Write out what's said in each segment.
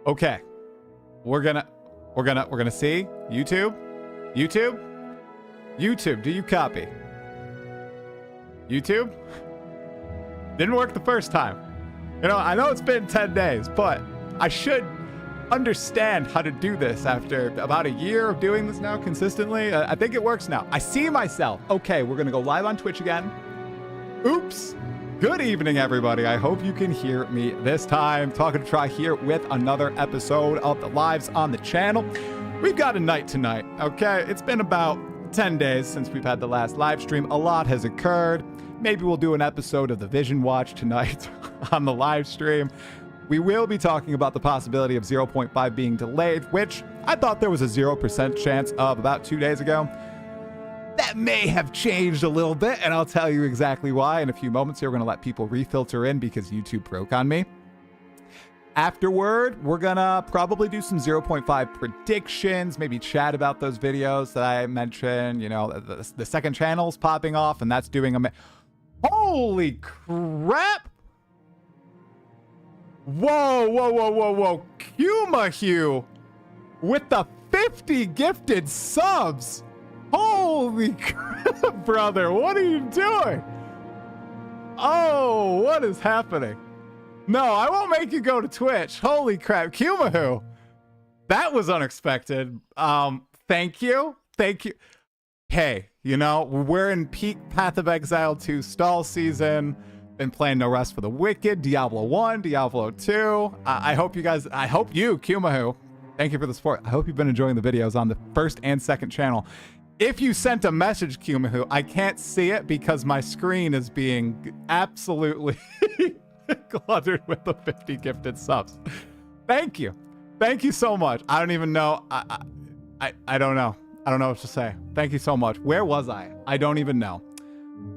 Okay. We're gonna see YouTube. YouTube, do you copy? YouTube? Didn't work the first time. You know, I know it's been 10 days, but I should understand how to do this after about a year of doing this now consistently. I think it works now. I see myself. Okay, we're gonna go live on Twitch again. Oops. Good evening, everybody. I hope you can hear me this time. Talkative Try here with another episode of the lives on the channel. We've got a night tonight, okay? It's been about 10 days since we've had the last live stream. A lot has occurred. Maybe we'll do an episode of the Vision Watch tonight on the live stream. We will be talking about the possibility of 0.5 being delayed, which I thought there was a 0% chance of about 2 days ago. That may have changed a little bit, and I'll tell you exactly why in a few moments here. We're going to let people refilter in because YouTube broke on me. Afterward, we're going to probably do some 0.5 predictions, maybe chat about those videos that I mentioned. You know, the second channel's popping off, and that's doing holy crap! Whoa. Kumahue with the 50 gifted subs. Holy crap, brother. What are you doing? Oh, what is happening? No, I won't make you go to Twitch. Holy crap, Kumahue. That was unexpected. Thank you. Hey, you know, we're in peak Path of Exile 2 stall season. Been playing No Rest for the Wicked, Diablo 1, Diablo 2. I hope you, Kumahue, thank you for the support. I hope you've been enjoying the videos on the first and second channel. If you sent a message, Kumahue, I can't see it because my screen is being absolutely cluttered with the 50 gifted subs. Thank you. Thank you so much. I don't even know. I don't know. I don't know what to say. Thank you so much. Where was I? I don't even know.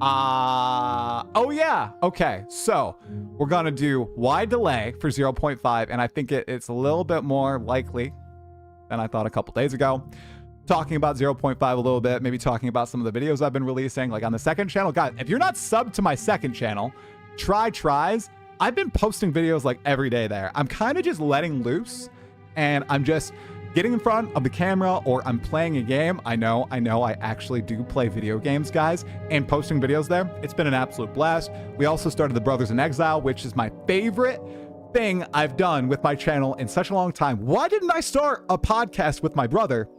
Oh yeah. Okay. So we're going to do why delay for 0.5. And I think it's a little bit more likely than I thought a couple days ago. Talking about 0.5 a little bit, maybe talking about some of the videos I've been releasing, like on the second channel. Guys, if you're not subbed to my second channel, tries. I've been posting videos like every day there. I'm kind of just letting loose, and I'm just getting in front of the camera, or I'm playing a game. I know, I actually do play video games, guys, and posting videos there. It's been an absolute blast. We also started the Brothers in Exile, which is my favorite thing I've done with my channel in such a long time. Why didn't I start a podcast with my brother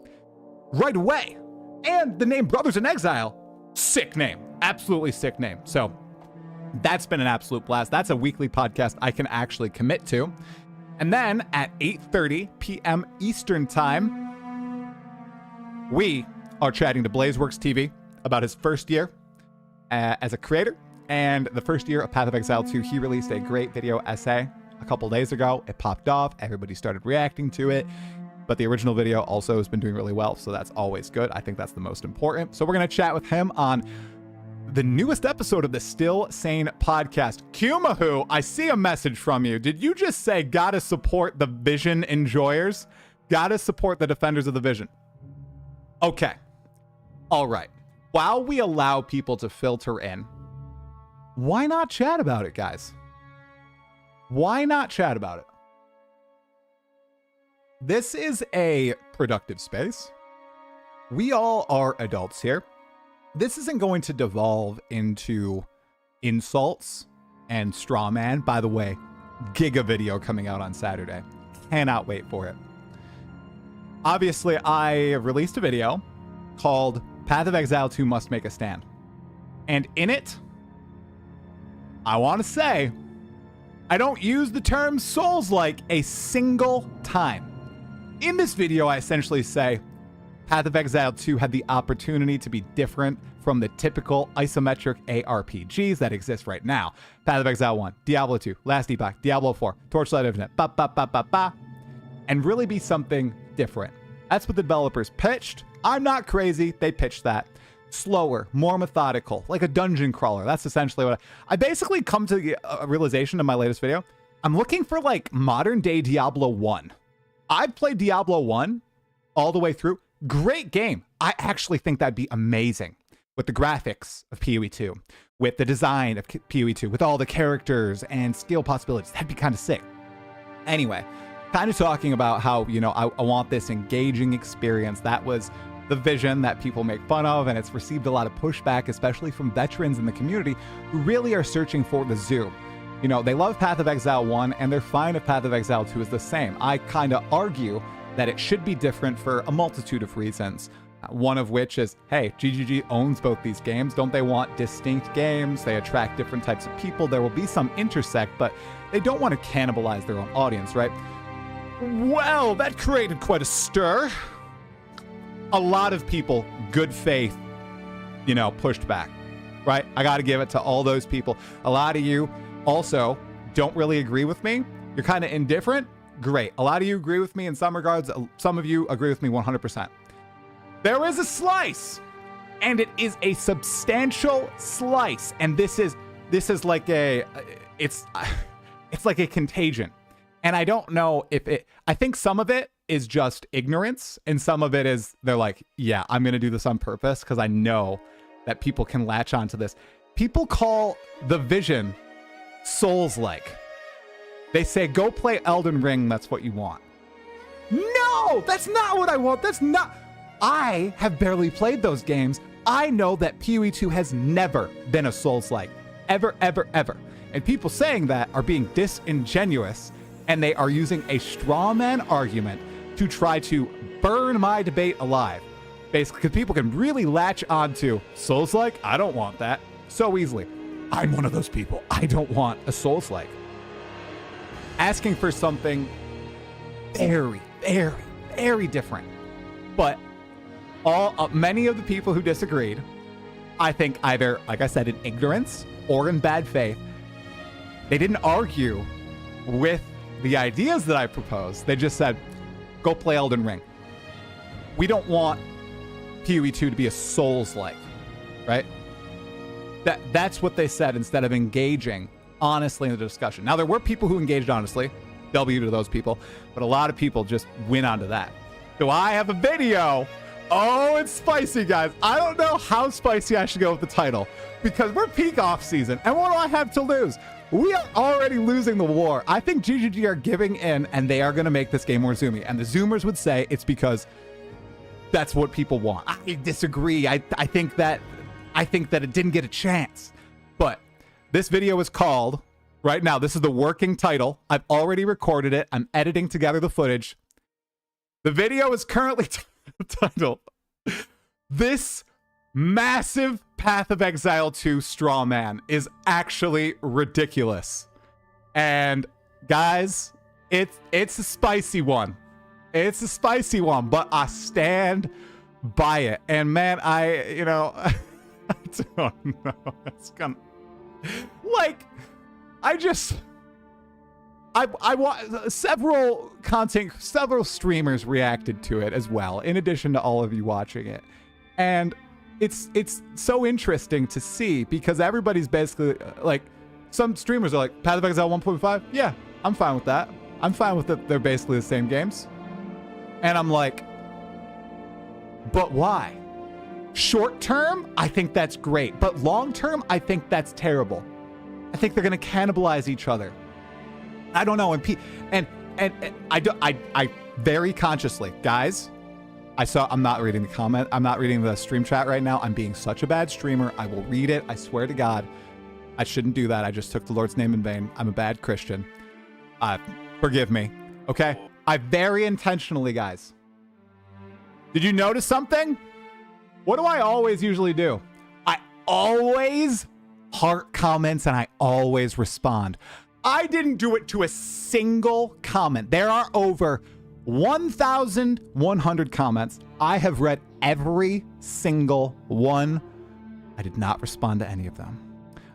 right away? And the name Brothers in Exile, sick name, absolutely sick name. So that's been an absolute blast. That's a weekly podcast I can actually commit to. And then at 8:30 p.m. Eastern time, we are chatting to BlazeworksTV about his first year as a creator and the first year of Path of Exile 2. He released a great video essay a couple days ago. It popped off. Everybody started reacting to it. But the original video also has been doing really well, so that's always good. I think that's the most important. So we're going to chat with him on the newest episode of the Still Sane Podcast. Kumahue, I see a message from you. Did you just say, gotta support the Vision enjoyers? Gotta support the defenders of the Vision. Okay. All right. While we allow people to filter in, why not chat about it, guys? Why not chat about it? This is a productive space. We all are adults here. This isn't going to devolve into insults and straw man. By the way, giga video coming out on Saturday. Cannot wait for it. Obviously, I released a video called Path of Exile 2 Must Make a Stand. And in it, I want to say, I don't use the term Souls-like a single time. In this video, I essentially say, Path of Exile 2 had the opportunity to be different from the typical isometric ARPGs that exist right now. Path of Exile 1, Diablo 2, Last Epoch, Diablo 4, Torchlight Infinite, and really be something different. That's what the developers pitched. I'm not crazy. They pitched that. Slower, more methodical, like a dungeon crawler. That's essentially what I basically come to a realization in my latest video. I'm looking for like modern day Diablo 1. I've played Diablo 1 all the way through. Great game. I actually think that'd be amazing with the graphics of PoE 2, with the design of PoE 2, with all the characters and skill possibilities. That'd be kind of sick. Anyway, kind of talking about how, you know, I want this engaging experience. That was the vision that people make fun of, and it's received a lot of pushback, especially from veterans in the community who really are searching for the zoo. You know, they love Path of Exile 1, and they're fine if Path of Exile 2 is the same. I kind of argue that it should be different for a multitude of reasons. One of which is, hey, GGG owns both these games. Don't they want distinct games? They attract different types of people. There will be some intersect, but they don't want to cannibalize their own audience, right? Well, that created quite a stir. A lot of people, good faith, you know, pushed back, right? I got to give it to all those people. A lot of you also don't really agree with me. You're kind of indifferent. Great. A lot of you agree with me in some regards. Some of you agree with me 100%. There is a slice, and it is a substantial slice. And this is like it's like a contagion. And I don't know if I think some of it is just ignorance, and some of it is they're like, yeah, I'm going to do this on purpose because I know that people can latch onto this. People call the vision Souls-like. They say, go play Elden Ring. That's what you want. No, that's not what I want. That's not. I have barely played those games. I know that PoE 2 has never been a Souls-like. Ever, ever, ever. And people saying that are being disingenuous, and they are using a straw man argument to try to burn my debate alive. Basically, because people can really latch onto Souls-like. I don't want that so easily. I'm one of those people. I don't want a Souls-like. Asking for something very, very, very different. But many of the people who disagreed, I think either, like I said, in ignorance or in bad faith, they didn't argue with the ideas that I proposed. They just said, go play Elden Ring. We don't want PoE 2 to be a Souls-like, right? That's what they said instead of engaging honestly in the discussion. Now, there were people who engaged honestly. W to those people. But a lot of people just went onto that. Do I have a video? Oh, it's spicy, guys. I don't know how spicy I should go with the title because we're peak off season. And what do I have to lose? We are already losing the war. I think GGG are giving in, and they are going to make this game more zoomy. And the Zoomers would say it's because that's what people want. I disagree. I think that it didn't get a chance. But this video is called, right now, this is the working title. I've already recorded it. I'm editing together the footage. The video is currently titled, "This Massive Path of Exile 2 Straw Man is Actually Ridiculous." And guys, it's a spicy one. It's a spicy one, but I stand by it. And man, I don't know. It's gonna, like, I want several streamers reacted to it as well, in addition to all of you watching it. And it's so interesting to see because everybody's basically like, some streamers are like, Path of Exile 1.5? Yeah, I'm fine with that. I'm fine with it. They're basically the same games. And I'm like, but why? Short term, I think that's great. But long term, I think that's terrible. I think they're going to cannibalize each other. I don't know. And I very consciously, guys, I'm not reading the comment. I'm not reading the stream chat right now. I'm being such a bad streamer. I will read it. I swear to God, I shouldn't do that. I just took the Lord's name in vain. I'm a bad Christian. Forgive me. Okay. I very intentionally, guys. Did you notice something? What do I always usually do? I always heart comments and I always respond. I didn't do it to a single comment. There are over 1,100 comments. I have read every single one. I did not respond to any of them.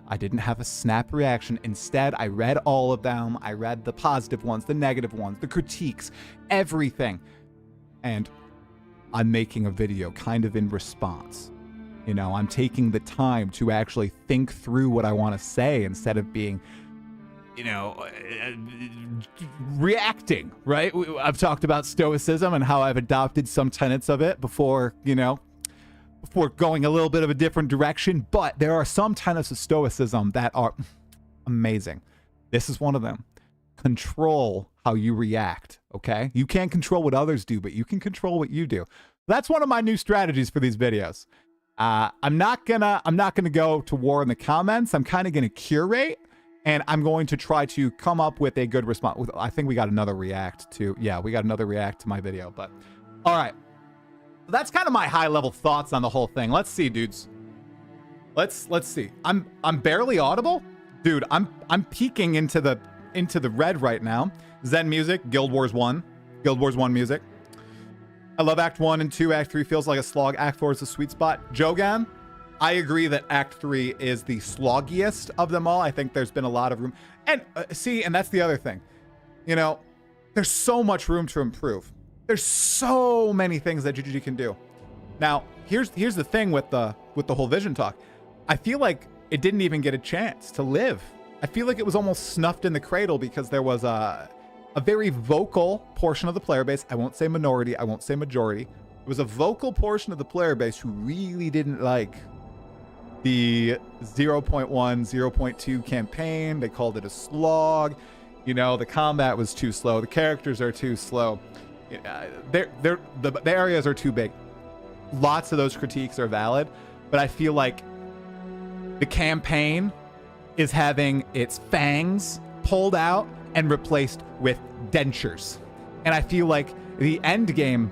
I didn't have a snap reaction. Instead, I read all of them. I read the positive ones, the negative ones, the critiques, everything. And I'm making a video kind of in response. You know, I'm taking the time to actually think through what I want to say instead of being, reacting, right? I've talked about stoicism and how I've adopted some tenets of it before going a little bit of a different direction. But there are some tenets of stoicism that are amazing. This is one of them. Control how you react, okay? You can't control what others do, but you can control what you do. That's one of my new strategies for these videos. I'm not gonna go to war in the comments. I'm kind of gonna curate, and I'm going to try to come up with a good response. I think we got another react to, yeah, we got another react to my video, but all right. That's kind of my high level thoughts on the whole thing. Let's see, dudes. Let's see. I'm barely audible, dude. I'm peeking into the red right now. Zen music, Guild Wars 1 music. I love Act 1 and 2. Act 3 feels like a slog. Act 4 is the sweet spot. Jogan, I agree that Act 3 is the sloggiest of them all. I think there's been a lot of room. And see, and that's the other thing. You know, there's so much room to improve. There's so many things that GGG can do. Now, here's the thing with the whole vision talk. I feel like it didn't even get a chance to live. I feel like it was almost snuffed in the cradle because there was a very vocal portion of the player base. I won't say minority. I won't say majority. It was a vocal portion of the player base who really didn't like the 0.1, 0.2 campaign. They called it a slog. You know, the combat was too slow. The characters are too slow. The areas are too big. Lots of those critiques are valid, but I feel like the campaign is having its fangs pulled out and replaced with dentures. And I feel like the end game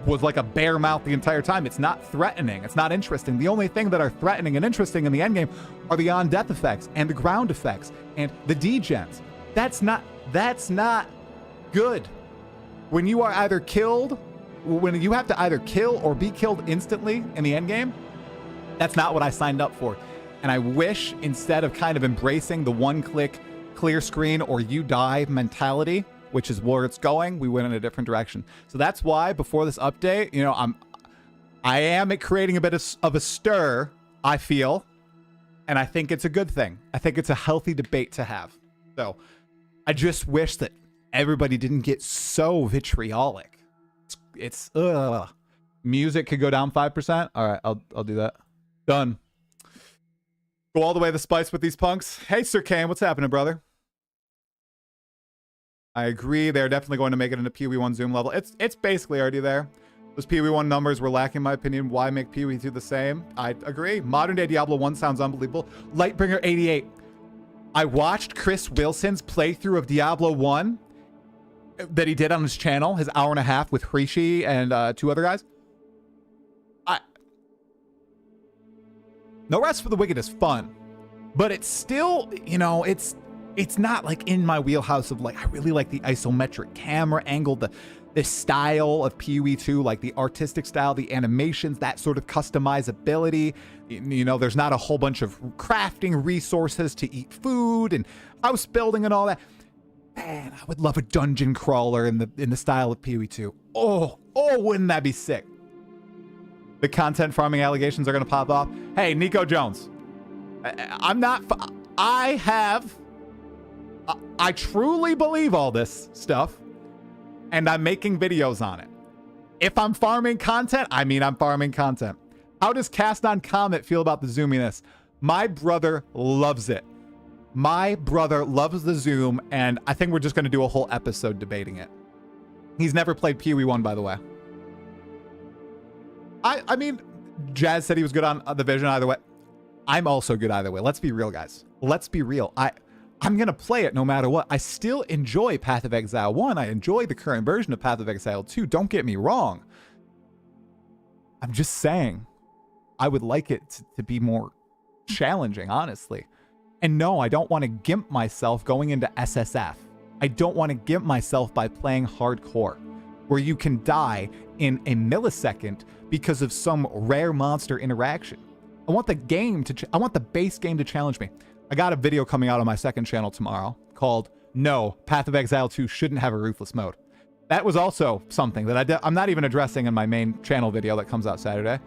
was like a bare mouth the entire time. It's not threatening. It's not interesting. The only thing that are threatening and interesting in the end game are the on-death effects and the ground effects and the degens. That's not good. When you are either killed, when you have to either kill or be killed instantly in the end game, that's not what I signed up for. And I wish, instead of kind of embracing the one-click clear screen or you die mentality, which is where it's going, we went in a different direction. So that's why before this update, you know, I am creating a bit of a stir, I feel, and I think it's a good thing. I think it's a healthy debate to have. So I just wish that everybody didn't get so vitriolic. It's music could go down 5%. All right, I'll do that. Done. Go all the way to the spice with these punks. Hey, Sir Kane, what's happening, brother? I agree. They're definitely going to make it into PoE1 Zoom level. It's basically already there. Those PoE1 numbers were lacking, in my opinion. Why make PoE2 the same? I agree. Modern day Diablo 1 sounds unbelievable. Lightbringer 88. I watched Chris Wilson's playthrough of Diablo 1 that he did on his channel, his hour and a half with Hrishi and 2 other guys. No Rest for the Wicked is fun, but it's still, you know, it's not like in my wheelhouse of like, I really like the isometric camera angle, the style of PoE2, like the artistic style, the animations, that sort of customizability. You know, there's not a whole bunch of crafting resources to eat food and house building and all that. Man, I would love a dungeon crawler in the style of PoE2. Oh, wouldn't that be sick? The content farming allegations are going to pop off. Hey, Nico Jones. I truly believe all this stuff, and I'm making videos on it. If I'm farming content, I mean I'm farming content. How does Cast on Comet feel about the zoominess? My brother loves it. My brother loves the zoom, and I think we're just going to do a whole episode debating it. He's never played PoE1, by the way. I mean, Jazz said he was good on the Vision either way. I'm also good either way. Let's be real, guys. Let's be real. I'm going to play it no matter what. I still enjoy Path of Exile 1. I enjoy the current version of Path of Exile 2. Don't get me wrong. I'm just saying, I would like it to be more challenging, honestly. And no, I don't want to gimp myself going into SSF. I don't want to gimp myself by playing hardcore, where you can die in a millisecond because of some rare monster interaction. I want the game to, I want the base game to challenge me. I got a video coming out on my second channel tomorrow called No, Path of Exile 2 shouldn't have a ruthless mode. That was also something that I'm not even addressing in my main channel video that comes out Saturday.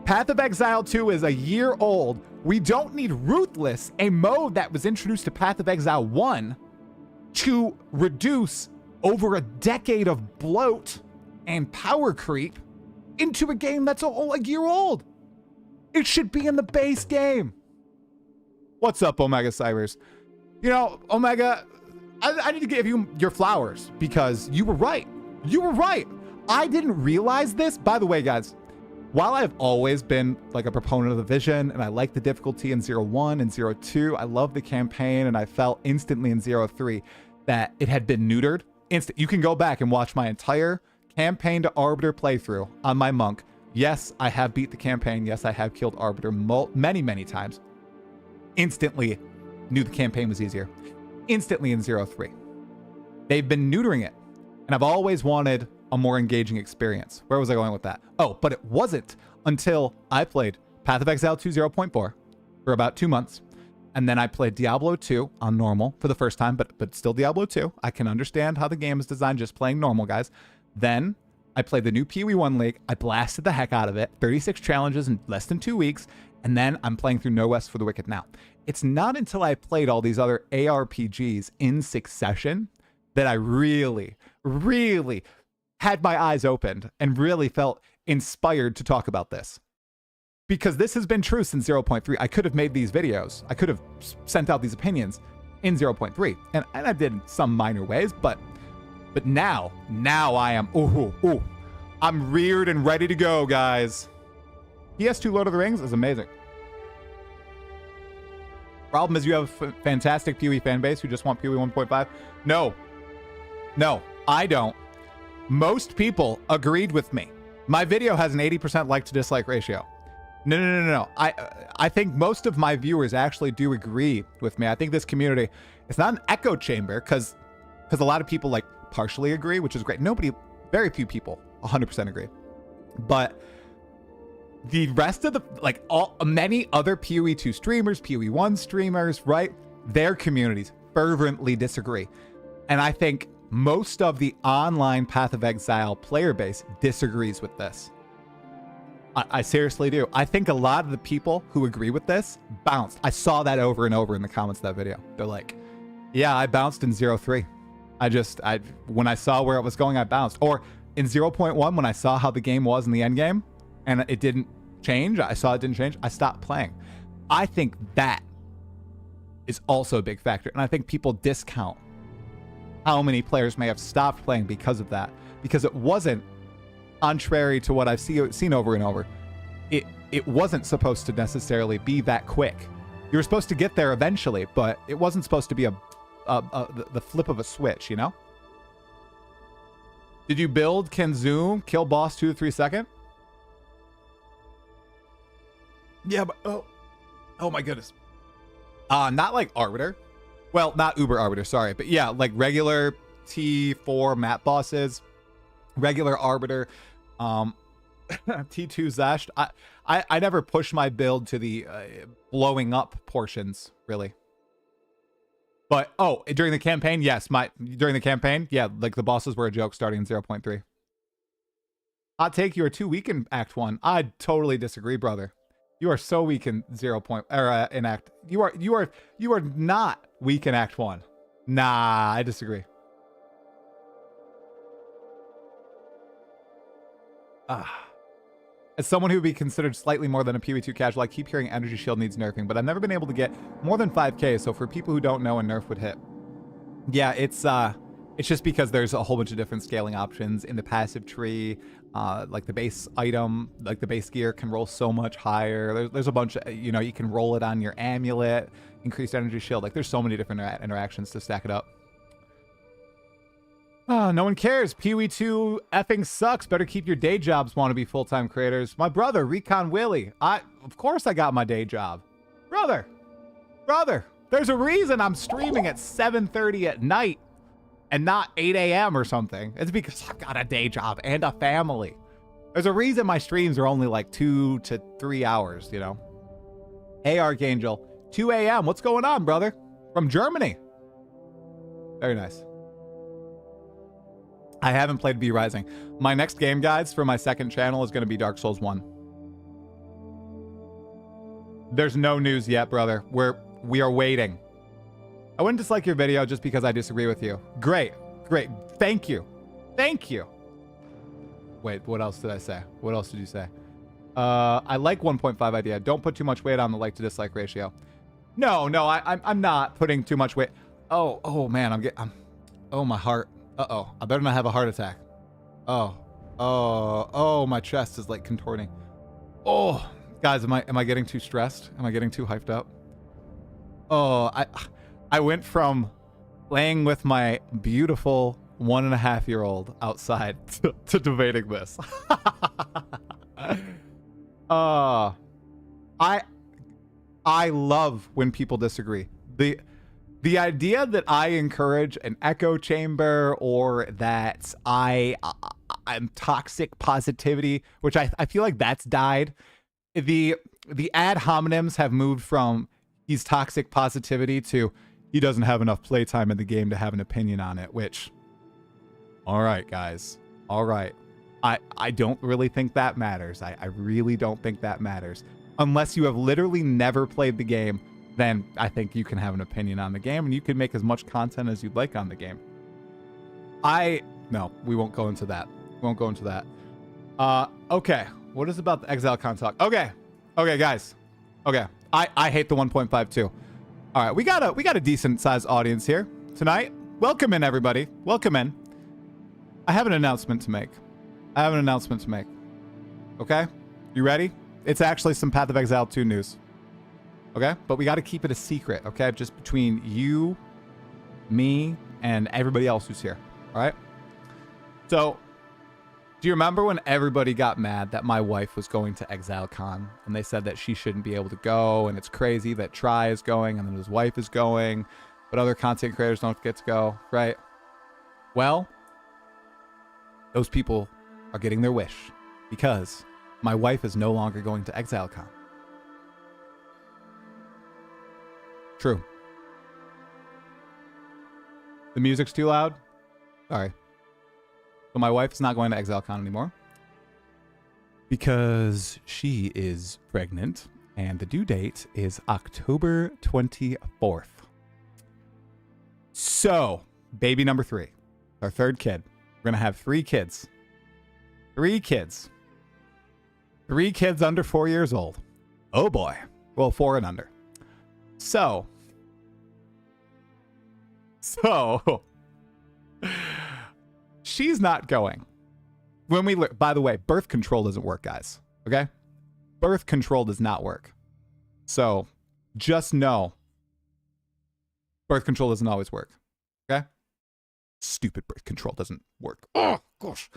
Path of Exile 2 is a year old. We don't need Ruthless, a mode that was introduced to Path of Exile 1 to reduce over a decade of bloat and power creep into a game that's a year old. It should be in the base game. What's up, Omega Cybers? You know, Omega, I need to give you your flowers because you were right. You were right. I didn't realize this. By the way, guys, while I've always been like a proponent of the vision and I like the difficulty in 0-1 and 0-2, I love the campaign, and I felt instantly in 0-3 that it had been neutered. You can go back and watch my entire campaign to Arbiter playthrough on my monk. Yes, I have beat the campaign. Yes, I have killed Arbiter many, many times. Instantly knew the campaign was easier. Instantly in 0-3. They've been neutering it. And I've always wanted a more engaging experience. Where was I going with that? Oh, but it wasn't until I played Path of Exile 2 0.4 for about 2 months. And then I played Diablo 2 on normal for the first time, but still Diablo 2. I can understand how the game is designed just playing normal, guys. Then I played the new PoE 1 League. I blasted the heck out of it. 36 challenges in less than 2 weeks. And then I'm playing through No Rest for the Wicked now. It's not until I played all these other ARPGs in succession that I really, really had my eyes opened and really felt inspired to talk about this. Because this has been true since 0.3. I could have made these videos. I could have sent out these opinions in 0.3. And I did in some minor ways, but now I am, I'm reared and ready to go, guys. PS2 Lord of the Rings is amazing. Problem is you have a fantastic PoE fan base who just want PoE 1.5. No, I don't. Most people agreed with me. My video has an 80% like to dislike ratio. No. I think most of my viewers actually do agree with me. I think this community, it's not an echo chamber because a lot of people like partially agree, which is great. Very few people 100% agree. But the rest of the, many other PoE 2 streamers, PoE 1 streamers, right? Their communities fervently disagree. And I think most of the online Path of Exile player base disagrees with this. I seriously do. I think a lot of the people who agree with this bounced. I saw that over and over in the comments of that video. They're like, yeah, I bounced in 0.3. When I saw where it was going, I bounced. Or in 0.1, when I saw how the game was in the end game and it didn't change, I stopped playing. I think that is also a big factor. And I think people discount how many players may have stopped playing because of that. Because it wasn't, contrary to what I've seen over and over, it wasn't supposed to necessarily be that quick. You were supposed to get there eventually, but it wasn't supposed to be the flip of a switch, you know? Did you build, can zoom, kill boss 2 to 3 seconds? Yeah, but oh my goodness. Not like Arbiter. Well, not Uber Arbiter, sorry. But yeah, like regular T4 map bosses, regular Arbiter, T2 Zesht. I never push my build to the blowing up portions, really. But, during the campaign, yes. During the campaign, yeah, like the bosses were a joke starting in 0.3. Hot take, you are too weak in Act 1. I totally disagree, brother. You are so weak in in Act. You are not weak in Act 1. Nah, I disagree. As someone who would be considered slightly more than a PoE 2 casual, I keep hearing Energy Shield needs nerfing, but I've never been able to get more than 5k, so for people who don't know, a nerf would hit. Yeah, it's just because there's a whole bunch of different scaling options in the passive tree. Like the base item, like the base gear can roll so much higher. There's a bunch of, you can roll it on your amulet, increased energy shield. Like there's so many different interactions to stack it up. No one cares. PoE 2 effing sucks. Better keep your day jobs, wannabe full-time creators. My brother, Recon Willie. Of course I got my day job. Brother, there's a reason I'm streaming at 7:30 at night and not 8 a.m. or something. It's because I've got a day job and a family. There's a reason my streams are only like 2 to 3 hours, Hey, Archangel. 2 a.m. What's going on, brother? From Germany. Very nice. I haven't played V Rising. My next game guides for my second channel is going to be Dark Souls 1. There's no news yet, brother. We are waiting. I wouldn't dislike your video just because I disagree with you. Great. Thank you. Wait, what else did I say? What else did you say? I like 1.5 idea. Don't put too much weight on the like to dislike ratio. No, I'm not putting too much weight. Oh man, I'm Oh, my heart. Uh-oh. I better not have a heart attack. Oh. Oh, my chest is like contorting. Oh, guys, am I getting too stressed? Am I getting too hyped up? Oh, I went from playing with my beautiful 1.5-year-old outside to debating this. I love when people disagree. The idea that I encourage an echo chamber or that I'm toxic positivity, which I feel like that's died. The ad hominems have moved from he's toxic positivity to he doesn't have enough playtime in the game to have an opinion on it, which, all right, guys. All right. I don't really think that matters. I really don't think that matters. Unless you have literally never played the game, then I think you can have an opinion on the game and you can make as much content as you'd like on the game. No, we won't go into that. We won't go into that. Okay. What is about the ExileCon talk? Okay, guys. Okay. I hate the 1.52. All right, we got a decent sized audience here tonight. Welcome in, everybody. Welcome in. I have an announcement to make. Okay? You ready? It's actually some Path of Exile 2 news. Okay? But we got to keep it a secret, okay? Just between you, me, and everybody else who's here. All right? So, do you remember when everybody got mad that my wife was going to ExileCon and they said that she shouldn't be able to go and it's crazy that Try is going and then his wife is going, but other content creators don't get to go, right? Well, those people are getting their wish because my wife is no longer going to ExileCon. True. The music's too loud? Sorry. So my wife is not going to ExileCon anymore because she is pregnant and the due date is October 24th. So, baby number 3, our third kid. We're going to have 3 kids. 3 kids. 3 kids under 4 years old. Oh boy. Well, 4 and under. So, she's not going. By the way, birth control doesn't work, guys. Okay? Birth control does not work. So, just know birth control doesn't always work. Okay? Stupid birth control doesn't work. Oh, gosh.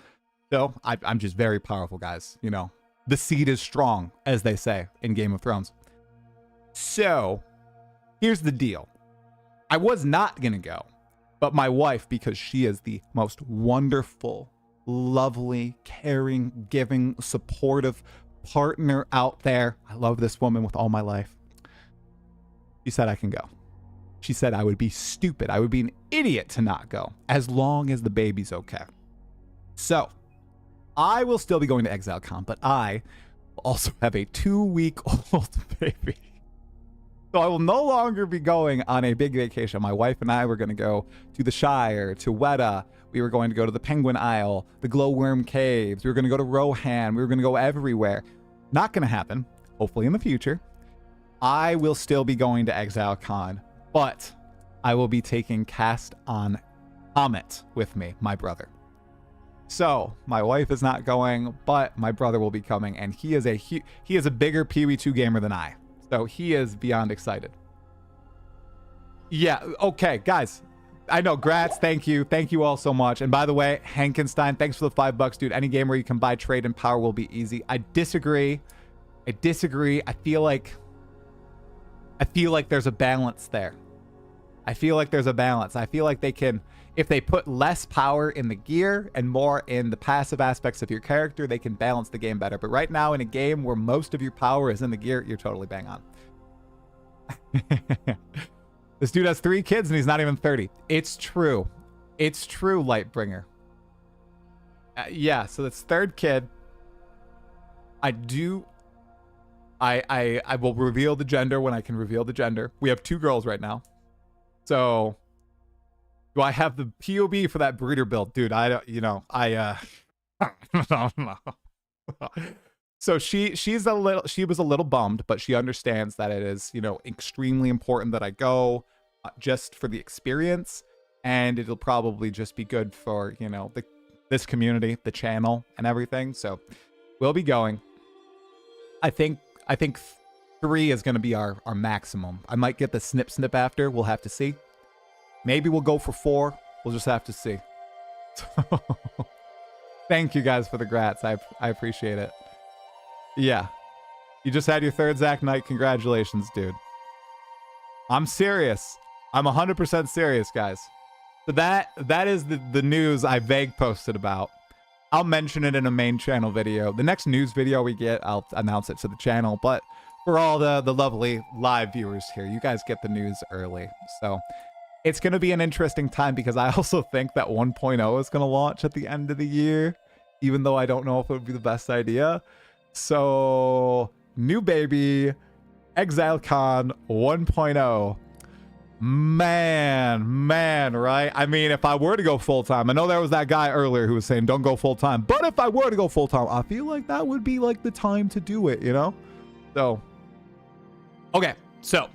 So, I'm just very powerful, guys. You know, the seed is strong, as they say in Game of Thrones. So, here's the deal. I was not going to go, but my wife, because she is the most wonderful, lovely, caring, giving, supportive partner out there. I love this woman with all my life. She said I can go. She said I would be stupid. I would be an idiot to not go, as long as the baby's okay. So, I will still be going to ExileCon, but I also have a 2-week-old baby. So I will no longer be going on a big vacation. My wife and I were going to go to the Shire, to Weta. We were going to go to the Penguin Isle, the Glowworm Caves. We were going to go to Rohan. We were going to go everywhere. Not going to happen. Hopefully in the future. I will still be going to ExileCon, but I will be taking Cast on Comet with me, my brother. So my wife is not going, but my brother will be coming, and he is a bigger PoE2 gamer than I. So he is beyond excited. Yeah, okay, guys. I know, Gratz, thank you. Thank you all so much. And by the way, Hankenstein, thanks for the $5, dude. Any game where you can buy trade and power will be easy. I disagree. I feel like there's a balance there. I feel like they can, if they put less power in the gear and more in the passive aspects of your character, they can balance the game better. But right now, in a game where most of your power is in the gear, you're totally bang on. This dude has 3 kids and he's not even 30. It's true. It's true, Lightbringer. Yeah, so that's 3rd kid. I will reveal the gender when I can reveal the gender. We have 2 girls right now. So, do I have the POB for that breeder build? Dude, I don't know. So she was a little bummed, but she understands that it is, extremely important that I go just for the experience. and it'll probably just be good for, you know, this community, the channel, and everything. So we'll be going. I think 3 is going to be our maximum. I might get the snip after. We'll have to see. Maybe we'll go for 4. We'll just have to see. Thank you guys for the grats. I appreciate it. Yeah. You just had your 3rd Zach Knight. Congratulations, dude. I'm serious. I'm 100% serious, guys. So that is the news I vague posted about. I'll mention it in a main channel video. The next news video we get, I'll announce it to the channel. But for all the lovely live viewers here, you guys get the news early. So it's going to be an interesting time because I also think that 1.0 is going to launch at the end of the year, even though I don't know if it would be the best idea. So new baby, ExileCon 1.0. Man, right? I mean, if I were to go full-time, I know there was that guy earlier who was saying don't go full-time, but if I were to go full-time, I feel like that would be like the time to do it, you know? So, okay, so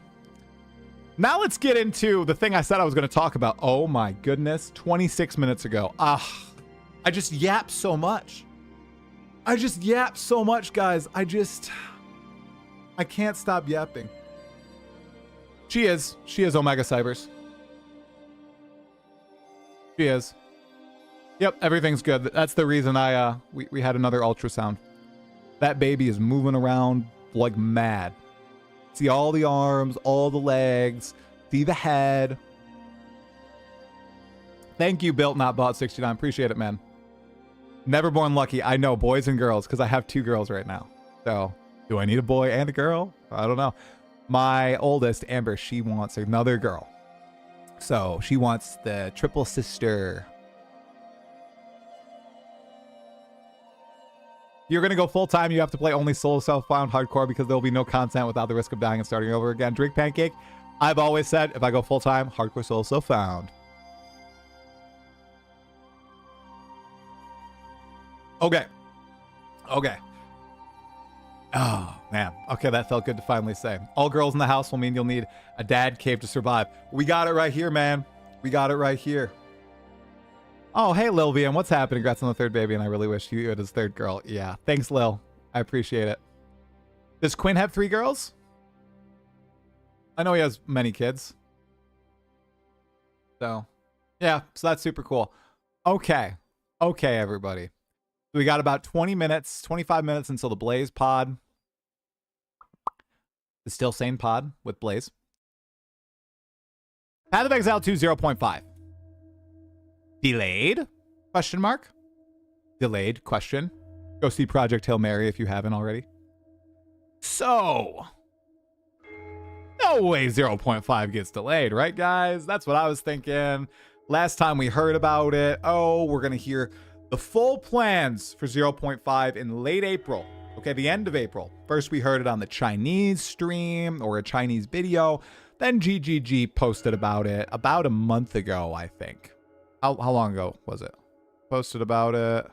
now let's get into the thing I said I was going to talk about. Oh my goodness, 26 minutes ago. I just yapped so much. Guys. I can't stop yapping. She is Omega Cybers. She is. Yep, everything's good. That's the reason we had another ultrasound. That baby is moving around like mad. See all the arms, all the legs, see the head. Thank you, Built Not Bought 69. Appreciate it, man. Never born lucky. I know, boys and girls, because I have 2 girls right now. So, do I need a boy and a girl? I don't know. My oldest, Amber, she wants another girl. So, she wants the triple sister. You're going to go full-time. You have to play only solo self-found hardcore because there will be no content without the risk of dying and starting over again. Drink Pancake. I've always said if I go full-time, hardcore solo self-found. Okay. Oh, man. Okay, that felt good to finally say. All girls in the house will mean you'll need a dad cave to survive. We got it right here, man. We got it right here. Oh, hey, Lil VM. What's happening? Congrats on the 3rd baby, and I really wish you had his 3rd girl. Yeah. Thanks, Lil. I appreciate it. Does Quinn have 3 girls? I know he has many kids. So, yeah. So that's super cool. Okay, everybody. We got about 25 minutes until the Blaze pod. The Still Sane pod with Blaze. Path of Exile 2 0.5. Delayed? Question mark. Delayed? Question. Go see Project Hail Mary if you haven't already. So, no way 0.5 gets delayed, right, guys? That's what I was thinking. Last time we heard about it, we're going to hear the full plans for 0.5 in late April. Okay, the end of April. First, we heard it on the Chinese stream or a Chinese video. Then GGG posted about it about a month ago, I think. How long ago was it? Posted about it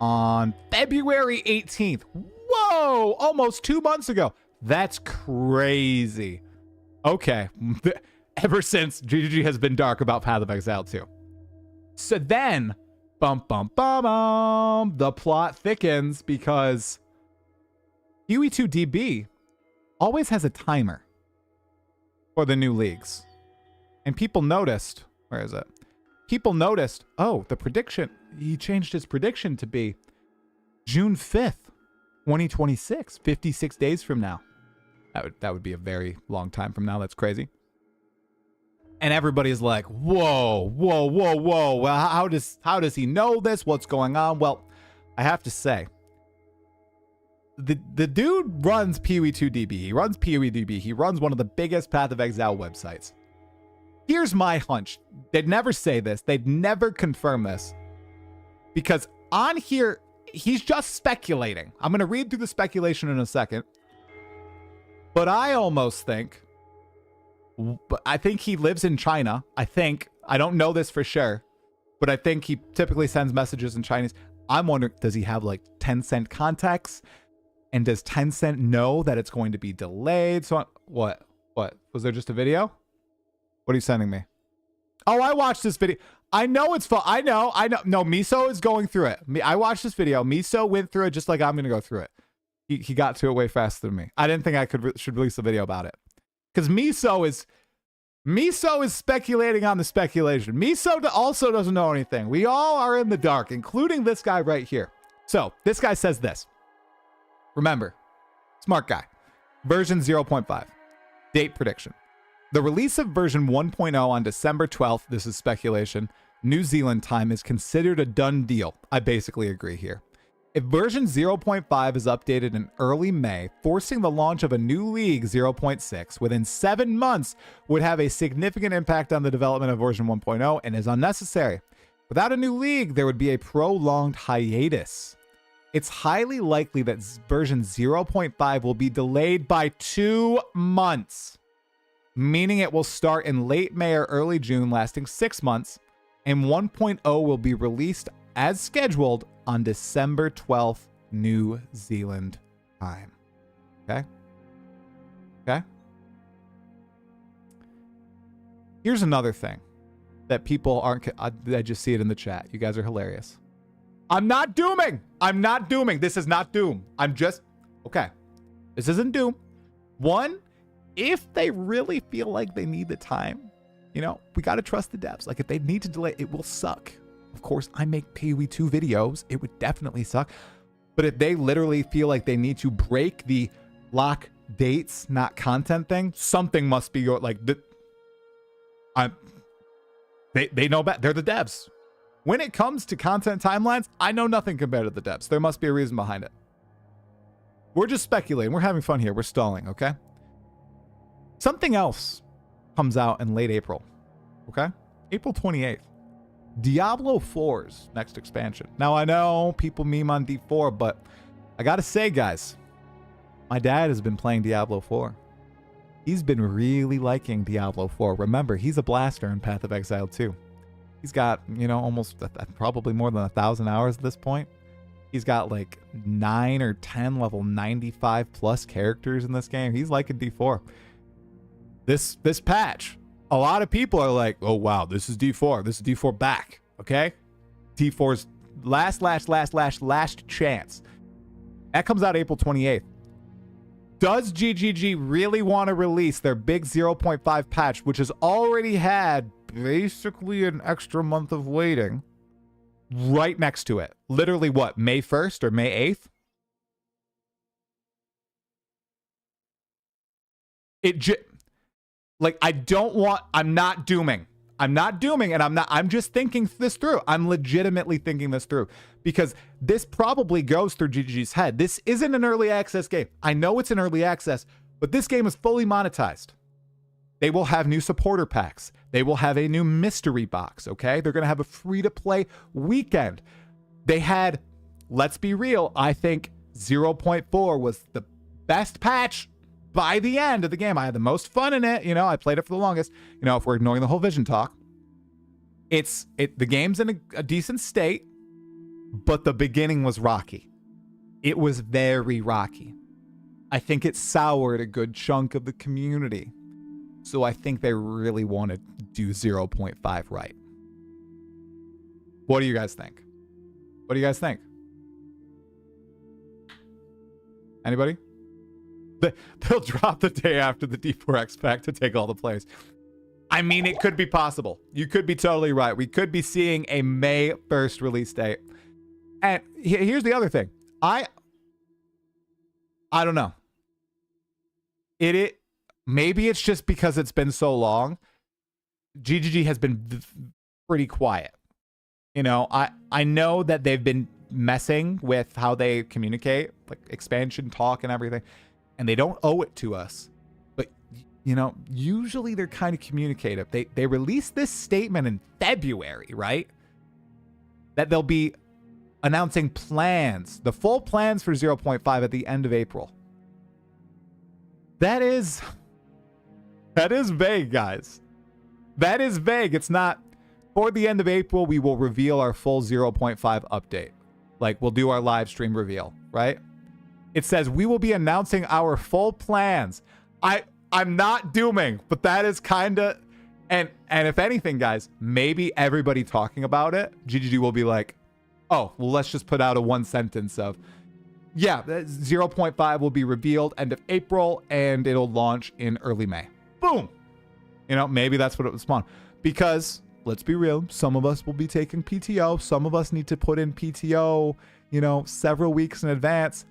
on February 18th. Whoa, almost 2 months ago. That's crazy. Okay, ever since GGG has been dark about Path of Exile 2. So then, the plot thickens because UE2DB always has a timer for the new leagues. And people noticed, where is it? People noticed, the prediction, he changed his prediction to be June 5th, 2026, 56 days from now. That would be a very long time from now. That's crazy. And everybody's like, whoa. Well, how does he know this? What's going on? Well, I have to say, the dude runs PoE2DB. He runs PoEDB. He runs one of the biggest Path of Exile websites. Here's my hunch. They'd never say this. They'd never confirm this. Because on here, he's just speculating. I'm going to read through the speculation in a second. But I almost think, I think he lives in China. I don't know this for sure, but I think he typically sends messages in Chinese. I'm wondering, does he have like Tencent contacts? And does Tencent know that it's going to be delayed? So what? Was there just a video? What are you sending me? Oh, I watched this video. I know it's fun. I know. No, Miso is going through it. I watched this video. Miso went through it just like I'm going to go through it. He got to it way faster than me. I didn't think I should release a video about it. Because Miso is speculating on the speculation. Miso also doesn't know anything. We all are in the dark, including this guy right here. So this guy says this. Remember, smart guy. Version 0.5. Date prediction. The release of version 1.0 on December 12th, this is speculation, New Zealand time is considered a done deal. I basically agree here. If version 0.5 is updated in early May, forcing the launch of a new league 0.6 within 7 months would have a significant impact on the development of version 1.0 and is unnecessary. Without a new league, there would be a prolonged hiatus. It's highly likely that version 0.5 will be delayed by 2 months, meaning it will start in late May or early June, lasting 6 months, and 1.0 will be released as scheduled on December 12th, New Zealand time. Okay? Okay? Here's another thing that people aren't, I just see it in the chat. You guys are hilarious. I'm not dooming. I'm not dooming. This is not doom. I'm just, okay. This isn't doom. One, if they really feel like they need the time, you know, we got to trust the devs. Like if they need to delay, it will suck. Of course, I make PoE 2 videos. It would definitely suck. But if they literally feel like they need to break the lock dates, not content thing, something must be like, they know better. They're the devs. When it comes to content timelines, I know nothing compared to the devs. There must be a reason behind it. We're just speculating. We're having fun here. We're stalling, okay? Something else comes out in late April, okay? April 28th. Diablo 4's next expansion. Now, I know people meme on D4, but I gotta say, guys, my dad has been playing Diablo 4. He's been really liking Diablo 4. Remember, he's a blaster in Path of Exile 2. He's got, you know, almost probably more than 1,000 hours at this point. He's got like 9 or 10 level 95 plus characters in this game. He's liking D4. This patch, a lot of people are like, oh, wow, this is D4. This is D4 back, okay? D4's last chance. That comes out April 28th. Does GGG really want to release their big 0.5 patch, which has already had basically an extra month of waiting, right next to it? Literally what, May 1st or May 8th? Like, I'm not dooming. And I'm just thinking this through. I'm legitimately thinking this through because this probably goes through GGG's head. This isn't an early access game. I know it's an early access, but this game is fully monetized. They will have new supporter packs. They will have a new mystery box, okay? They're going to have a free-to-play weekend. They had, let's be real, I think 0.4 was the best patch by the end of the game. I had the most fun in it. You know, I played it for the longest. You know, if we're ignoring the whole vision talk, the game's in a decent state, but the beginning was rocky. It was very rocky. I think it soured a good chunk of the community. So I think they really want to do 0.5 right. What do you guys think? What do you guys think? Anybody? They'll drop the day after the D4X pack to take all the players. I mean, it could be possible. You could be totally right. We could be seeing a May 1st release date. And here's the other thing. I don't know. Maybe it's just because it's been so long. GGG has been pretty quiet. You know, I know that they've been messing with how they communicate, like expansion talk and everything. And they don't owe it to us. But, you know, usually they're kind of communicative. They released this statement in February, right? That they'll be announcing plans, the full plans for 0.5 at the end of April. That is vague, guys. That is vague. It's not, for the end of April, we will reveal our full 0.5 update. Like, we'll do our live stream reveal, right? It says, we will be announcing our full plans. I'm not dooming, but that is kind of, And if anything, guys, maybe everybody talking about it, GGG will be like, oh, well, let's just put out a one sentence of, yeah, 0.5 will be revealed end of April and it'll launch in early May. Boom. You know, maybe that's what it would spawn. Because let's be real, some of us will be taking PTO. Some of us need to put in PTO, you know, several weeks in advance.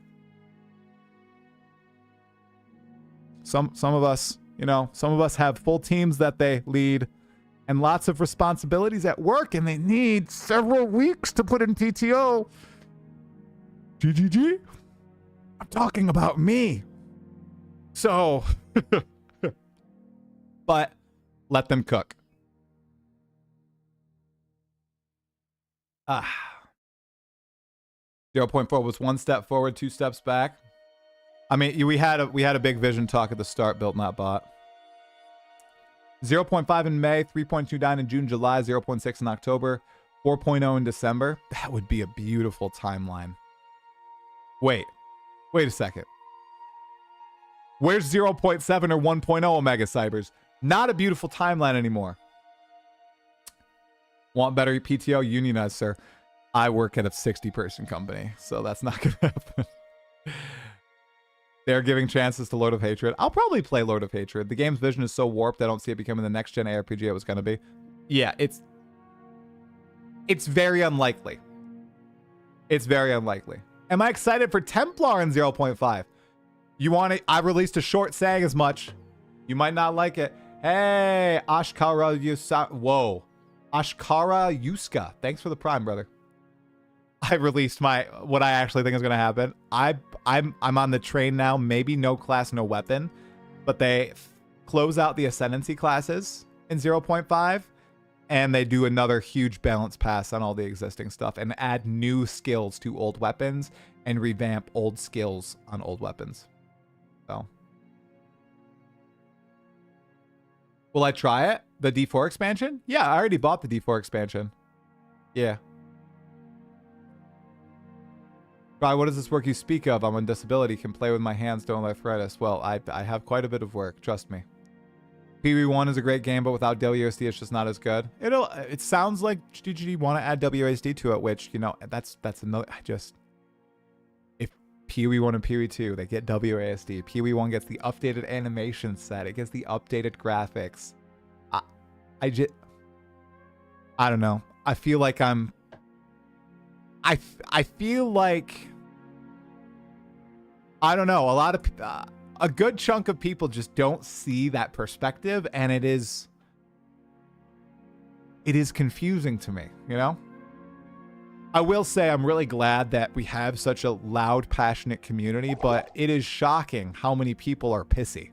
Some of us, you know, some of us have full teams that they lead and lots of responsibilities at work, and they need several weeks to put in PTO. GGG. I'm talking about me. So, but let them cook. 0.4 was one step forward, two steps back. I mean, we had a big vision talk at the start, built not bought. 0.5 in May, 3.29 in June, July, 0.6 in October, 4.0 in December. That would be a beautiful timeline. Wait a second. Where's 0.7 or 1.0 Omega Cybers? Not a beautiful timeline anymore. Want better PTO? Unionize, sir. I work at a 60-person company, so that's not going to happen. They're giving chances to Lord of Hatred. I'll probably play Lord of Hatred. The game's vision is so warped, I don't see it becoming the next-gen ARPG it was going to be. Yeah, it's very unlikely. It's very unlikely. Am I excited for Templar in 0.5? You want it? I released a short saying as much. You might not like it. Hey, Ashkara Yusa. Whoa. Ashkara Yuska. Thanks for the prime, brother. I released what I actually think is going to happen. I'm on the train now. Maybe no class, no weapon, but they close out the Ascendancy classes in 0.5, and they do another huge balance pass on all the existing stuff and add new skills to old weapons and revamp old skills on old weapons. So, will I try it? The D4 expansion? Yeah, I already bought the D4 expansion. Yeah. What is this work you speak of? I'm on disability, can play with my hands, don't have arthritis. Well, I have quite a bit of work, trust me. PoE 1 is a great game, but without WASD, it's just not as good. It sounds like GGG want to add WASD to it, which, you know, that's another, if PoE 1 and PoE 2, they get WASD. PoE 1 gets the updated animation set, it gets the updated graphics. I don't know. I feel like I feel like, I don't know, a good chunk of people just don't see that perspective, and it is confusing to me, you know? I will say I'm really glad that we have such a loud, passionate community, but it is shocking how many people are pissy.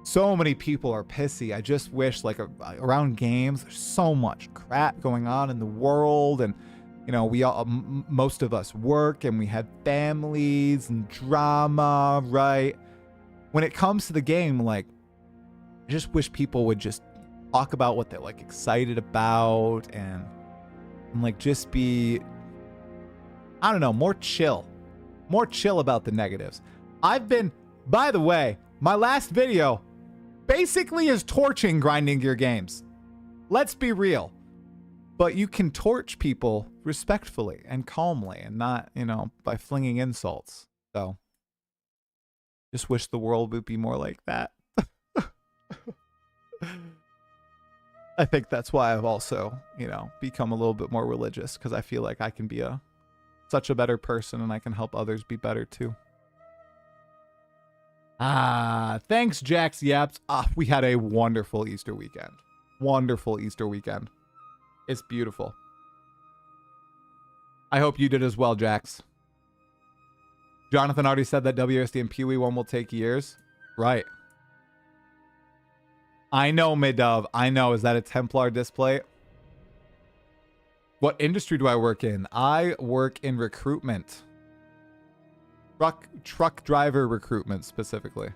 So many people are pissy. I just wish, like, around games, there's so much crap going on in the world, and you know, we all, most of us work and we have families and drama, right? When it comes to the game, like, I just wish people would just talk about what they're like excited about and like just be, I don't know, more chill about the negatives. By the way, my last video basically is torching grinding gear games. Let's be real. But you can torch people respectfully and calmly and not, you know, by flinging insults. So, just wish the world would be more like that. I think that's why I've also, you know, become a little bit more religious, because I feel like I can be such a better person and I can help others be better too. Thanks, Jax Yaps. We had a wonderful Easter weekend. Wonderful Easter weekend. It's beautiful. I hope you did as well, Jax. Jonathan already said that WSD and PoE 1 will take years. Right. I know, Midov. I know. Is that a Templar display? What industry do I work in? I work in recruitment. Truck driver recruitment, specifically.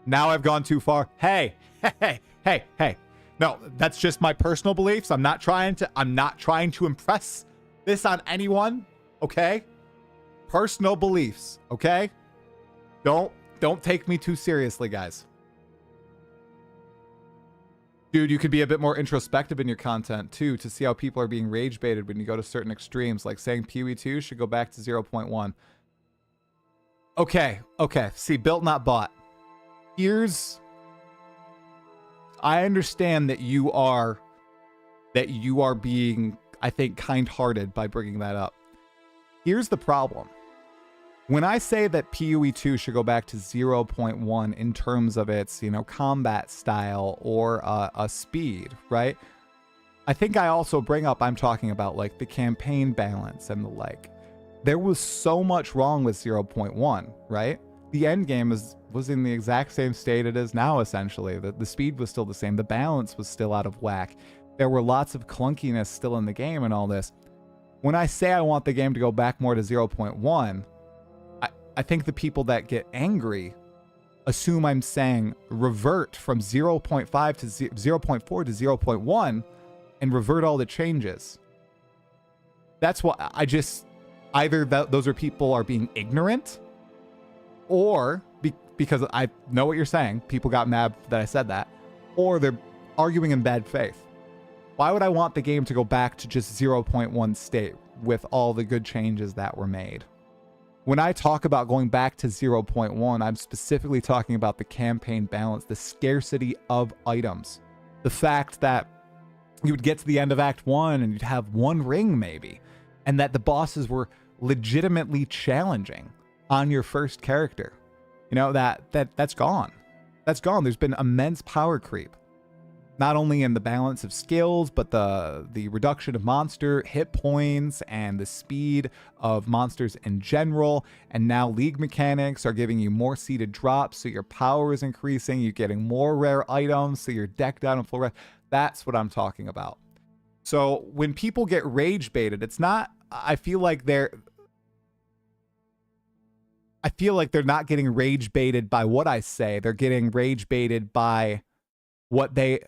Now I've gone too far. Hey. No, that's just my personal beliefs. I'm not trying to impress this on anyone, okay? Personal beliefs, okay? Don't take me too seriously, guys. Dude, you could be a bit more introspective in your content too, to see how people are being rage baited when you go to certain extremes, like saying PoE 2 should go back to 0.1. Okay. See, built not bought. I understand that you are being, I think, kind-hearted by bringing that up. Here's the problem. When I say that PoE 2 should go back to 0.1 in terms of its, combat style or a speed, right? I think I also bring up, I'm talking about like the campaign balance and the like. There was so much wrong with 0.1, right? The end game was in the exact same state it is now, essentially. The speed was still the same. The balance was still out of whack. There were lots of clunkiness still in the game and all this. When I say I want the game to go back more to 0.1, I think the people that get angry assume I'm saying revert from 0.5 to 0.4 to 0.1 and revert all the changes. That's what either those are people are being ignorant, or because I know what you're saying, people got mad that I said that, or they're arguing in bad faith. Why would I want the game to go back to just 0.1 state with all the good changes that were made? When I talk about going back to 0.1, I'm specifically talking about the campaign balance, the scarcity of items. The fact that you would get to the end of Act 1 and you'd have one ring maybe, and that the bosses were legitimately challenging on your first character. That's gone. That's gone. There's been immense power creep. Not only in the balance of skills, but the reduction of monster hit points and the speed of monsters in general. And now league mechanics are giving you more seeded drops, so your power is increasing. You're getting more rare items, so you're decked out in full rare. That's what I'm talking about. So when people get rage baited, it's not. I feel like they're not getting rage baited by what I say. They're getting rage baited by what they're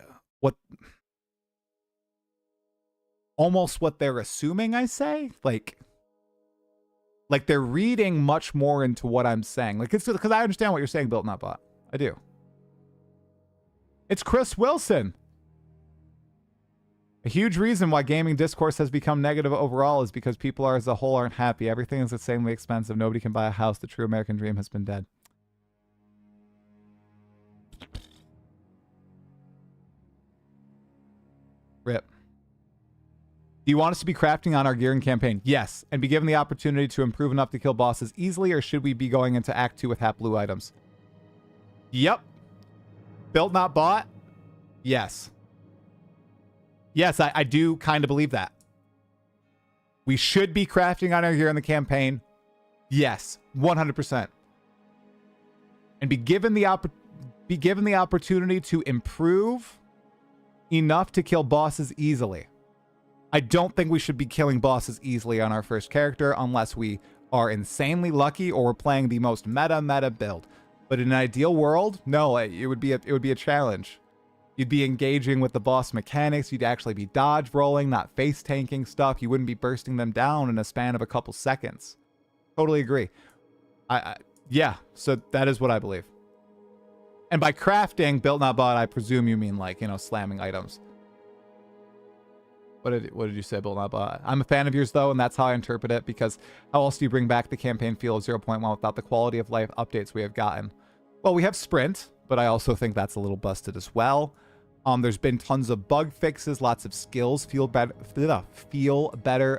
assuming I say, like they're reading much more into what I'm saying. Like, it's because I understand what you're saying, built not bought. I do. It's Chris Wilson. A huge reason why gaming discourse has become negative overall is because people as a whole aren't happy. Everything is insanely expensive. Nobody can buy a house. The true American dream has been dead. Rip. Do you want us to be crafting on our gear and campaign? Yes. And be given the opportunity to improve enough to kill bosses easily, or should we be going into Act 2 with half blue items? Yep. Built not bought? Yes. Yes, I do kind of believe that. We should be crafting on our gear in the campaign. Yes, 100%. And be given the opportunity to improve enough to kill bosses easily. I don't think we should be killing bosses easily on our first character unless we are insanely lucky or we're playing the most meta build. But in an ideal world, no, it would be a challenge. You'd be engaging with the boss mechanics. You'd actually be dodge rolling, not face tanking stuff. You wouldn't be bursting them down in a span of a couple seconds. Totally agree. Yeah, so that is what I believe. And by crafting, built not bought, I presume you mean like, slamming items. What did you say, built not bought? I'm a fan of yours though, and that's how I interpret it, because how else do you bring back the campaign feel of 0.1 without the quality of life updates we have gotten? Well, we have sprint, but I also think that's a little busted as well. There's been tons of bug fixes, lots of skills feel better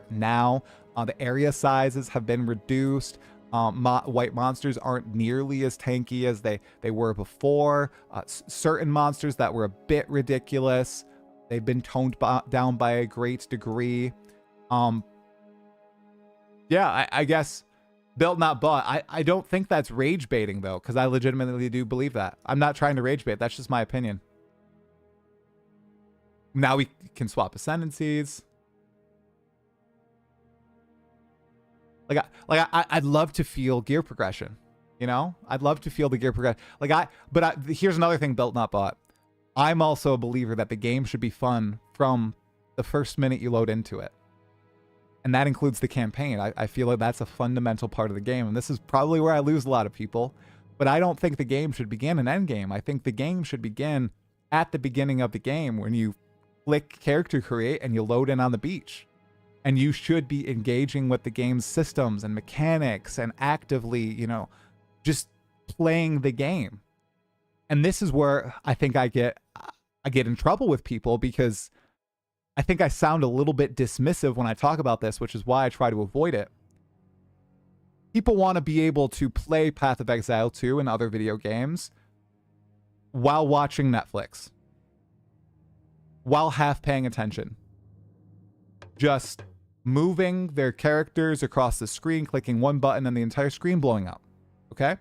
now. The area sizes have been reduced. White monsters aren't nearly as tanky as they were before. Certain monsters that were a bit ridiculous, they've been toned down by a great degree. Yeah, I guess built not bought. I don't think that's rage baiting though, because I legitimately do believe that. I'm not trying to rage bait. That's just my opinion. Now we can swap ascendancies. I'd love to feel gear progression, I'd love to feel the gear progression. Here's another thing built not bought. I'm also a believer that the game should be fun from the first minute you load into it. And that includes the campaign. I feel like that's a fundamental part of the game. And this is probably where I lose a lot of people. But I don't think the game should begin an end game. I think the game should begin at the beginning of the game when you click character create and you load in on the beach. And you should be engaging with the game's systems and mechanics and actively, you know, just playing the game. And this is where I think I get in trouble with people, because I think I sound a little bit dismissive when I talk about this, which is why I try to avoid it. People want to be able to play Path of Exile 2 and other video games while watching Netflix, while half paying attention, just moving their characters across the screen, clicking one button and the entire screen blowing up. Okay?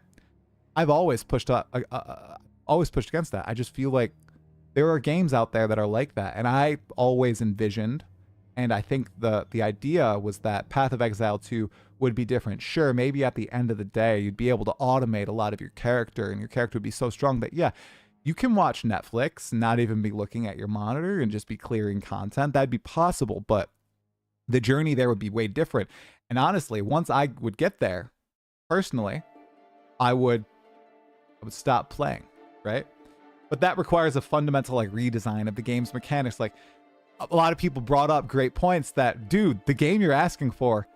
I've always pushed against that. I just feel like there are games out there that are like that, and I always envisioned, and I think the idea was that Path of Exile 2 would be different. Sure, maybe at the end of the day, you'd be able to automate a lot of your character, and your character would be so strong that, yeah, you can watch Netflix, not even be looking at your monitor, and just be clearing content. That'd be possible, but the journey there would be way different. And honestly, once I would get there, personally, I would stop playing, right? But that requires a fundamental like redesign of the game's mechanics. Like, a lot of people brought up great points that, dude, the game you're asking for,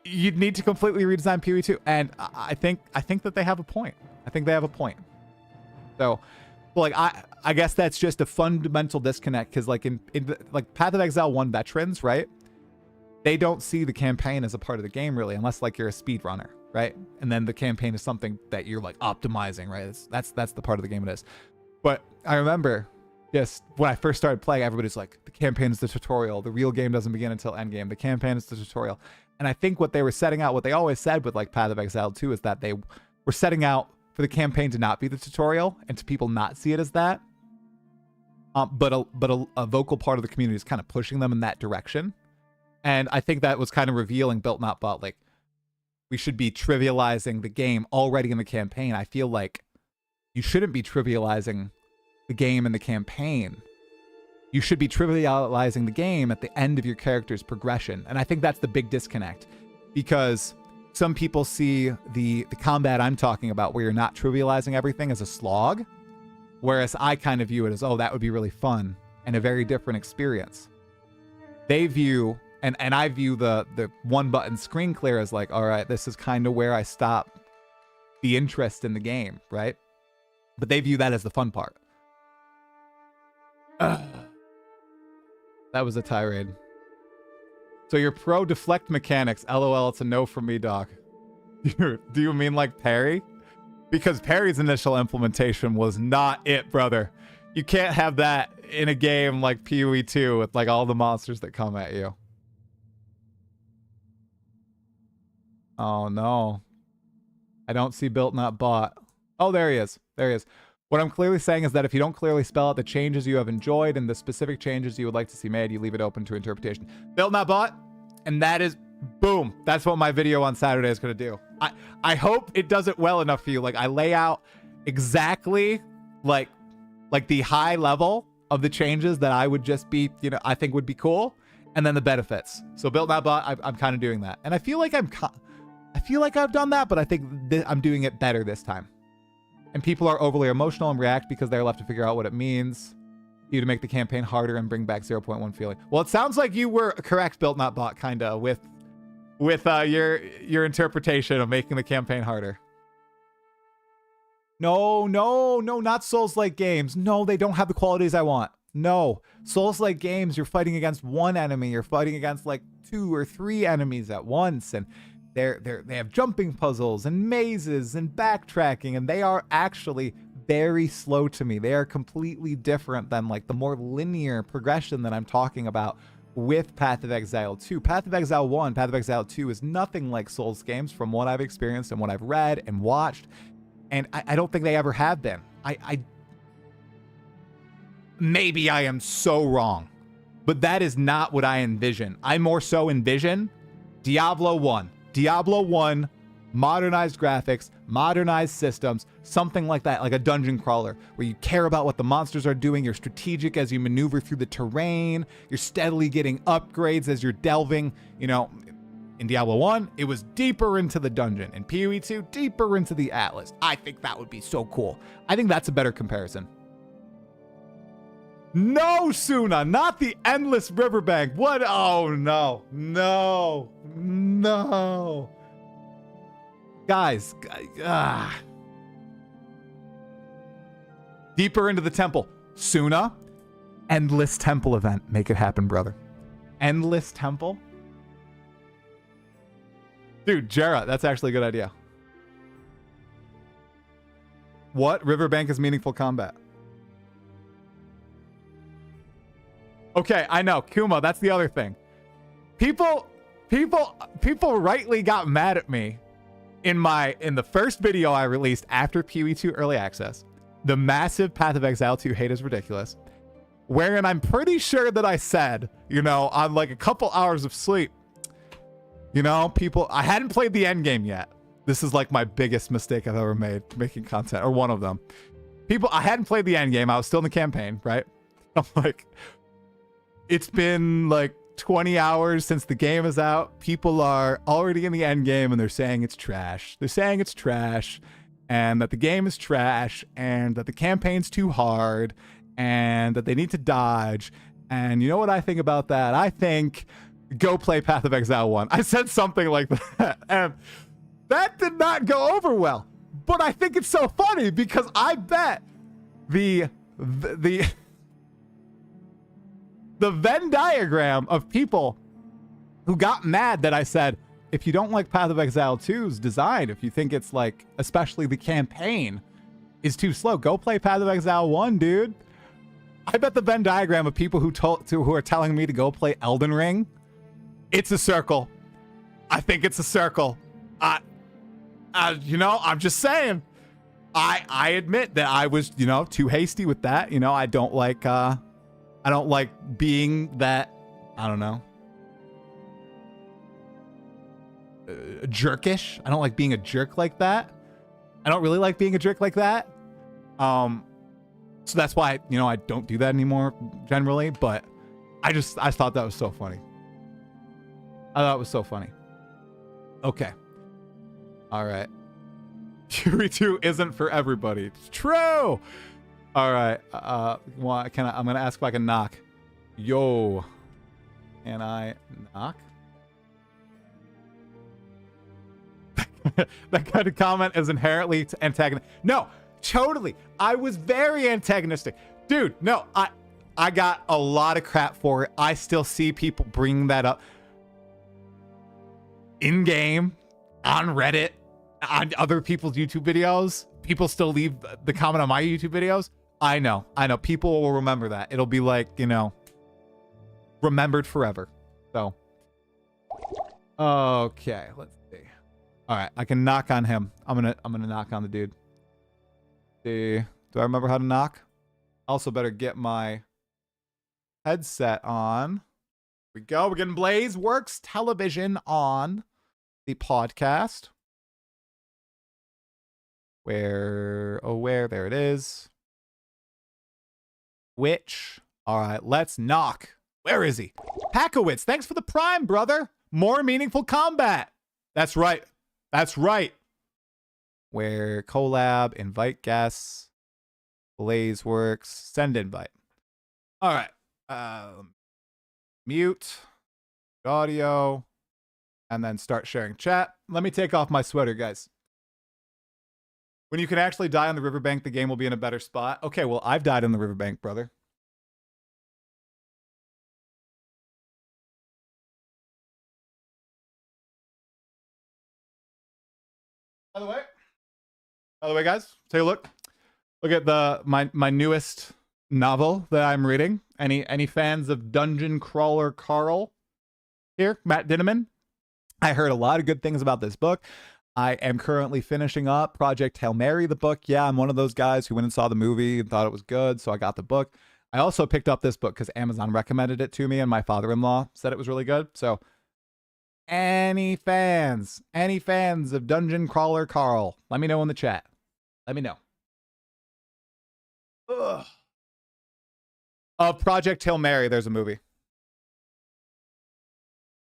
you'd need to completely redesign PoE 2. And I think that they have a point. I think they have a point. So, like, I guess that's just a fundamental disconnect, because like in like Path of Exile 1 veterans, right? They don't see the campaign as a part of the game really, unless like you're a speedrunner, right? And then the campaign is something that you're like optimizing, right? That's the part of the game it is. But I remember just when I first started playing, everybody's like, the campaign is the tutorial. The real game doesn't begin until endgame. The campaign is the tutorial. And I think what they were setting out, what they always said with like Path of Exile 2, is that they were setting out for the campaign to not be the tutorial and to people not see it as that. But a vocal part of the community is kind of pushing them in that direction. And I think that was kind of revealing Built Not Bought. Like, we should be trivializing the game already in the campaign. I feel like you shouldn't be trivializing the game in the campaign. You should be trivializing the game at the end of your character's progression. And I think that's the big disconnect, because some people see the combat I'm talking about, where you're not trivializing everything, as a slog, whereas I kind of view it as, oh, that would be really fun and a very different experience. They view, and I view the one button screen clear as like, all right, this is kind of where I stop the interest in the game, right? But they view that as the fun part. That was a tirade. So you're pro deflect mechanics. LOL, it's a no from me, Doc. Do you mean like parry? Because parry's initial implementation was not it, brother. You can't have that in a game like PoE 2 with like all the monsters that come at you. Oh no. I don't see Built Not Bought. Oh, there he is. There he is. What I'm clearly saying is that if you don't clearly spell out the changes you have enjoyed and the specific changes you would like to see made, you leave it open to interpretation. Built Not Bought, and that is, boom, that's what my video on Saturday is going to do. I hope it does it well enough for you. Like, I lay out exactly like the high level of the changes that I would just be, you know, I think would be cool, and then the benefits. So Built Not Bought, I'm kind of doing that. And I feel like I've done that, but I think I'm doing it better this time. And people are overly emotional and react because they're left to figure out what it means you to make the campaign harder and bring back 0.1 feeling. Well, it sounds like you were correct, Built Not Bought, kind of, with your interpretation of making the campaign harder. No, not Souls-like games. No, they don't have the qualities I want. No, Souls-like games, you're fighting against one enemy. You're fighting against like 2 or 3 enemies at once, and they have jumping puzzles and mazes and backtracking, and they are actually very slow to me. They are completely different than like the more linear progression that I'm talking about with Path of Exile 2. Path of Exile 1, Path of Exile 2 is nothing like Souls games from what I've experienced and what I've read and watched, and I don't think they ever have been. Maybe I am so wrong, but that is not what I envision. I more so envision Diablo 1, modernized graphics, modernized systems, something like that, like a dungeon crawler where you care about what the monsters are doing, you're strategic as you maneuver through the terrain, you're steadily getting upgrades as you're delving. You know, in Diablo 1, it was deeper into the dungeon. In PoE 2, deeper into the Atlas. I think that would be so cool. I think that's a better comparison. No, Suna, not the endless riverbank. What? Oh, no. No. No. Guys. Deeper into the temple. Suna, endless temple event. Make it happen, brother. Endless temple? Dude, Jera, that's actually a good idea. What? Riverbank is meaningful combat. Okay, I know. Kuma, that's the other thing. People rightly got mad at me in the first video I released after PoE2 early access. The massive Path of Exile 2 hate is ridiculous. Wherein I'm pretty sure that I said, you know, on like a couple hours of sleep, you know, I hadn't played the end game yet. This is like my biggest mistake I've ever made making content, or one of them. I hadn't played the end game. I was still in the campaign, right? I'm like, it's been like 20 hours since the game is out. People are already in the end game and they're saying it's trash. They're saying it's trash and that the game is trash and that the campaign's too hard and that they need to dodge. And you know what I think about that? I think go play Path of Exile 1. I said something like that. And that did not go over well. But I think it's so funny because I bet the Venn diagram of people who got mad that I said, if you don't like Path of Exile 2's design, if you think it's like, especially the campaign is too slow, go play Path of Exile 1, dude. I bet the Venn diagram of people who are telling me to go play Elden Ring, it's a circle. I think it's a circle. You know, I'm just saying. I admit that I was, you know, too hasty with that. You know, I don't like being that, I don't know, jerkish. I don't like being a jerk like that. I don't really like being a jerk like that. So that's why, you know, I don't do that anymore generally, but I thought that was so funny. I thought it was so funny. Okay. All right. Fury 2 isn't for everybody. It's true. All right. I'm going to ask if I can knock. Yo. Can I knock? That kind of comment is inherently antagonistic. No, totally. I was very antagonistic. Dude, no, I got a lot of crap for it. I still see people bring that up in game, on Reddit, on other people's YouTube videos. People still leave the comment on my YouTube videos. I know. People will remember that. It'll be like, you know, remembered forever. So, okay, let's see. All right, I can knock on him. I'm gonna knock on the dude. See, do I remember how to knock? Also, better get my headset on. Here we go. We're getting BlazeWorks television on the podcast. Where? There it is. Which? All right, let's knock. Where is he? Packowitz, thanks for the prime, brother. More meaningful combat. That's right. That's right. Where collab, invite guests, BlazeWorks, send invite. All right. Mute audio and then start sharing chat. Let me take off my sweater, guys. When you can actually die on the riverbank, the game will be in a better spot. Okay, well, I've died on the riverbank, brother. By the way, guys, take a look. Look at my newest novel that I'm reading. Any fans of Dungeon Crawler Carl here? Matt Dinneman. I heard a lot of good things about this book. I am currently finishing up Project Hail Mary, the book. Yeah, I'm one of those guys who went and saw the movie and thought it was good, so I got the book. I also picked up this book because Amazon recommended it to me, and my father-in-law said it was really good. So, any fans of Dungeon Crawler Carl, let me know in the chat. Let me know. Ugh. Of Project Hail Mary, there's a movie.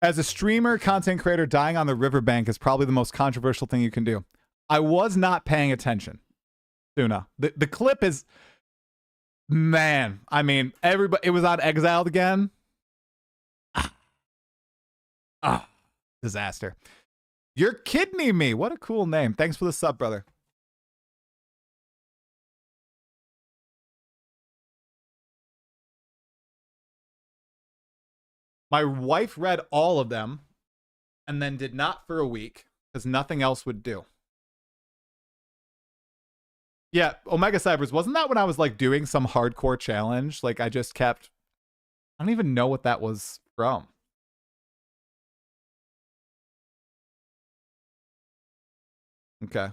As a streamer, content creator, dying on the riverbank is probably the most controversial thing you can do. I was not paying attention, Tuna. The clip is... Man, I mean, everybody, it was on Exiled again. Ah, disaster. You're kidding me. What a cool name. Thanks for the sub, brother. My wife read all of them and then did not for a week because nothing else would do. Yeah, Omega Cybers, wasn't that when I was like doing some hardcore challenge? Like I just kept, I don't even know what that was from. Okay.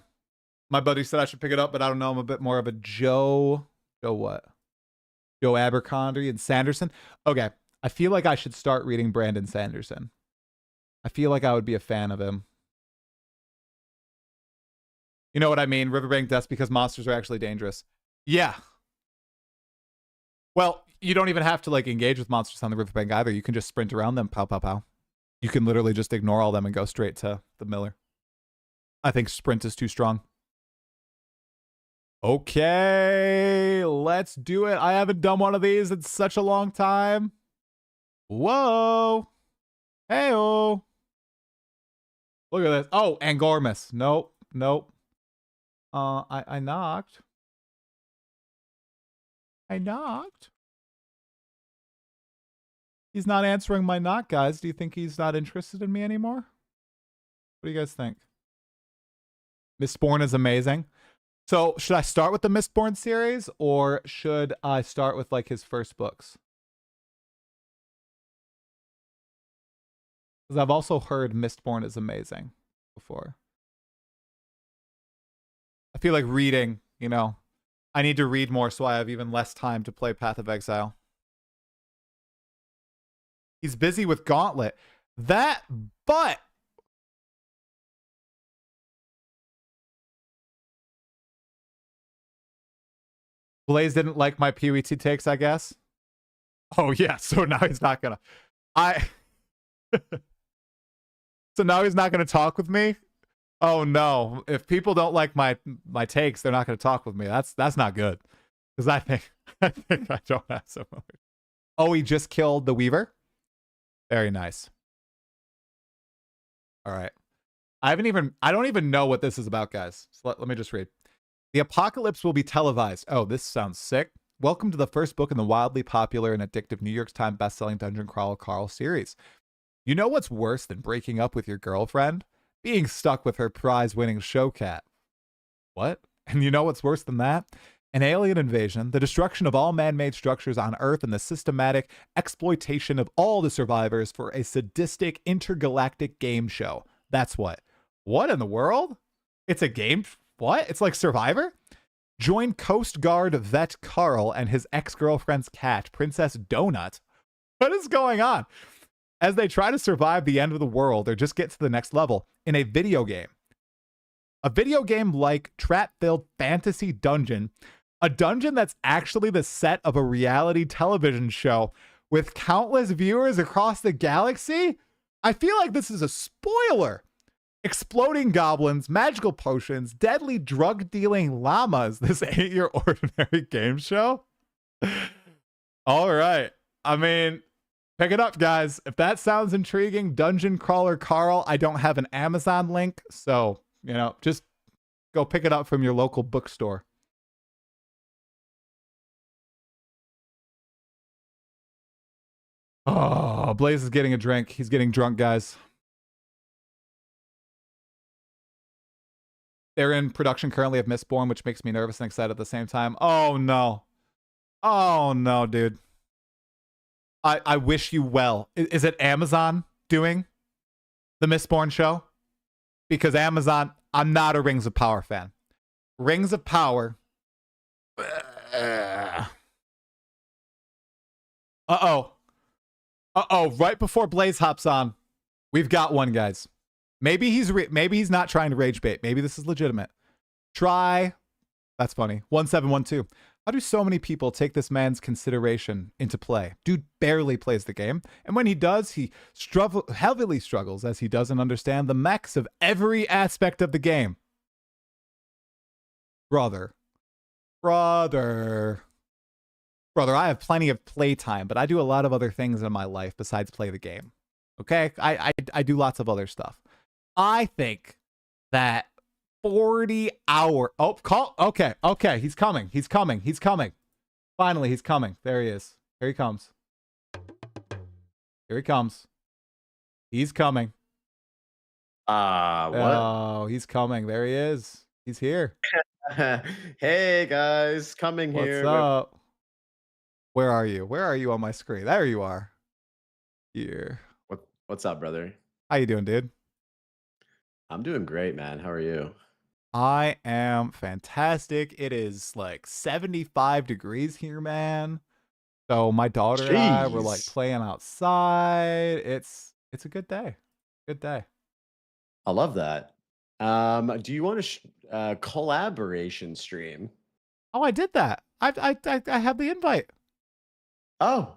My buddy said I should pick it up, but I don't know. I'm a bit more of a Joe what? Joe Abercrombie and Sanderson. Okay. I feel like I should start reading Brandon Sanderson. I feel like I would be a fan of him. You know what I mean? Riverbank deaths because monsters are actually dangerous. Yeah. Well, you don't even have to like engage with monsters on the riverbank either. You can just sprint around them, pow, pow, pow. You can literally just ignore all them and go straight to the miller. I think sprint is too strong. Okay, let's do it. I haven't done one of these in such a long time. Whoa. Hey-oh. Look at this. Oh, Angormus. Nope. Nope. I knocked. I knocked. He's not answering my knock, guys. Do you think he's not interested in me anymore? What do you guys think? Mistborn is amazing. So should I start with the Mistborn series or should I start with like his first books? Because I've also heard Mistborn is amazing before. I feel like reading, you know, I need to read more so I have even less time to play Path of Exile. He's busy with Gauntlet. But Blaze didn't like my PWT takes, I guess. Oh yeah, so now he's not gonna. So now he's not gonna talk with me. Oh no! If people don't like my takes, they're not gonna talk with me. That's not good. Because I think I don't have so much. Oh, he just killed the Weaver. Very nice. All right. I don't even know what this is about, guys. So let me just read. The apocalypse will be televised. Oh, this sounds sick. Welcome to the first book in the wildly popular and addictive New York Times bestselling Dungeon Crawler Carl series. You know what's worse than breaking up with your girlfriend? Being stuck with her prize-winning show cat. What? And you know what's worse than that? An alien invasion, the destruction of all man-made structures on Earth, and the systematic exploitation of all the survivors for a sadistic intergalactic game show. That's what. What in the world? It's a game? What? It's like Survivor? Join Coast Guard vet Carl and his ex-girlfriend's cat, Princess Donut. What is going on? As they try to survive the end of the world or just get to the next level in a video game. A video game like trap-filled fantasy dungeon. A dungeon that's actually the set of a reality television show with countless viewers across the galaxy? I feel like this is a spoiler. Exploding goblins, magical potions, deadly drug-dealing llamas. This ain't your ordinary game show? All right. I mean, pick it up, guys. If that sounds intriguing, Dungeon Crawler Carl, I don't have an Amazon link, so, you know, just go pick it up from your local bookstore. Oh, Blaze is getting a drink. He's getting drunk, guys. They're in production currently of Mistborn, which makes me nervous and excited at the same time. Oh, no. Oh, no, dude. I wish you well. Is it Amazon doing the Mistborn show? Because Amazon, I'm not a Rings of Power fan. Rings of Power. Uh-oh. Uh-oh, right before Blaze hops on, we've got one, guys. Maybe he's not trying to rage bait. Maybe this is legitimate. Try. That's funny. 1712. How do so many people take this man's consideration into play? Dude barely plays the game. And when he does, he heavily struggles as he doesn't understand the mechs of every aspect of the game. Brother. Brother, I have plenty of playtime, but I do a lot of other things in my life besides play the game. Okay? I do lots of other stuff. I think that 40-hour... Oh, call... Okay, he's coming. Finally, he's coming. There he is. Here he comes. He's coming. What? Oh, he's coming. There he is. He's here. Hey guys, coming here. What's up? Where are you? Where are you on my screen? There you are. Here. What's up, brother? How you doing, dude? I'm doing great, man. How are you? I am fantastic. It is like 75 degrees here, man. So my daughter and I were like playing outside. It's a good day. Good day. I love that. Do you want a collaboration stream? Oh, I did that. I had the invite. Oh,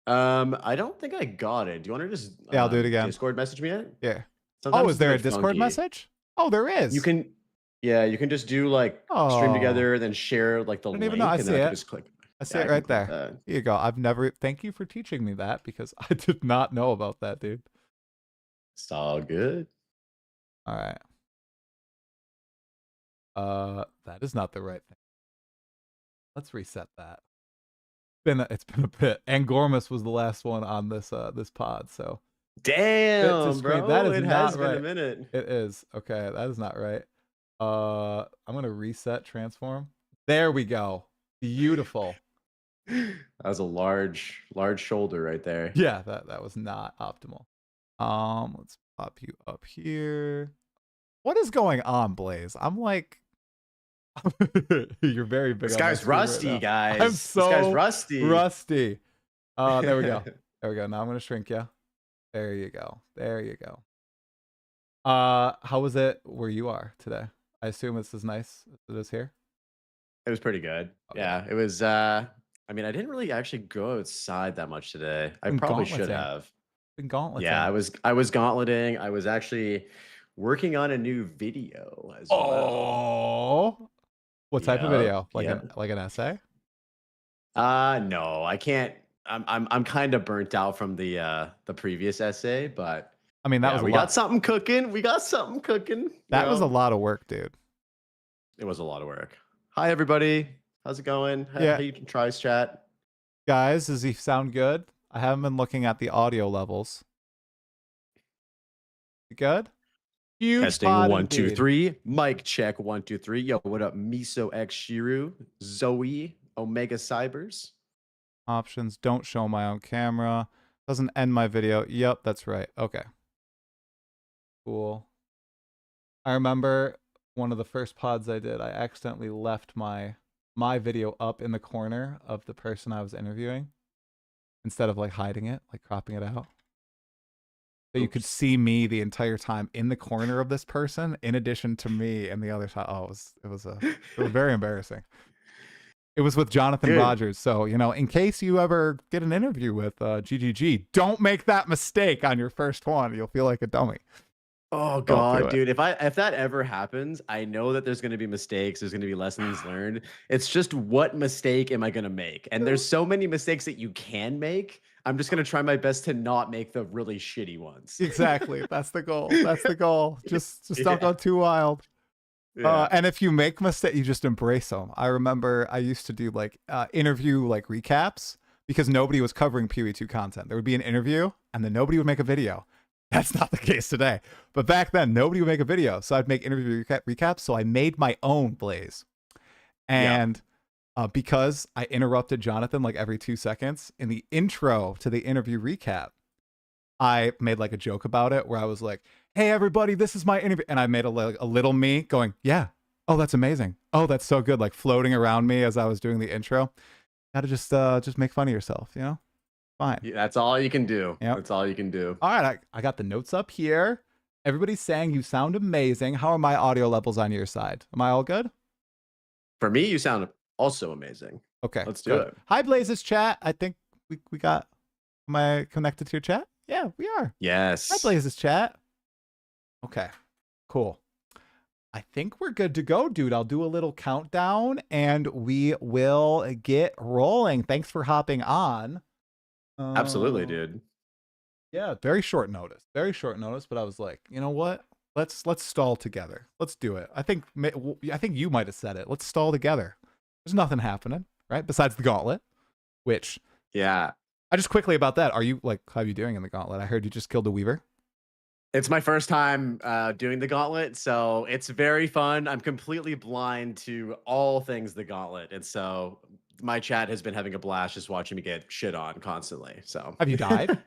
I don't think I got it. Do you want to just I'll do it again. Discord message me it? Yeah. Sometimes Oh, is there a it's Discord funky. message? Oh, there is. You can, yeah, you can just do like stream together, then share like the I don't link, even know. I and see then I it. can just click. I see it right there. Here you go. Thank you for teaching me that because I did not know about that, dude. It's all good. All right. That is not the right thing. Let's reset that. It's been a bit. Angormus was the last one on this pod, so. Damn, bro. That is it not has right. been a minute. It is. Okay, that is not right. I'm gonna reset transform. There we go. Beautiful. That was a large shoulder right there. Yeah, that was not optimal. Let's pop you up here. What is going on, Blaze? I'm like, you're very big. This guy's rusty, right guys. I'm so this guy's rusty. Rusty. There we go. There we go. Now I'm gonna shrink you. There you go. There you go. How was it where you are today? I assume it's as nice as it is here. It was pretty good. Okay. Yeah, it was. I mean, I didn't really actually go outside that much today. I probably should have. Been gauntleting. Yeah, I was gauntleting. I was actually working on a new video as well. Oh, what type of video? Like an essay? No, I can't. I'm kind of burnt out from the previous essay, but I mean that was we got something cooking. We got something cooking. That was a lot of work, dude. It was a lot of work. Hi everybody, how's it going? Yeah, you can try chat. Guys, does he sound good? I haven't been looking at the audio levels. You good? Huge Testing 1 2 3. Mic check 1 2 3. Yo, what up? Miso X Shiru, Zoe, Omega Cybers. Options, don't show my own camera. Doesn't end my video. Yep, that's right. Okay. Cool. I remember one of the first pods I did, I accidentally left my video up in the corner of the person I was interviewing instead of like hiding it, like cropping it out. So you could see me the entire time in the corner of this person, in addition to me and the other side. Oh, it was very embarrassing. It was with Jonathan Rogers. So, you know, in case you ever get an interview with GGG, don't make that mistake on your first one. You'll feel like a dummy. Oh God, dude! If that ever happens, I know that there's going to be mistakes. There's going to be lessons learned. It's just what mistake am I going to make? And there's so many mistakes that you can make. I'm just going to try my best to not make the really shitty ones. Exactly. That's the goal. That's the goal. Just don't go too wild. Yeah. And if you make mistakes, you just embrace them. I remember I used to do like interview like recaps because nobody was covering PoE2 content. There would be an interview and then nobody would make a video. That's not the case today. But back then, nobody would make a video. So I'd make interview recaps. So I made my own Blaze. And because I interrupted Jonathan like every 2 seconds, in the intro to the interview recap, I made like a joke about it where I was like, hey, everybody, this is my interview. And I made a little me going, yeah. Oh, that's amazing. Oh, that's so good. Like floating around me as I was doing the intro. Gotta just make fun of yourself, you know? Fine. Yeah, that's all you can do. Yep. That's all you can do. All right, I got the notes up here. Everybody's saying you sound amazing. How are my audio levels on your side? Am I all good? For me, you sound also amazing. Okay, let's do it. Hi, Blazes chat. I think we got. Am I connected to your chat? Yeah, we are. Yes. Hi, Blazes chat. Okay, cool. I think we're good to go, dude. I'll do a little countdown and we will get rolling. Thanks for hopping on. Absolutely, dude. Yeah, very short notice. Very short notice, but I was like, you know what? Let's stall together. Let's do it. I think you might have said it. Let's stall together. There's nothing happening, right? Besides the gauntlet, which yeah. I just quickly about that. Are you like, how are you doing in the gauntlet? I heard you just killed a weaver. It's my first time doing the gauntlet, so it's very fun. I'm completely blind to all things the gauntlet, and so my chat has been having a blast just watching me get shit on constantly. So have you died?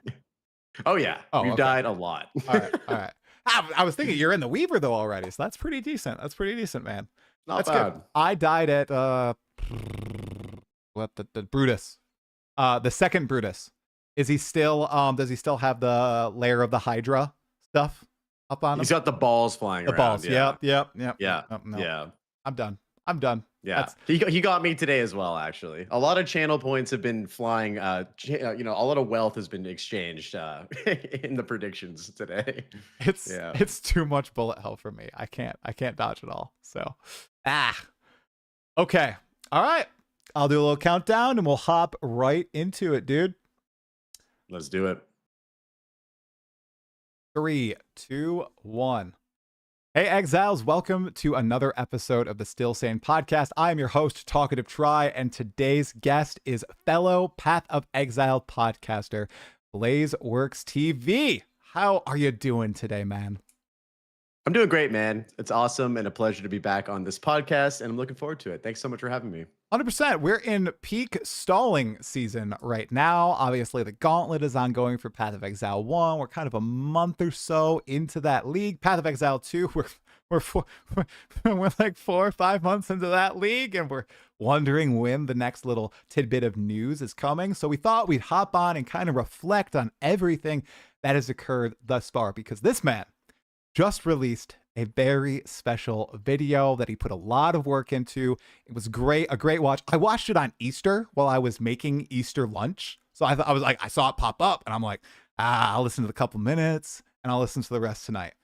Oh yeah, we've died a lot. All right. I was thinking you're in the weaver though already, so that's pretty decent. That's pretty decent, man. Not bad. Good. I died at what the Brutus, the second Brutus. Is he still does he still have the layer of the Hydra stuff up on him? He's got the balls flying around. Balls. Yeah. Yep. Yeah. No. Yeah. I'm done. Yeah, he got me today as well. Actually, a lot of channel points have been flying. A lot of wealth has been exchanged in the predictions today. It's too much bullet hell for me. I can't dodge it all. So, okay, all right. I'll do a little countdown and we'll hop right into it, dude. Let's do it. 3, 2, 1. Hey, Exiles, welcome to another episode of the Still Sane Podcast. I am your host, Talkative Try, and today's guest is fellow Path of Exile podcaster, BlazeworksTV. How are you doing today, man? I'm doing great, man. It's awesome and a pleasure to be back on this podcast, and I'm looking forward to it. Thanks so much for having me. 100%. We're in peak stalling season right now. Obviously, the gauntlet is ongoing for Path of Exile 1. We're kind of a month or so into that league. Path of Exile 2, we're like 4 or 5 months into that league, and we're wondering when the next little tidbit of news is coming. So we thought we'd hop on and kind of reflect on everything that has occurred thus far, because this man just released a very special video that he put a lot of work into. It was great, a great watch. I watched it on Easter while I was making Easter lunch. So I saw it pop up and I'm like, I'll listen to the couple minutes and I'll listen to the rest tonight.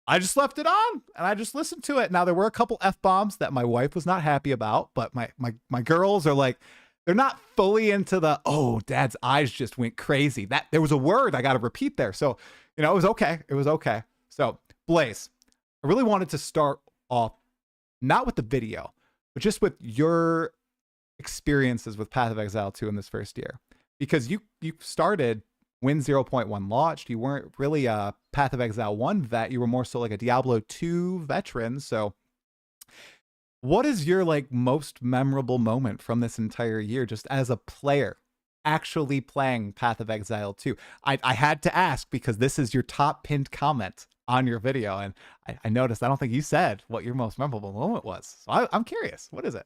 I just left it on and I just listened to it. Now there were a couple F-bombs that my wife was not happy about, but my girls are like, they're not fully into the, oh, dad's eyes just went crazy. That there was a word I got to repeat there. So, it was okay. It was okay. So Blaze, I really wanted to start off not with the video, but just with your experiences with Path of Exile 2 in this first year. Because you started when 0.1 launched. You weren't really a Path of Exile 1 vet. You were more so like a Diablo 2 veteran. So what is your most memorable moment from this entire year just as a player actually playing Path of Exile 2? I had to ask because this is your top pinned comment on your video, and I noticed I don't think you said what your most memorable moment was. So I'm curious, what is it?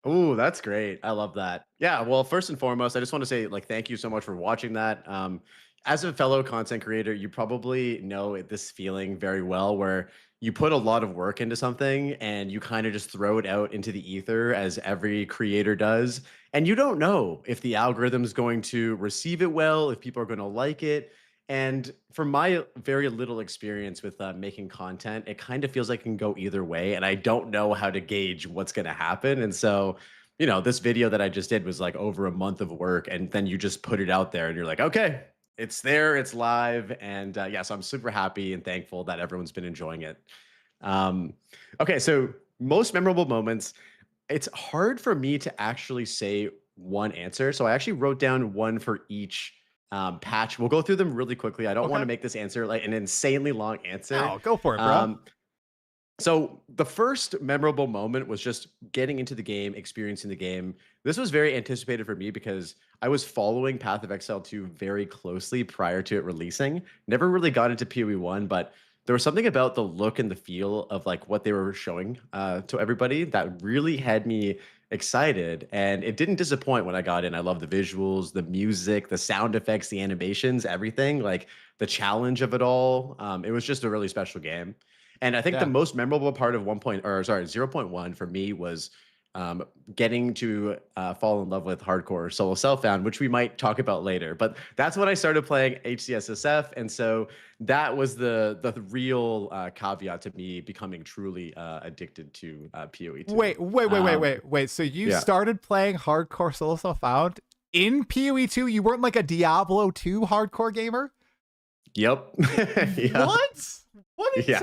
Oh, that's great. I love that. Yeah, well, first and foremost, I just want to say thank you so much for watching that. As a fellow content creator, you probably know this feeling very well where you put a lot of work into something and you kind of just throw it out into the ether as every creator does. And you don't know if the algorithm is going to receive it well, if people are going to like it. And from my very little experience with making content, it kind of feels like it can go either way. And I don't know how to gauge what's going to happen. And so, this video that I just did was like over a month of work. And then you just put it out there and you're like, okay, it's there, it's live. And so I'm super happy and thankful that everyone's been enjoying it. Okay, so most memorable moments. It's hard for me to actually say one answer. So I actually wrote down one for each patch. We'll go through them really quickly. I don't want to make this answer like an insanely long answer. Oh, go for it, bro. So the first memorable moment was just getting into the game, experiencing the game. This was very anticipated for me because I was following Path of Exile 2 very closely prior to it releasing. Never really got into PoE 1, but there was something about the look and the feel of what they were showing to everybody that really had me excited, and it didn't disappoint when I got in. I love the visuals, the music, the sound effects, the animations, everything, the challenge of it all. It was just a really special game. And I think the most memorable part of 0.1 for me was getting to fall in love with hardcore solo self-found, which we might talk about later. But that's when I started playing HCSSF, and so that was the real caveat to me becoming truly addicted to PoE2. Wait. So you started playing hardcore solo self-found in PoE2? You weren't like a Diablo 2 hardcore gamer? Yep. Yeah. What is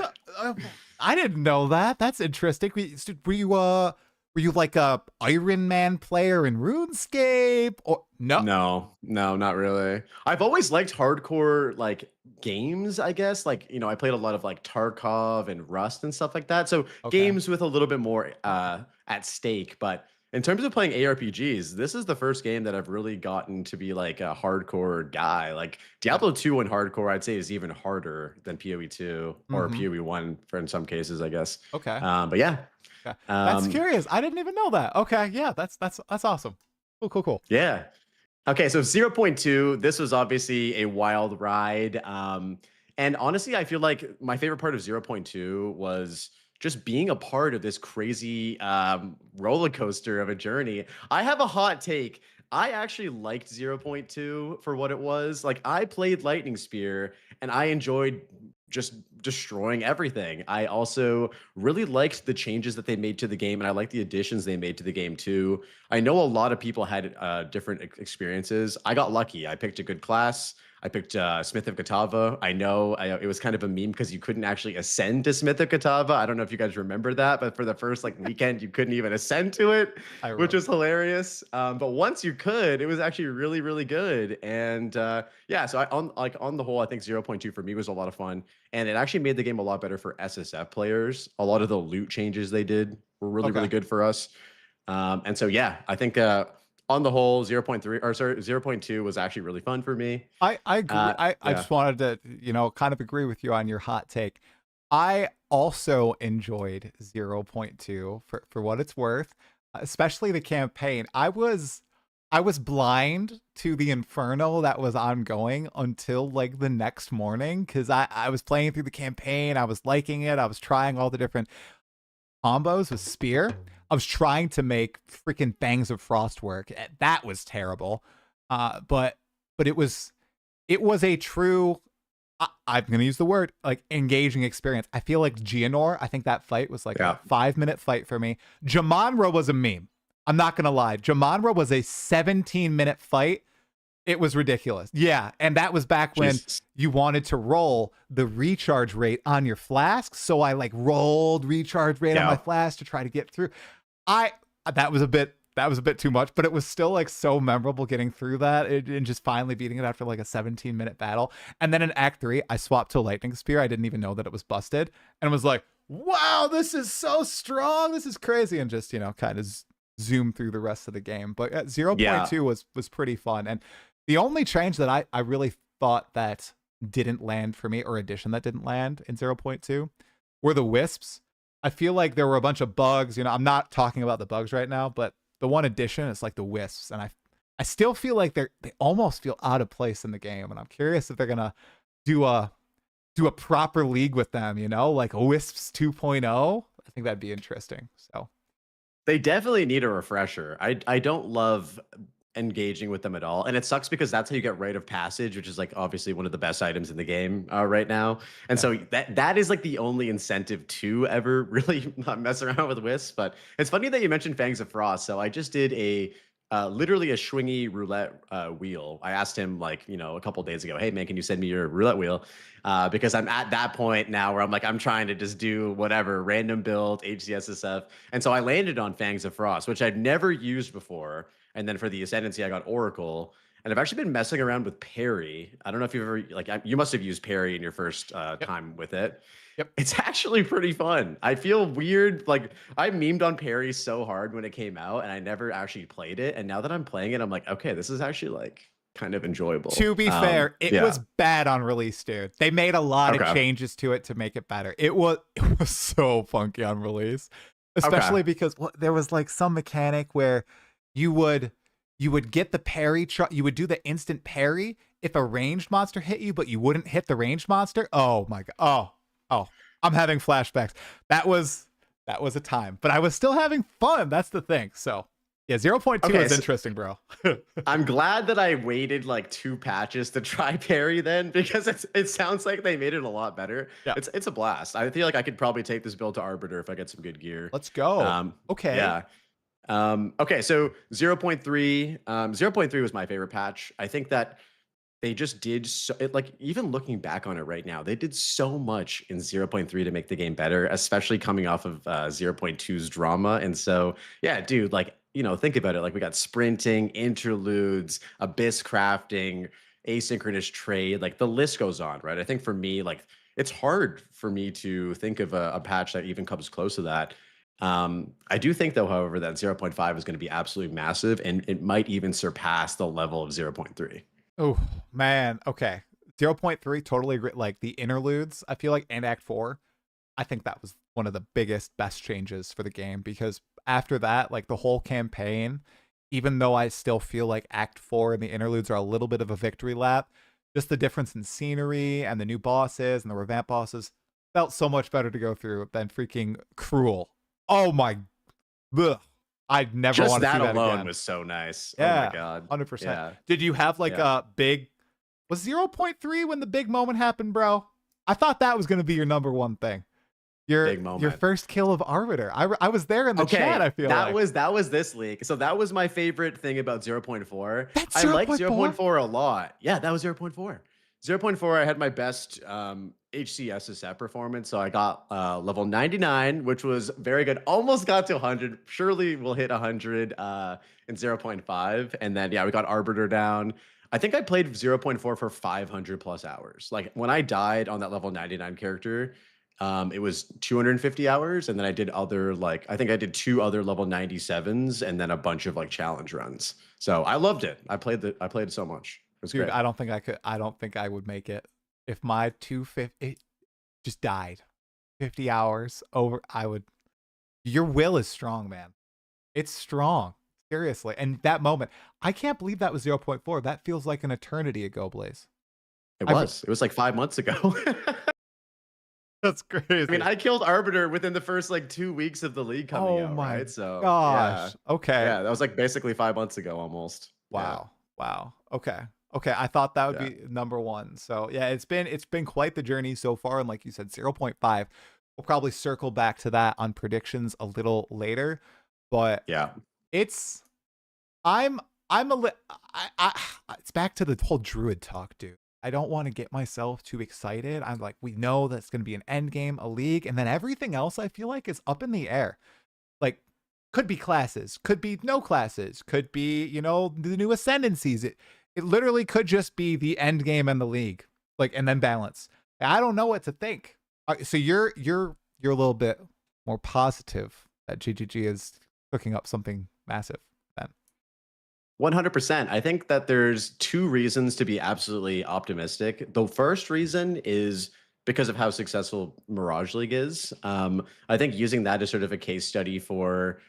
I didn't know that. That's interesting. Were you like a Iron Man player in RuneScape? Or no? No, not really. I've always liked hardcore like games, I guess. Like, you know, I played a lot of like Tarkov and Rust and stuff like that. So games with a little bit more at stake. But in terms of playing ARPGs, this is the first game that I've really gotten to be like a hardcore guy. Like Diablo 2 and hardcore, I'd say is even harder than PoE2 or PoE1 for in some cases, I guess. Okay. But yeah. Okay. That's curious. I didn't even know that. Okay. Yeah, that's awesome. Cool. Yeah. Okay, so 0.2, this was obviously a wild ride. And honestly, I feel like my favorite part of 0.2 was just being a part of this crazy roller coaster of a journey. I have a hot take. I actually liked 0.2 for what it was. Like, I played Lightning Spear and I enjoyed just destroying everything. I also really liked the changes that they made to the game, and I liked the additions they made to the game too. I know a lot of people had different experiences. I got lucky. I picked a good class. I picked Smith of Katava. I know it was kind of a meme because you couldn't actually ascend to Smith of Katava. I don't know if you guys remember that, but for the first like weekend, you couldn't even ascend to it, which was hilarious. But once you could, it was actually really, really good. And yeah, so on the whole, I think 0.2 for me was a lot of fun, and it actually made the game a lot better for SSF players. A lot of the loot changes they did were really, really good for us. And so yeah, I think. On the whole, 0.2 was actually really fun for me. I agree. I just wanted to, you know, kind of agree with you on your hot take. I also enjoyed 0.2 for what it's worth, especially the campaign. I was blind to the inferno that was ongoing until like the next morning, because I was playing through the campaign. I was liking it. I was trying all the different combos with Spear. I was trying to make freaking Fangs of Frost work. That was terrible. But it was a true, I'm going to use the word, like, engaging experience. I feel like Geonor, I think that fight was like a 5-minute fight for me. Jamonra was a meme. I'm not going to lie. Jamonra was a 17-minute fight. It was ridiculous. Yeah, and that was back when you wanted to roll the recharge rate on your flask. So I like rolled recharge rate on my flask to try to get through. That was a bit too much, but it was still like so memorable getting through that and just finally beating it after like a 17-minute battle. And then in Act 3, I swapped to Lightning Spear. I didn't even know that it was busted, and was like, wow, this is so strong. This is crazy. And just, you know, kind of zoom through the rest of the game. But 0.2 was pretty fun. And the only change that I really thought that didn't land for me, or addition that didn't land in 0.2, were the wisps. I feel like there were a bunch of bugs. You know, I'm not talking about the bugs right now, but the one addition is like the wisps, and I still feel like they almost feel out of place in the game, and I'm curious if they're gonna do a proper league with them. You know, like Wisps 2.0. I think that'd be interesting. So they definitely need a refresher. I don't love engaging with them at all, and it sucks because that's how you get Rite of Passage, which is like obviously one of the best items in the game right now. And so that is like the only incentive to ever really not mess around with Wisps. But it's funny that you mentioned Fangs of Frost. So I just did a literally a swingy roulette wheel. I asked him, like, you know, a couple days ago, hey man, can you send me your roulette wheel? Because I'm at that point now where I'm like, I'm trying to just do whatever, random build, HCSSF. And so I landed on Fangs of Frost, which I'd never used before. And then for the Ascendancy, I got Oracle. And I've actually been messing around with Parry. I don't know if you've ever, like, you must have used Parry in your first time with it. Yep. It's actually pretty fun. I feel weird. Like, I memed on Parry so hard when it came out, and I never actually played it. And now that I'm playing it, I'm like, okay, this is actually like kind of enjoyable. To be fair, it was bad on release, dude. They made a lot of changes to it to make it better. It was so funky on release, especially because there was like some mechanic where you would get the parry, you would do the instant parry if a ranged monster hit you, but you wouldn't hit the ranged monster. Oh my god. Oh, I'm having flashbacks. That was That was a time, but I was still having fun. That's the thing. So yeah, 0.2 is interesting, bro. I'm glad that I waited like 2 patches to try parry then, because it sounds like they made it a lot better. Yeah. It's a blast. I feel like I could probably take this build to Arbiter if I get some good gear. Let's go. Okay. Yeah. Okay, so 0.3. 0.3 was my favorite patch. I think that they just did so like, even looking back on it right now, they did so much in 0.3 to make the game better, especially coming off of 0.2's drama. And so yeah, dude, like, you know, think about it. Like, we got sprinting, interludes, abyss crafting, asynchronous trade, like the list goes on, right? I think for me, like, it's hard for me to think of a patch that even comes close to that. I do think, though, however, that 0.5 is going to be absolutely massive, and it might even surpass the level of 0.3. Oh, man. Okay. 0.3, totally agree. Like, the interludes, I feel like, and Act 4, I think that was one of the biggest, best changes for the game, because after that, like, the whole campaign, even though I still feel like Act 4 and the interludes are a little bit of a victory lap, just the difference in scenery and the new bosses and the revamped bosses felt so much better to go through than freaking Cruel. Oh my, ugh. I'd never want to see that again. Just that alone was so nice. Yeah, oh my god, 100%. Yeah. Did you have like a big, was 0.3 when the big moment happened, bro? I thought that was going to be your number one thing. Your first kill of Arbiter. I was there in the chat, I feel that like. that was this leak. So that was my favorite thing about 0.4. That's I 0.4? like 0.4 a lot. Yeah, that was 0.4. 0.4, I had my best HCSSF performance. So I got level 99, which was very good. Almost got to 100. Surely we'll hit 100 in 0.5. And then, yeah, we got Arbiter down. I think I played 0.4 for 500 plus hours. Like, when I died on that level 99 character, it was 250 hours. And then I did other, like, I think I did 2 other level 97s and then a bunch of like challenge runs. So I loved it. I played it so much. Dude, great. I don't think I could. I don't think I would make it if my 250 it just died. 50 hours over, I would. Your will is strong, man. It's strong, seriously. And that moment, I can't believe that was 0.4. That feels like an eternity ago, Blaze. It was like 5 months ago. That's crazy. I mean, I killed Arbiter within the first like 2 weeks of the league coming out. My right? So gosh. Yeah. Okay. Yeah, that was like basically 5 months ago almost. Wow. Yeah. Wow. Okay. I thought that would be number one. So yeah, it's been quite the journey so far. And like you said, 0.5. We'll probably circle back to that on predictions a little later. But yeah, it's back to the whole druid talk, dude. I don't want to get myself too excited. I'm like, we know that's going to be an end game, a league, and then everything else I feel like is up in the air. Like, could be classes, could be no classes, could be, the new ascendancies. It literally could just be the end game and the league, like, and then balance. I don't know what to think. So you're a little bit more positive that GGG is cooking up something massive then. 100%. I think that there's 2 reasons to be absolutely optimistic. The first reason is because of how successful Mirage League is. I think using that as sort of a case study for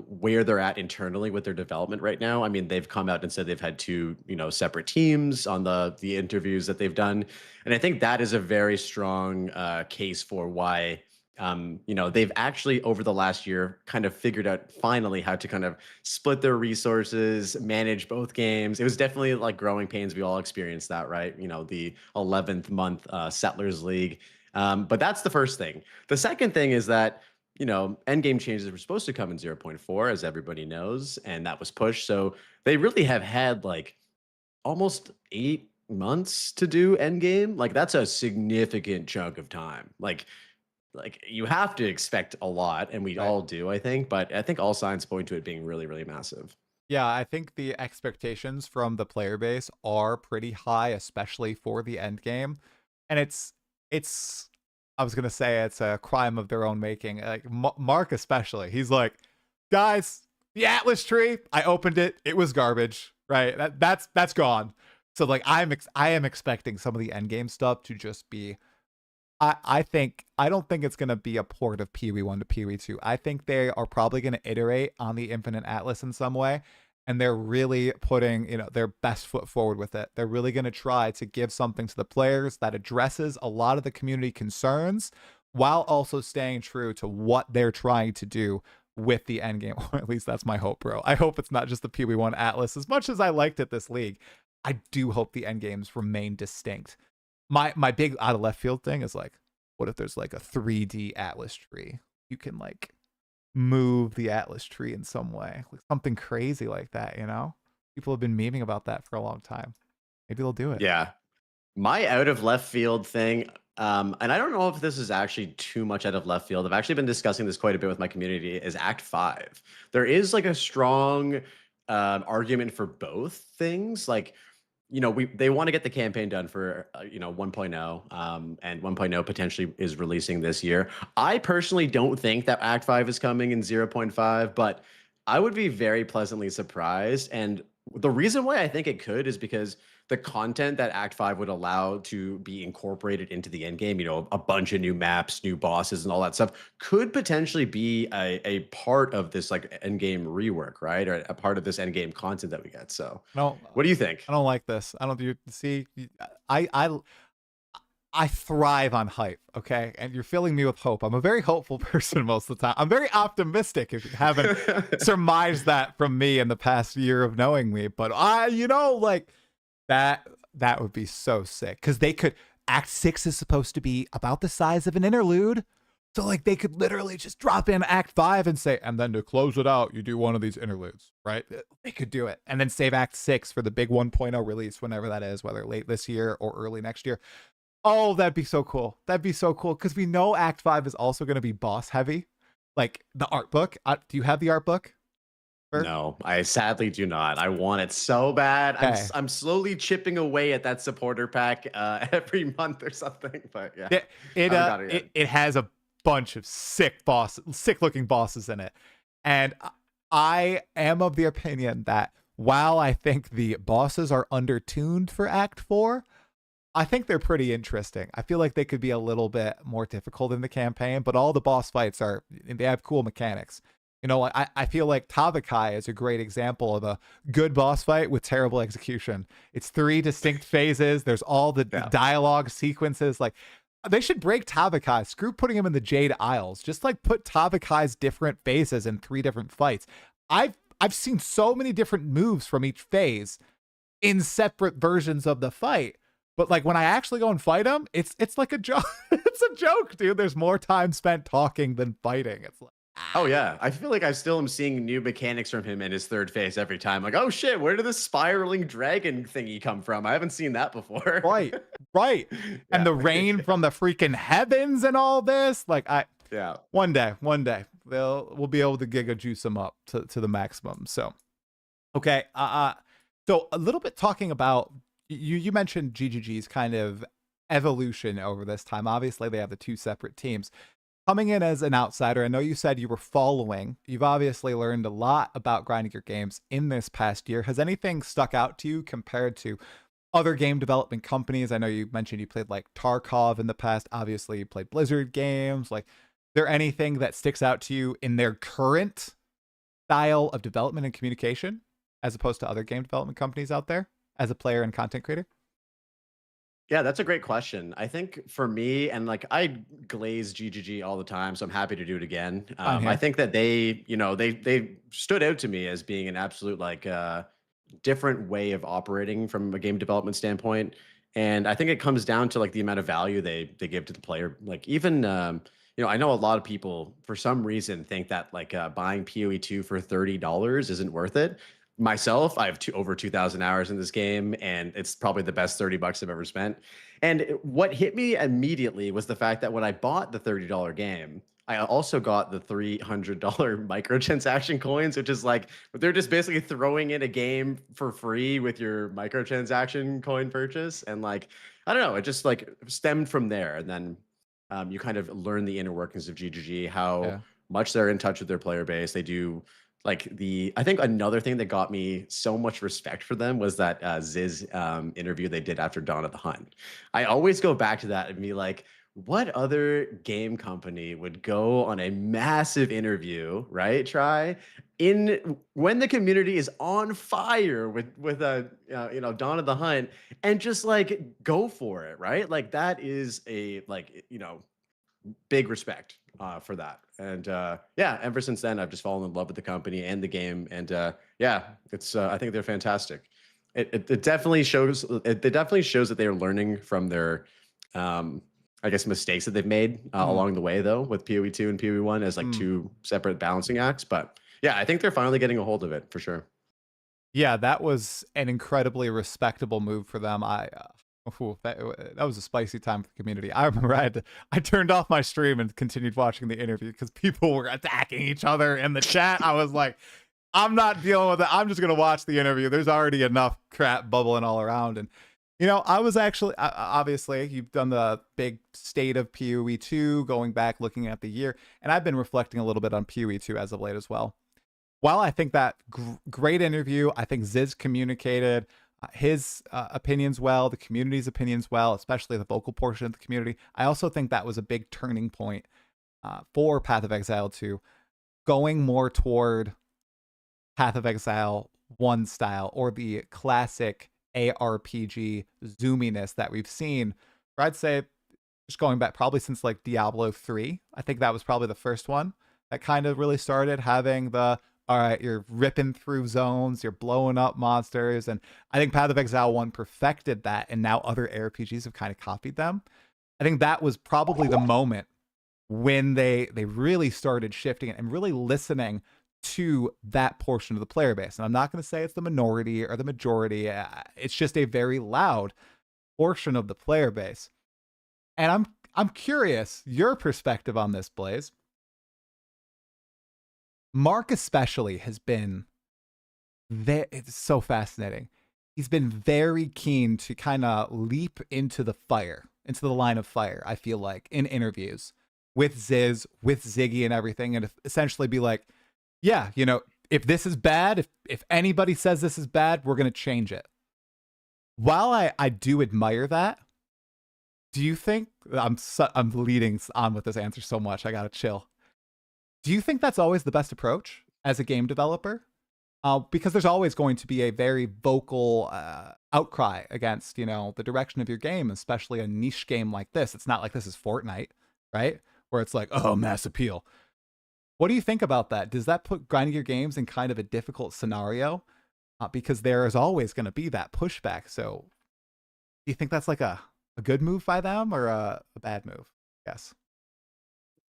where they're at internally with their development right now. I mean, they've come out and said they've had 2, separate teams on the interviews that they've done. And I think that is a very strong case for why, they've actually over the last year kind of figured out finally how to kind of split their resources, manage both games. It was definitely like growing pains. We all experienced that, right? The 11th month Settlers League. But that's the first thing. The second thing is that, endgame changes were supposed to come in 0.4, as everybody knows, and that was pushed. So they really have had like almost 8 months to do endgame. Like, that's a significant chunk of time. Like you have to expect a lot, and we all do, I think. But I think all signs point to it being really, really massive. Yeah, I think the expectations from the player base are pretty high, especially for the end game. And it's I was going to say it's a crime of their own making. Like Mark especially. He's like, "Guys, the Atlas tree, I opened it. It was garbage." Right? That's gone. So like I am expecting some of the end game stuff to just be I don't think it's going to be a port of Pee-wee 1 to Pee-wee 2. I think they are probably going to iterate on the Infinite Atlas in some way, and they're really putting, their best foot forward with it. They're really going to try to give something to the players that addresses a lot of the community concerns while also staying true to what they're trying to do with the end game. Or at least that's my hope, bro. I hope it's not just the PB1 Atlas. As much as I liked it this league, I do hope the end games remain distinct. My big out of left field thing is like, what if there's like a 3D Atlas tree? You can like move the Atlas tree in some way, like something crazy like that, you know? People have been memeing about that for a long time. Maybe they'll do it. Yeah. My out of left field thing, and I don't know if this is actually too much out of left field. I've actually been discussing this quite a bit with my community. Is Act 5? There is like a strong argument for both things. Like, they want to get the campaign done for 1.0, and 1.0 potentially is releasing this year. I personally don't think that Act 5 is coming in 0.5, but I would be very pleasantly surprised. And the reason why I think it could is because the content that Act 5 would allow to be incorporated into the end game, a bunch of new maps, new bosses, and all that stuff, could potentially be a part of this like end game rework, right? Or a part of this end game content that we get. So, No, what do you think? I don't like this. I don't do see. I thrive on hype, okay? And you're filling me with hope. I'm a very hopeful person most of the time. I'm very optimistic if you haven't surmised that from me in the past year of knowing me. But like that would be so sick. Because they could Act 6 is supposed to be about the size of an interlude. So like they could literally just drop in Act 5 and say, and then to close it out, you do one of these interludes, right? They could do it. And then save Act 6 for the big 1.0 release, whenever that is, whether late this year or early next year. Oh, that'd be so cool. That'd be so cool. Because we know Act 5 is also going to be boss heavy. Like the art book. Do you have the art book? No, I sadly do not. I want it so bad. Okay. I'm slowly chipping away at that supporter pack every month or something. But yeah, it has a bunch of sick looking bosses in it. And I am of the opinion that while I think the bosses are undertuned for Act 4, I think they're pretty interesting. I feel like they could be a little bit more difficult in the campaign, but all the boss fights they have cool mechanics. I feel like Tabakai is a great example of a good boss fight with terrible execution. It's 3 distinct phases. There's all the dialogue sequences. Like, they should break Tabakai. Screw putting him in the Jade Isles. Just like put Tabakai's different phases in 3 different fights. I've seen so many different moves from each phase in separate versions of the fight. But like when I actually go and fight him, it's like a joke. It's a joke, dude. There's more time spent talking than fighting. It's like, oh yeah, I feel like I still am seeing new mechanics from him in his 3rd phase every time. Like, oh shit, where did this spiraling dragon thingy come from? I haven't seen that before. Right. Yeah. And the rain from the freaking heavens and all this. Like one day we'll be able to Giga juice them up to the maximum. So okay, so a little bit talking about. You mentioned GGG's kind of evolution over this time. Obviously, they have the 2 separate teams. Coming in as an outsider, I know you said you were following. You've obviously learned a lot about grinding your games in this past year. Has anything stuck out to you compared to other game development companies? I know you mentioned you played like Tarkov in the past. Obviously, you played Blizzard games. Like, is there anything that sticks out to you in their current style of development and communication as opposed to other game development companies out there? As a player and content creator? Yeah, that's a great question. I think for me, and like I glaze GGG all the time, so I'm happy to do it again. I think that they stood out to me as being an absolute like different way of operating from a game development standpoint. And I think it comes down to like the amount of value they give to the player. Like even I know a lot of people for some reason think that like buying PoE 2 for $30 isn't worth it. Myself, I have over 2,000 hours in this game, and it's probably the best $30 I've ever spent. And what hit me immediately was the fact that when I bought the $30 game, I also got the $300 microtransaction coins, which is like they're just basically throwing in a game for free with your microtransaction coin purchase. And like, I don't know, it just like stemmed from there. And then you kind of learn the inner workings of GGG, how much they're in touch with their player base. They do. Like I think another thing that got me so much respect for them was that Ziz interview they did after Dawn of the Hunt. I always go back to that and be like, what other game company would go on a massive interview, right? When the community is on fire with a Dawn of the Hunt, and just like go for it, right? Like that is a big respect for that. And yeah, ever since then, I've just fallen in love with the company and the game. And yeah, it's I think they're fantastic. It definitely shows. It definitely shows that they are learning from their, I guess, mistakes that they've made along the way, though, with PoE 2 and PoE 1 as like two separate balancing acts. But yeah, I think they're finally getting a hold of it for sure. Yeah, that was an incredibly respectable move for them. That was a spicy time for the community. I remember I turned off my stream and continued watching the interview because people were attacking each other in the chat. I was like, I'm not dealing with it. I'm just gonna watch the interview. There's already enough crap bubbling all around. And I was actually obviously you've done the big state of PoE 2, going back looking at the year, and I've been reflecting a little bit on PoE 2 as of late as well. While I think that great interview, I think Ziz communicated his opinions well, the community's opinions well, especially the vocal portion of the community. I also think that was a big turning point for Path of Exile 2, going more toward Path of Exile 1 style, or the classic ARPG zoominess that we've seen. Or I'd say just going back probably since like Diablo 3. I think that was probably the first one that kind of really started having the, all right, you're ripping through zones, you're blowing up monsters. And I think Path of Exile 1 perfected that, and now other ARPGs have kind of copied them. I think that was probably the moment when they really started shifting it and really listening to that portion of the player base. And I'm not going to say it's the minority or the majority. It's just a very loud portion of the player base. And I'm curious your perspective on this, Blaze. Mark especially has been it's so fascinating. He's been very keen to kind of leap into the line of fire, I feel like, in interviews with Ziz, with Ziggy and everything, and essentially be like, yeah, if this is bad, if anybody says this is bad, we're going to change it. While I do admire that, do you think, I'm leading on with this answer so much, I got to chill. Do you think that's always the best approach as a game developer? Because there's always going to be a very vocal outcry against, the direction of your game, especially a niche game like this. It's not like this is Fortnite, right? Where it's like, oh, mass appeal. What do you think about that? Does that put grinding your games in kind of a difficult scenario? Because there is always going to be that pushback. So do you think that's like a good move by them or a bad move? Yes.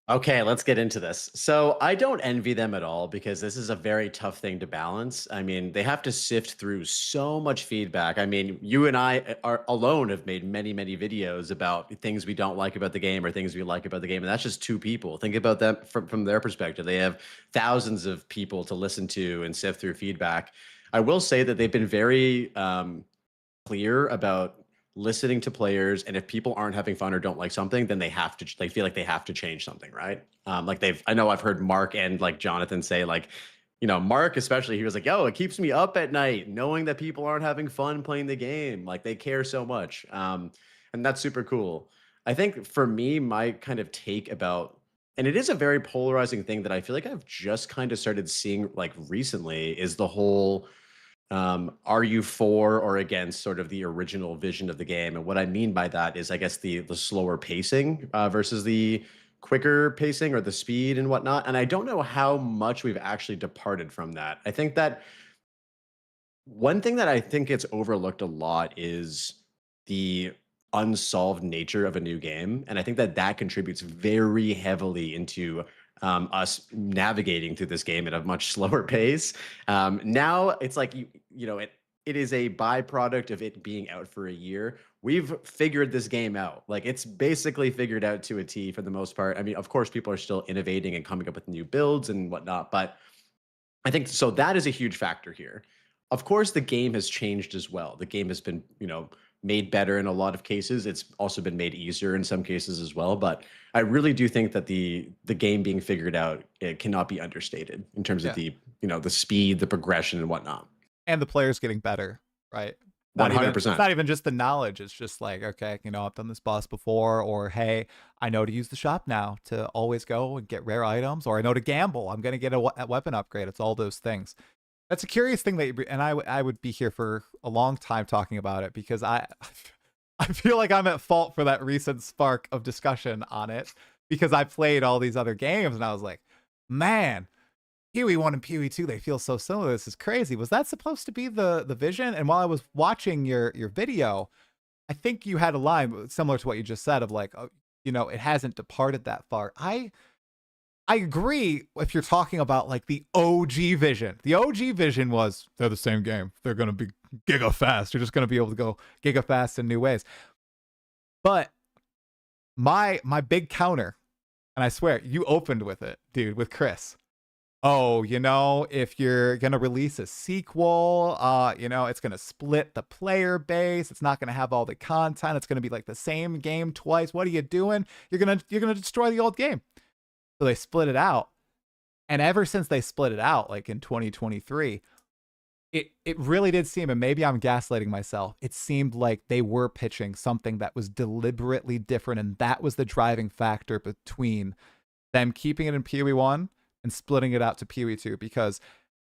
Okay, let's get into this. So I don't envy them at all because this is a very tough thing to balance. I mean, they have to sift through so much feedback. I mean, you and I are alone have made many, many videos about things we don't like about the game or things we like about the game. And that's just two people. Think about them from their perspective. They have thousands of people to listen to and sift through feedback. I will say that they've been very clear about listening to players, and if people aren't having fun or don't like something, then they feel like they have to change something, right? I know I've heard Mark and like Jonathan say, like, Mark especially, he was like, yo, it keeps me up at night knowing that people aren't having fun playing the game, like they care so much, and that's super cool. I think for me, my kind of take about, and it is a very polarizing thing that I feel like I've just kind of started seeing like recently, is the whole are you for or against sort of the original vision of the game? And what I mean by that is, I guess, the slower pacing versus the quicker pacing or the speed and whatnot. And I don't know how much we've actually departed from that. I think that one thing that I think gets overlooked a lot is the unsolved nature of a new game. And I think that contributes very heavily into us navigating through this game at a much slower pace. Now it's like, it is a byproduct of it being out for a year. We've figured this game out. Like, it's basically figured out to a T for the most part. I mean, of course, people are still innovating and coming up with new builds and whatnot, but I think so that is a huge factor here. Of course, the game has changed as well. The game has been, made better in a lot of cases. It's also been made easier in some cases as well. But I really do think that the game being figured out, it cannot be understated in terms of the speed, the progression and whatnot. And the players getting better, right? 100%. It's not even just the knowledge. It's just like, okay, I've done this boss before, or hey, I know to use the shop now to always go and get rare items, or I know to gamble. I'm going to get a weapon upgrade. It's all those things. That's a curious thing and I would be here for a long time talking about it, because I feel like I'm at fault for that recent spark of discussion on it. because I played all these other games and I was like, man, PoE 1 and PoE 2, they feel so similar. This is crazy. Was that supposed to be the vision? And while I was watching your video, I think you had a line similar to what you just said of like, oh, you know, it hasn't departed that far. I agree if you're talking about like the OG vision. The OG vision was they're the same game. They're going to be giga fast. You're just going to be able to go giga fast in new ways. But my big counter, and I swear you opened with it, dude, with Chris. Oh, you know, if you're going to release a sequel, you know, it's going to split the player base. It's not going to have all the content. It's going to be like the same game twice. What are you doing? You're going to destroy the old game. So they split it out. And ever since they split it out, like in 2023, it really did seem, and maybe I'm gaslighting myself, it seemed like they were pitching something that was deliberately different. And that was the driving factor between them keeping it in PoE 1 and splitting it out to PoE 2, because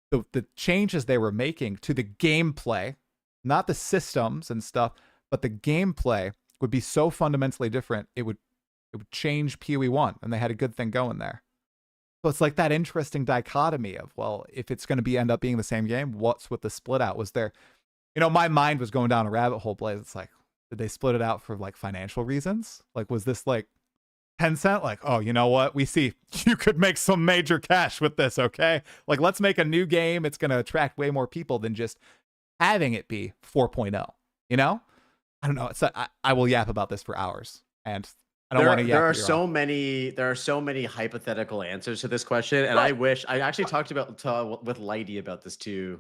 the changes they were making to the gameplay, not the systems and stuff, but the gameplay would be so fundamentally different, it would change PoE 1, and they had a good thing going there. So it's like that interesting dichotomy of, well, if it's going to end up being the same game, what's with the split out? Was there, you know, my mind was going down a rabbit hole, Blaze. It's like, did they split it out for like financial reasons? Like, was this like Tencent, like, oh, you know what? We see you could make some major cash with this, okay? Like, let's make a new game. It's going to attract way more people than just having it be 4.0, you know? I don't know. I will yap about this for hours, and I don't want to yap. There are so many hypothetical answers to this question, and I wish I actually talked with Lighty about this too.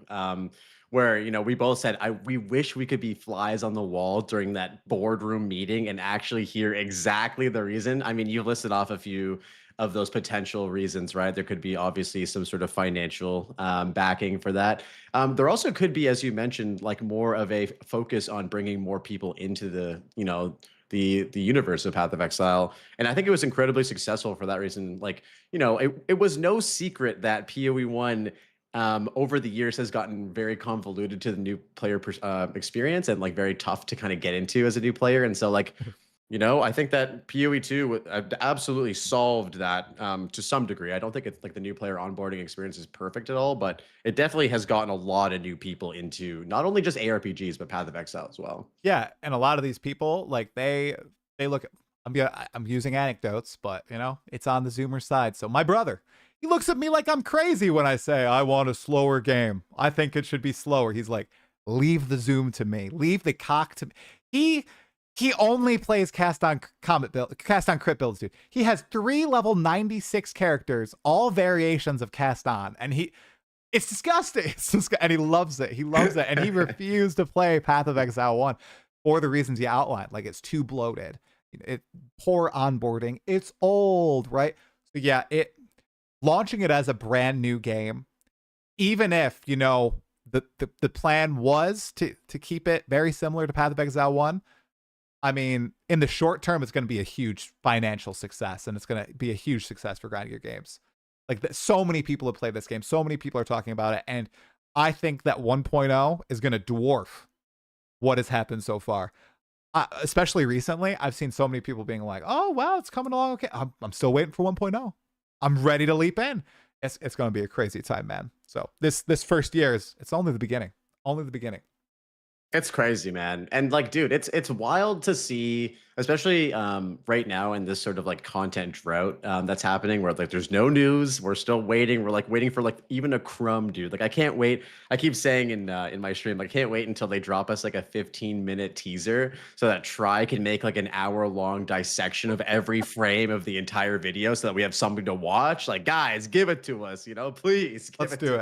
Where, you know, we both said we wish we could be flies on the wall during that boardroom meeting and actually hear exactly the reason. I mean, you listed off a few of those potential reasons, right? There could be obviously some sort of financial backing for that. There also could be, as you mentioned, like more of a focus on bringing more people into the, you know, the universe of Path of Exile. And I think it was incredibly successful for that reason. Like, you know, it was no secret that PoE 1 over the years has gotten very convoluted to the new player experience, and like very tough to kind of get into as a new player. And so like, you know, I think that PoE 2 absolutely solved that to some degree. I don't think it's like the new player onboarding experience is perfect at all, but it definitely has gotten a lot of new people into not only just ARPGs, but Path of Exile as well. Yeah. And a lot of these people, like they look at, I'm using anecdotes, but you know, it's on the Zoomer side. So my brother, he looks at me like I'm crazy when I say I want a slower game. I think it should be slower. He's like, leave the Zoom to me. Leave the cock to me. He only plays cast on crit builds, dude. He has 3 level 96 characters, all variations of cast on, and it's disgusting. And he loves it. He loves it. And he refused to play Path of Exile 1 for the reasons he outlined. Like, it's too bloated. Poor onboarding. It's old, right? So yeah, launching it as a brand new game, even if, you know, the plan was to keep it very similar to Path of Exile 1, I mean, in the short term, it's going to be a huge financial success, and it's going to be a huge success for grinding your games. Like, so many people have played this game. So many people are talking about it. And I think that 1.0 is going to dwarf what has happened so far. Especially recently, I've seen so many people being like, oh, wow, it's coming along. Okay, I'm still waiting for 1.0. I'm ready to leap in. It's going to be a crazy time, man. So this first year it's only the beginning. Only the beginning. It's crazy, man. And like, dude, it's wild to see, especially right now in this sort of like content drought that's happening, where like there's no news. We're still waiting. We're like waiting for like even a crumb, dude. Like, I can't wait. I keep saying in my stream, like, I can't wait until they drop us like a 15-minute teaser so that Try can make like an hour-long dissection of every frame of the entire video so that we have something to watch. Like, guys, give it to us, you know, please. Let's do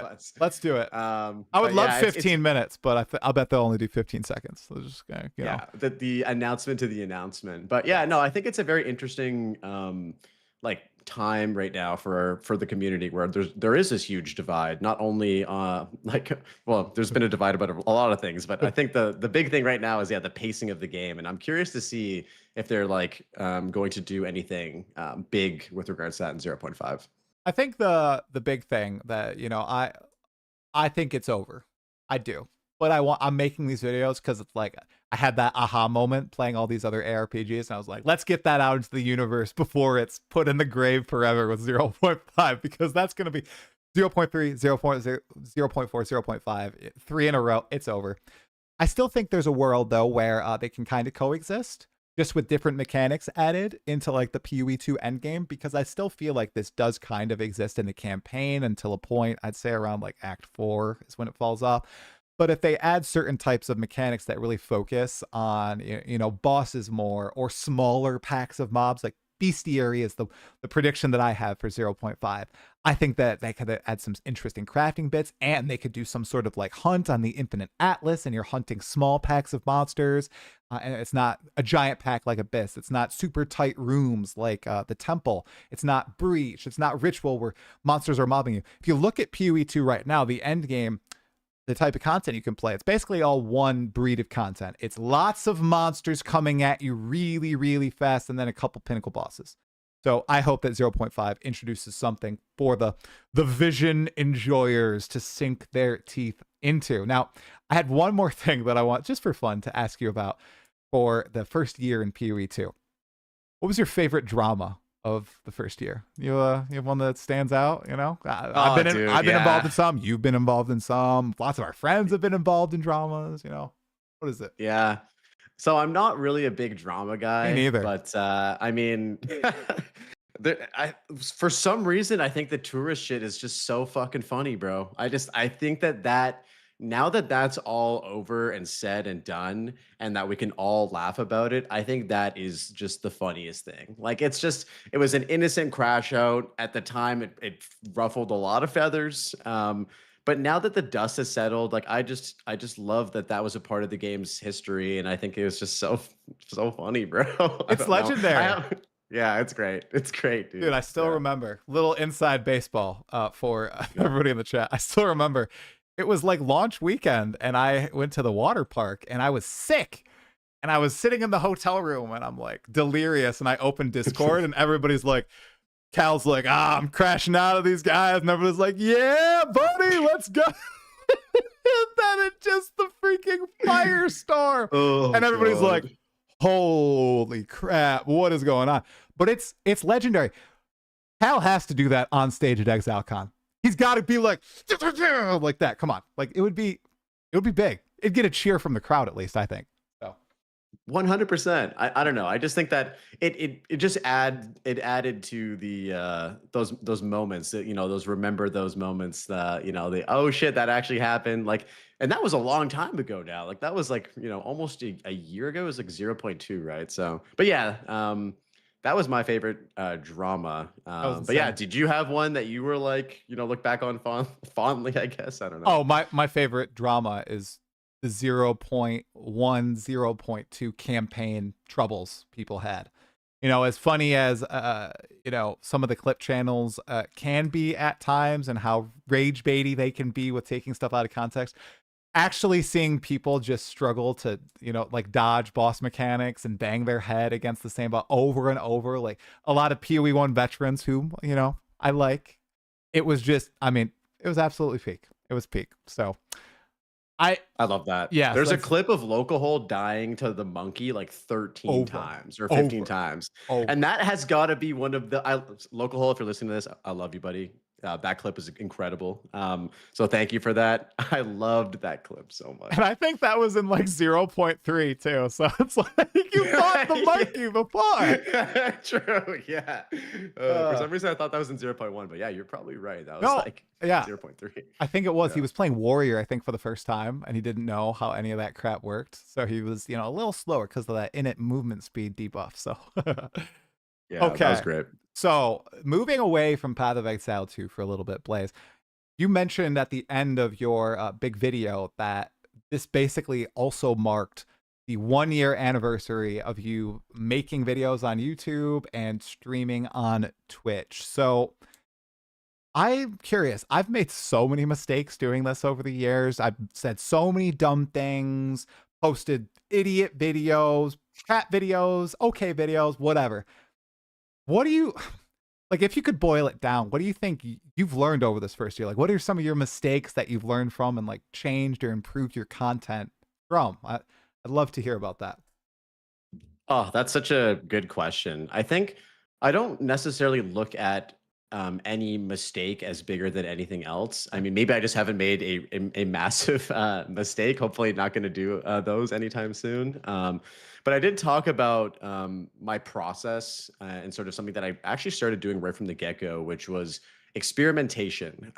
it. I would love 15 minutes, but I'll bet they'll only do 15 seconds. So just you know. The announcement to the announcement. But yeah, no, I think it's a very interesting like time right now for the community, where there is this huge divide. Not only like, well, there's been a divide about a lot of things, but I think the big thing right now is the pacing of the game, and I'm curious to see if they're like going to do anything big with regards to that in 0.5. I think the big thing that, you know, I think it's over. I do. but I'm making these videos because it's like I had that aha moment playing all these other ARPGs, and I was like, let's get that out into the universe before it's put in the grave forever with 0.5, because that's going to be 0.3, 0.0, 0.4, 0.5, 3 in a row. It's over. I still think there's a world though where they can kind of coexist, just with different mechanics added into like the PoE2 endgame, because I still feel like this does kind of exist in the campaign until a point. I'd say around like Act 4 is when it falls off. But if they add certain types of mechanics that really focus on, you know, bosses more, or smaller packs of mobs, like bestiary is the prediction that I have for 0.5. I think that they could add some interesting crafting bits, and they could do some sort of like hunt on the Infinite Atlas, and you're hunting small packs of monsters. And it's not a giant pack like Abyss. It's not super tight rooms like the Temple. It's not Breach. It's not Ritual where monsters are mobbing you. If you look at PoE2 right now, the end game, the type of content you can play, it's basically all one breed of content. It's lots of monsters coming at you really, really fast, and then a couple pinnacle bosses. So I hope that 0.5 introduces something for the vision enjoyers to sink their teeth into. Now, I had one more thing that I want, just for fun, to ask you about for the first year in PoE2. What was your favorite drama of the first year? You have one that stands out, you know? I've been involved in some, you've been involved in some, lots of our friends have been involved in dramas, you know? What is it? Yeah. So I'm not really a big drama guy. Me neither. But I mean, for some reason, I think the tourist shit is just so fucking funny, bro. I think that now that that's all over and said and done, and that we can all laugh about it, I think that is just the funniest thing. Like, it was an innocent crash out at the time. It ruffled a lot of feathers. But now that the dust has settled, like, I just love that was a part of the game's history, and I think it was just so funny, bro. It's legendary. Yeah, it's great. It's great, dude. Dude, I still remember, little inside baseball for everybody in the chat. I still remember it was like launch weekend, and I went to the water park, and I was sick, and I was sitting in the hotel room, and I'm like delirious, and I opened Discord, and everybody's like, Cal's like, I'm crashing out of these guys, and everybody's like, yeah, buddy, let's go. And then it's just the freaking firestorm. And everybody's like, holy crap, what is going on? But it's legendary. Cal has to do that on stage at ExileCon. He's got to be like that. Come on, like it would be big. It'd get a cheer from the crowd at least, I think. So 100%. I don't know. I just think that it just added to the those moments that, you know, remember those moments that, you know, oh shit, that actually happened. Like, and that was a long time ago now. Like, that was like, you know, almost a year ago. It was like 0.2, right? So, but yeah, that was my favorite drama. But yeah, did you have one that you were like, you know, look back on fondly, I guess? I don't know. Oh, my favorite drama is the 0.1, 0.2 campaign troubles people had. You know, as funny as, you know, some of the clip channels can be at times, and how rage baity they can be with taking stuff out of context. Actually seeing people just struggle to, you know, like dodge boss mechanics and bang their head against the same boss over and over, like a lot of PoE1 veterans who, you know, I like. It was just, I mean, it was absolutely peak. It was peak. So I love that. Yeah. There's a clip of Local dying to the monkey like 13 times or 15 times. And that has got to be one of the Local, if you're listening to this, I love you, buddy. That clip is incredible. So thank you for that. I loved that clip so much. And I think that was in like 0.3 too. So it's like you fought the monkey before. True. Yeah. For some reason I thought that was in 0.1, but yeah, you're probably right. That was 0.3. I think it was. He was playing Warrior, I think, for the first time, and he didn't know how any of that crap worked. So he was, you know, a little slower because of that init movement speed debuff. So yeah, okay. That was great. So moving away from Path of Exile 2 for a little bit, Blaze, you mentioned at the end of your big video that this basically also marked the 1-year anniversary of you making videos on YouTube and streaming on Twitch. So I'm curious. I've made so many mistakes doing this over the years. I've said so many dumb things, posted idiot videos, cat videos, okay videos, whatever. What do you, Like, if you could boil it down, what do you think you've learned over this first year? Like, what are some of your mistakes that you've learned from and like changed or improved your content from? I'd love to hear about that. Oh, that's such a good question. I think I don't necessarily look at any mistake as bigger than anything else. I mean, maybe I just haven't made a massive mistake. Hopefully, not going to do those anytime soon. But I did talk about my process and sort of something that I actually started doing right from the get-go, which was experimentation.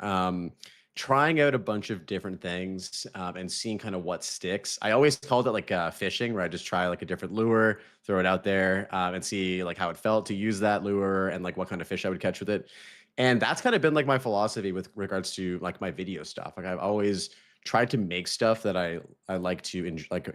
Trying out a bunch of different things and seeing kind of what sticks. I always called it like fishing, where I just try like a different lure, throw it out there and see like how it felt to use that lure and like what kind of fish I would catch with it. And that's kind of been like my philosophy with regards to like my video stuff. Like I've always tried to make stuff that I like to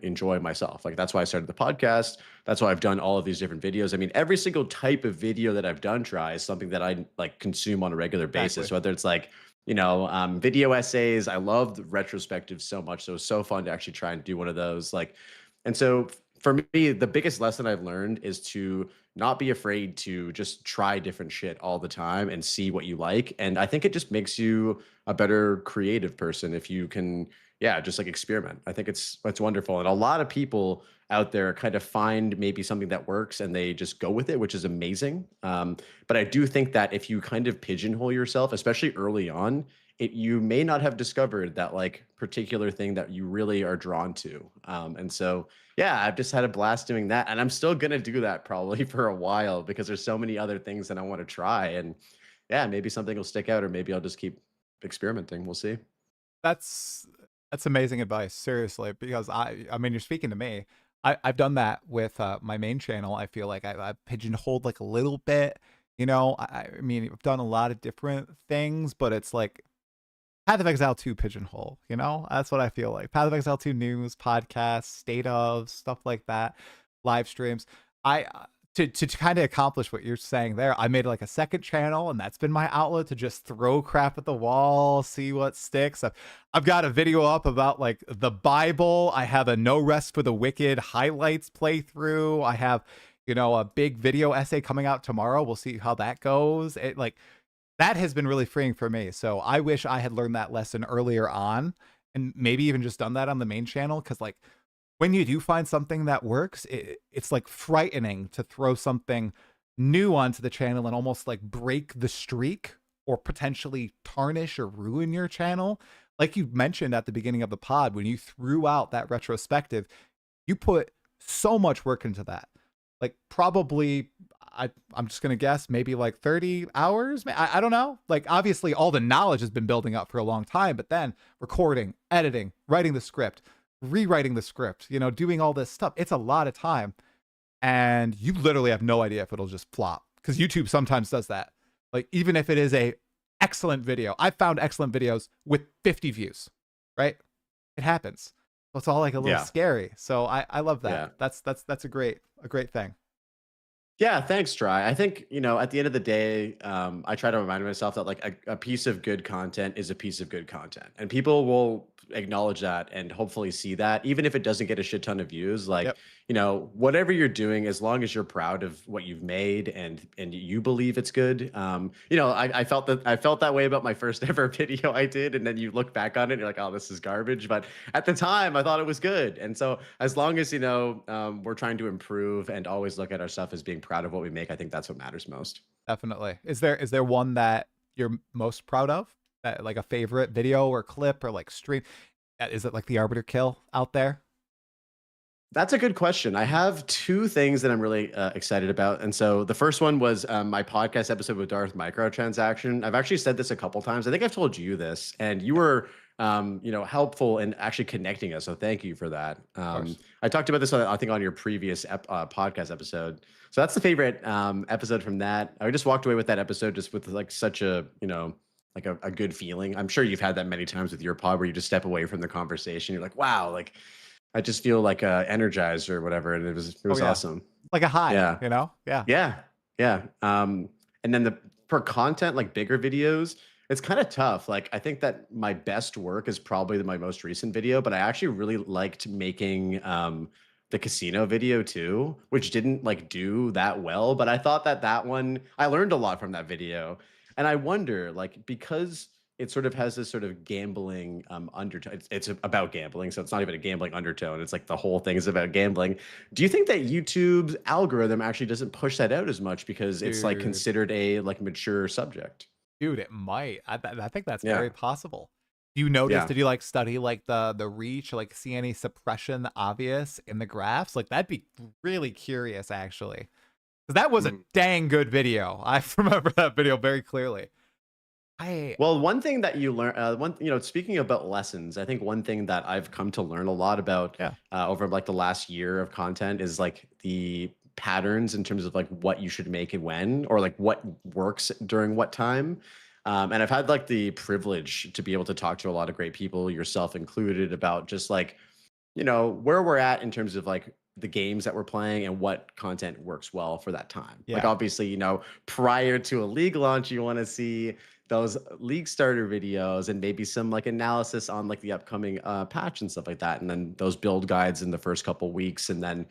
enjoy myself. Like that's why I started the podcast. That's why I've done all of these different videos. I mean, every single type of video that I've done, Try, is something that I like consume on a regular basis, Exactly. whether it's like video essays. I love the retrospectives so much. So it was so fun to actually try and do one of those. Like, and so for me, the biggest lesson I've learned is to not be afraid to just try different shit all the time and see what you like. And I think it just makes you a better creative person if you can, yeah, just like experiment. I think it's wonderful. And a lot of people out there kind of find maybe something that works and they just go with it, which is amazing. But I do think that if you kind of pigeonhole yourself, especially early on, you may not have discovered that like particular thing that you really are drawn to. And so, yeah, I've just had a blast doing that. And I'm still going to do that probably for a while because there's so many other things that I want to try. And yeah, maybe something will stick out or maybe I'll just keep experimenting. We'll see. That's that's amazing advice, seriously, because I mean, you're speaking to me. I've done that with my main channel. I feel like I've pigeonholed like a little bit, you know. I mean, I've done a lot of different things, but it's like Path of Exile 2 pigeonhole, you know? That's what I feel like. Path of Exile 2 news, podcasts, state of, stuff like that, live streams. I to kind of accomplish what you're saying there, I made like a second channel, and that's been my outlet to just throw crap at the wall, see what sticks. I've got a video up about like the Bible. I have a No Rest for the Wicked highlights playthrough. I have, you know, a big video essay coming out tomorrow. We'll see how that goes. It like that has been really freeing for me. So I wish I had learned that lesson earlier on and maybe even just done that on the main channel. Cause like when you do find something that works, it's like frightening to throw something new onto the channel and almost like break the streak or potentially tarnish or ruin your channel. Like you mentioned at the beginning of the pod, when you threw out that retrospective, you put so much work into that. Like probably I'm just gonna guess maybe like 30 hours. I don't know. Like obviously all the knowledge has been building up for a long time, but then recording, editing, writing the script, rewriting the script, you know, doing all this stuff. It's a lot of time. And you literally have no idea if it'll just flop. Because YouTube sometimes does that. Like even if it is a excellent video. I've found excellent videos with 50 views, right? It happens. So it's all like a little scary. So I love that. Yeah. That's a great thing. Yeah, thanks, Try. I think, at the end of the day, I try to remind myself that like a piece of good content is a piece of good content. And people will acknowledge that and hopefully see that, even if it doesn't get a shit ton of views. Like, whatever you're doing, as long as you're proud of what you've made and you believe it's good. I felt that way about my first ever video I did. And then you look back on it and you're like, oh, this is garbage. But at the time I thought it was good. And so as long as, we're trying to improve and always look at our stuff as being proud of what we make, I think that's what matters most. Definitely. Is there one that you're most proud of? Like a favorite video or clip or like stream? Is it like the Arbiter kill out there? That's a good question. I have two things that I'm really excited about. And so the first one was my podcast episode with Darth Microtransaction. I've actually said this a couple times. I think I've told you this, and you were helpful in actually connecting us. So thank you for that. I talked about this, I think, on your previous podcast episode. So that's the favorite episode from that. I just walked away with that episode just with like such a, like a good feeling. I'm sure you've had that many times with your pod where you just step away from the conversation. You're like, wow, like I just feel like energized or whatever. And it was awesome. Like a high, Yeah. Yeah. Yeah. And then for content, like bigger videos, it's kind of tough. Like I think that my best work is probably my most recent video, but I actually really liked making the casino video too, which didn't like do that well. But I thought that that one, I learned a lot from that video. And I wonder, like, because it sort of has this sort of gambling undertone. It's about gambling, so it's not even a gambling undertone. It's like the whole thing is about gambling. Do you think that YouTube's algorithm actually doesn't push that out as much because it's like Dude. considered a like mature subject? Dude, it might. I think that's Yeah. very possible. Do you notice, Yeah. did you like study like the reach, like see any suppression obvious in the graphs? Like that'd be really curious actually. Because that was a Mm. dang good video. I remember that video very clearly. I Well, one thing that you learn, speaking about lessons, I think one thing that I've come to learn a lot about Yeah. over like the last year of content is like the patterns in terms of like what you should make and when, or like what works during what time. And I've had like the privilege to be able to talk to a lot of great people, yourself included, about just like, where we're at in terms of like the games that we're playing and what content works well for that time. Like Yeah. obviously, prior to a league launch, you want to see those league starter videos and maybe some like analysis on like the upcoming patch and stuff like that. And then those build guides in the first couple weeks. And then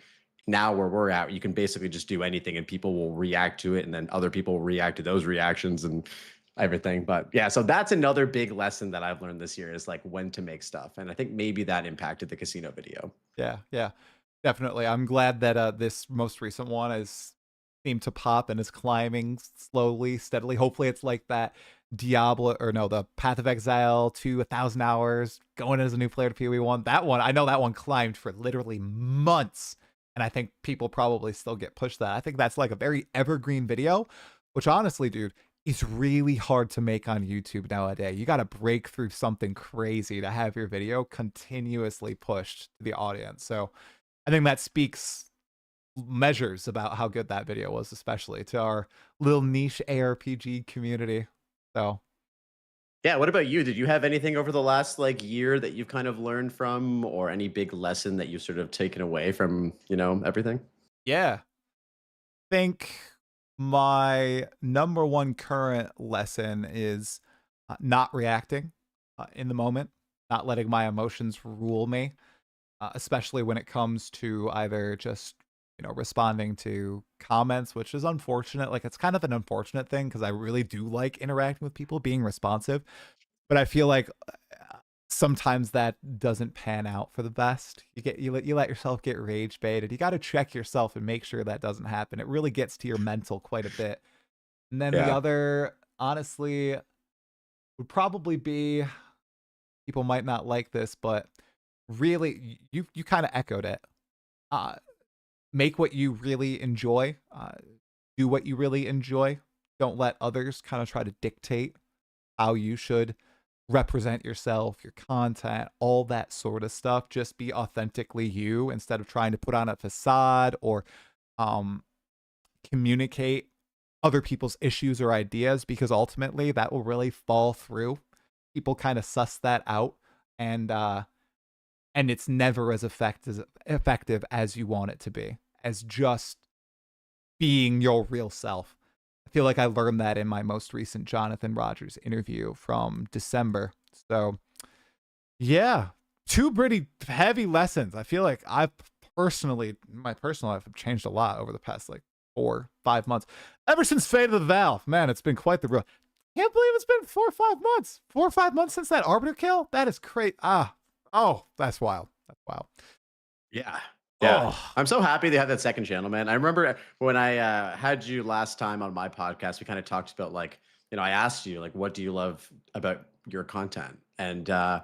now where we're at, you can basically just do anything and people will react to it. And then other people will react to those reactions and everything. But yeah, so that's another big lesson that I've learned this year is like when to make stuff. And I think maybe that impacted the casino video. Yeah, definitely. I'm glad that this most recent one has seemed to pop and is climbing slowly, steadily. Hopefully it's like that Diablo, or no, the Path of Exile to 1,000 hours, going as a new player to PoE1. That one, I know that one climbed for literally months. And I think people probably still get pushed that. I think that's like a very evergreen video, which honestly, dude, is really hard to make on YouTube nowadays. You got to break through something crazy to have your video continuously pushed to the audience. So I think that speaks measures about how good that video was, especially to our little niche ARPG community. So yeah, what about you? Did you have anything over the last like year that you've kind of learned from, or any big lesson that you've sort of taken away from, everything? yeah, I think my number one current lesson is not reacting in the moment, not letting my emotions rule me, especially when it comes to either just responding to comments, which is unfortunate. Like it's kind of an unfortunate thing because I really do like interacting with people, being responsive, but I feel like sometimes that doesn't pan out for the best. You let yourself get rage baited. You got to check yourself and make sure that doesn't happen. It really gets to your mental quite a bit. And then the Yeah. other, honestly, would probably be, people might not like this, but really, you kind of echoed it. Make what you really enjoy. Do what you really enjoy. Don't let others kind of try to dictate how you should represent yourself, your content, all that sort of stuff. Just be authentically you instead of trying to put on a facade or communicate other people's issues or ideas, because ultimately that will really fall through. People kind of suss that out, and it's never as effective as you want it to be, as just being your real self. I feel like I learned that in my most recent Jonathan Rogers interview from December. So yeah, two pretty heavy lessons. I feel like I've personally, my personal life, have changed a lot over the past like 4-5 months. Ever since Fate of the Valve, man, it's been quite the road. Can't believe it's been 4 or 5 months. 4 or 5 months since that Arbiter kill. That is crazy. Oh, that's wild. That's wild. Yeah. Yeah. Oh. I'm so happy they have that second channel, man. I remember when I had you last time on my podcast, we kind of talked about like, I asked you like, what do you love about your content? And I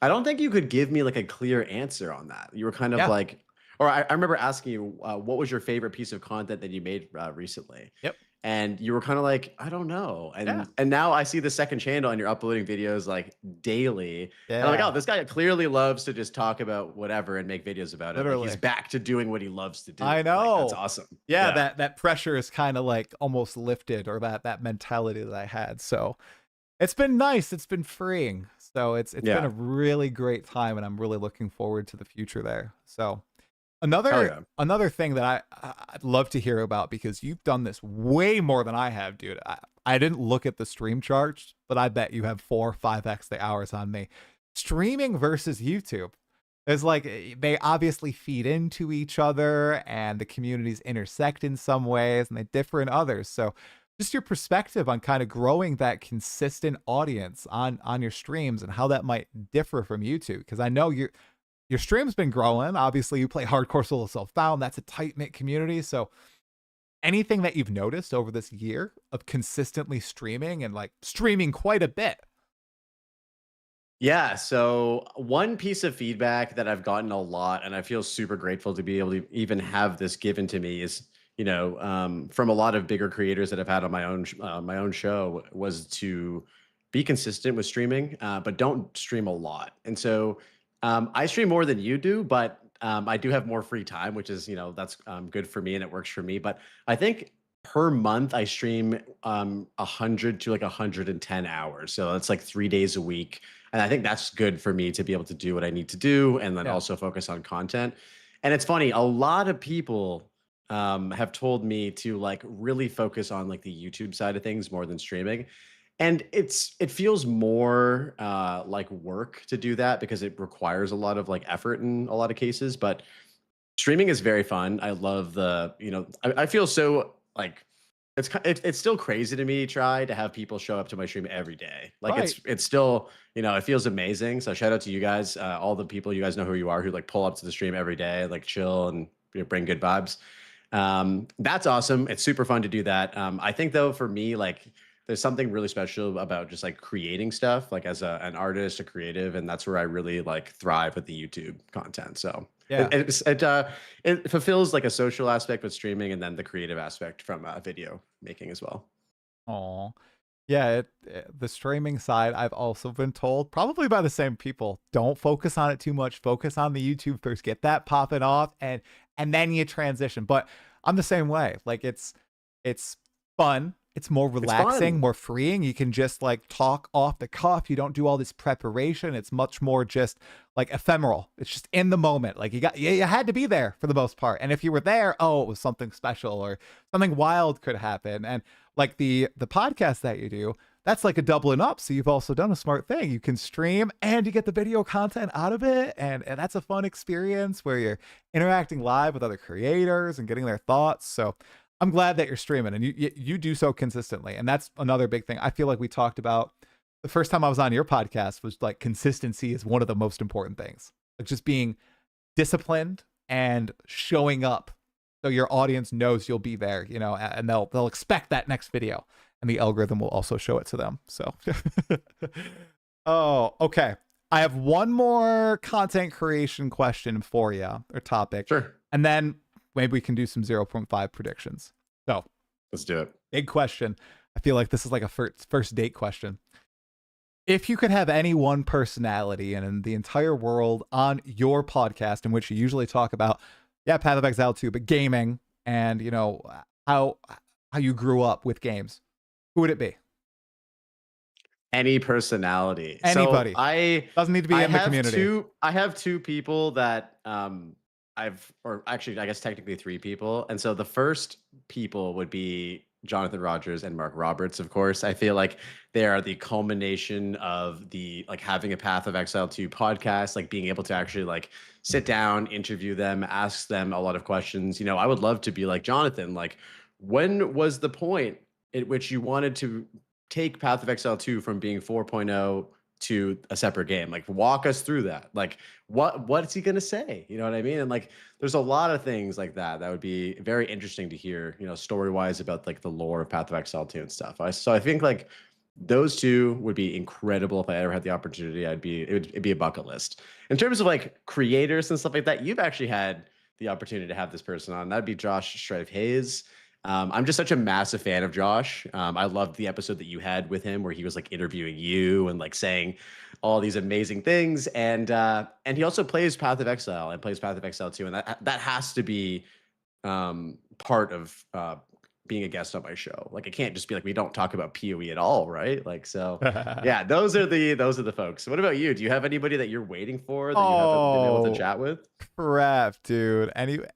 don't think you could give me like a clear answer on that. You were kind of like, or I remember asking you, what was your favorite piece of content that you made recently? Yep. And you were kind of like, I don't know. And Yeah. and now I see the second channel and you're uploading videos like daily. Yeah. And I'm like, oh, this guy clearly loves to just talk about whatever and make videos about it. Like, Literally. he's back to doing what he loves to do. I know. Like, that's awesome. Yeah, that pressure is kind of like almost lifted, or that mentality that I had. So it's been nice. It's been freeing. So it's been a really great time, and I'm really looking forward to the future there. So another thing that I'd love to hear about, because you've done this way more than I have, dude. I didn't look at the stream charts, but I bet you have 4 or 5x the hours on me. Streaming versus YouTube. There's like they obviously feed into each other and the communities intersect in some ways and they differ in others. So just your perspective on kind of growing that consistent audience on your streams and how that might differ from YouTube. Because I know your stream's been growing. Obviously, you play hardcore solo self-found. That's a tight-knit community. So anything that you've noticed over this year of consistently streaming and like streaming quite a bit? Yeah, so one piece of feedback that I've gotten a lot, and I feel super grateful to be able to even have this given to me, is from a lot of bigger creators that I've had on my own show, was to be consistent with streaming, but don't stream a lot. And so I stream more than you do, but I do have more free time, which is that's good for me and it works for me. But I think per month I stream 100 to like 110 hours, so that's like 3 days a week. And I think that's good for me to be able to do what I need to do and then Yeah. also focus on content. And it's funny, a lot of people have told me to like really focus on like the YouTube side of things more than streaming. And it feels more like work to do that because it requires a lot of like effort in a lot of cases. But streaming is very fun. I love I feel so like it's still crazy to me try to have people show up to my stream every day. Like Right. it's still, it feels amazing. So shout out to you guys, all the people, you guys know who you are, who like pull up to the stream every day, like chill and bring good vibes. That's awesome. It's super fun to do that. I think though, for me, like there's something really special about just like creating stuff, like as an artist, a creative, and that's where I really like thrive with the YouTube content. So Yeah. it fulfills like a social aspect with streaming, and then the creative aspect from video making as well. Oh, yeah. The streaming side, I've also been told, probably by the same people, don't focus on it too much. Focus on the YouTube first. Get that popping off, and then you transition. But I'm the same way. Like it's fun. It's more relaxing, more freeing. You can just like talk off the cuff. You don't do all this preparation. It's much more just like ephemeral. It's just in the moment. Like you had to be there for the most part. And if you were there, oh, it was something special or something wild could happen. And like the podcast that you do, that's like a doubling up. So you've also done a smart thing. You can stream and you get the video content out of it. And that's a fun experience where you're interacting live with other creators and getting their thoughts. So I'm glad that you're streaming and you do so consistently. And that's another big thing. I feel like we talked about the first time I was on your podcast was like consistency is one of the most important things. Like just being disciplined and showing up so your audience knows you'll be there, and they'll expect that next video and the algorithm will also show it to them. So, oh, okay. I have one more content creation question for you or topic. Sure. And then maybe we can do some 0.5 predictions. So let's do it. Big question. I feel like this is like a first date question. If you could have any one personality in the entire world on your podcast, in which you usually talk about, Path of Exile 2, but gaming and, how you grew up with games, who would it be? Any personality. Anybody. So doesn't need to be in the community. I have two people that or actually, I guess technically three people. And so the first people would be Jonathan Rogers and Mark Roberts, of course. I feel like they are the culmination of the like having a Path of Exile 2 podcast, like being able to actually like sit down, interview them, ask them a lot of questions. I would love to be like Jonathan, like when was the point at which you wanted to take Path of Exile 2 from being 4.0 to a separate game? Like walk us through that. Like what's he gonna say? You know what I mean? And like there's a lot of things like that would be very interesting to hear, story wise about like the lore of Path of Exile 2 and stuff. So I think like those two would be incredible. If I ever had the opportunity, it'd be a bucket list. In terms of like creators and stuff like that, you've actually had the opportunity to have this person on. That'd be Josh Strife Hayes. I'm just such a massive fan of Josh. I loved the episode that you had with him where he was like interviewing you and like saying all these amazing things. And he also plays Path of Exile and plays Path of Exile 2. And that has to be part of being a guest on my show. Like it can't just be like we don't talk about PoE at all, right? Like so yeah, those are the folks. What about you? Do you have anybody that you're waiting for that you haven't been able to chat with? Crap, dude.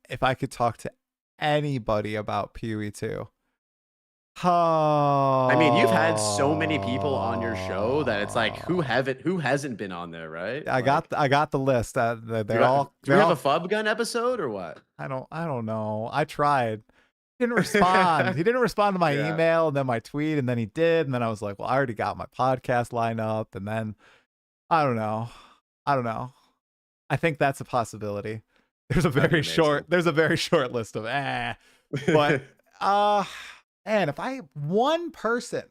If I could talk to anybody about PoE 2, I mean, you've had so many people on your show that it's like, who hasn't been on there, right? I Like, got the list. They're all. do we have a Fub Gun episode or what? I don't know. I tried. He didn't respond. He didn't respond to my email and then my tweet, and then he did, and then I was like, well, I already got my podcast lineup, and then I don't know. I think that's a possibility. There's a very short list of but man, if I one person,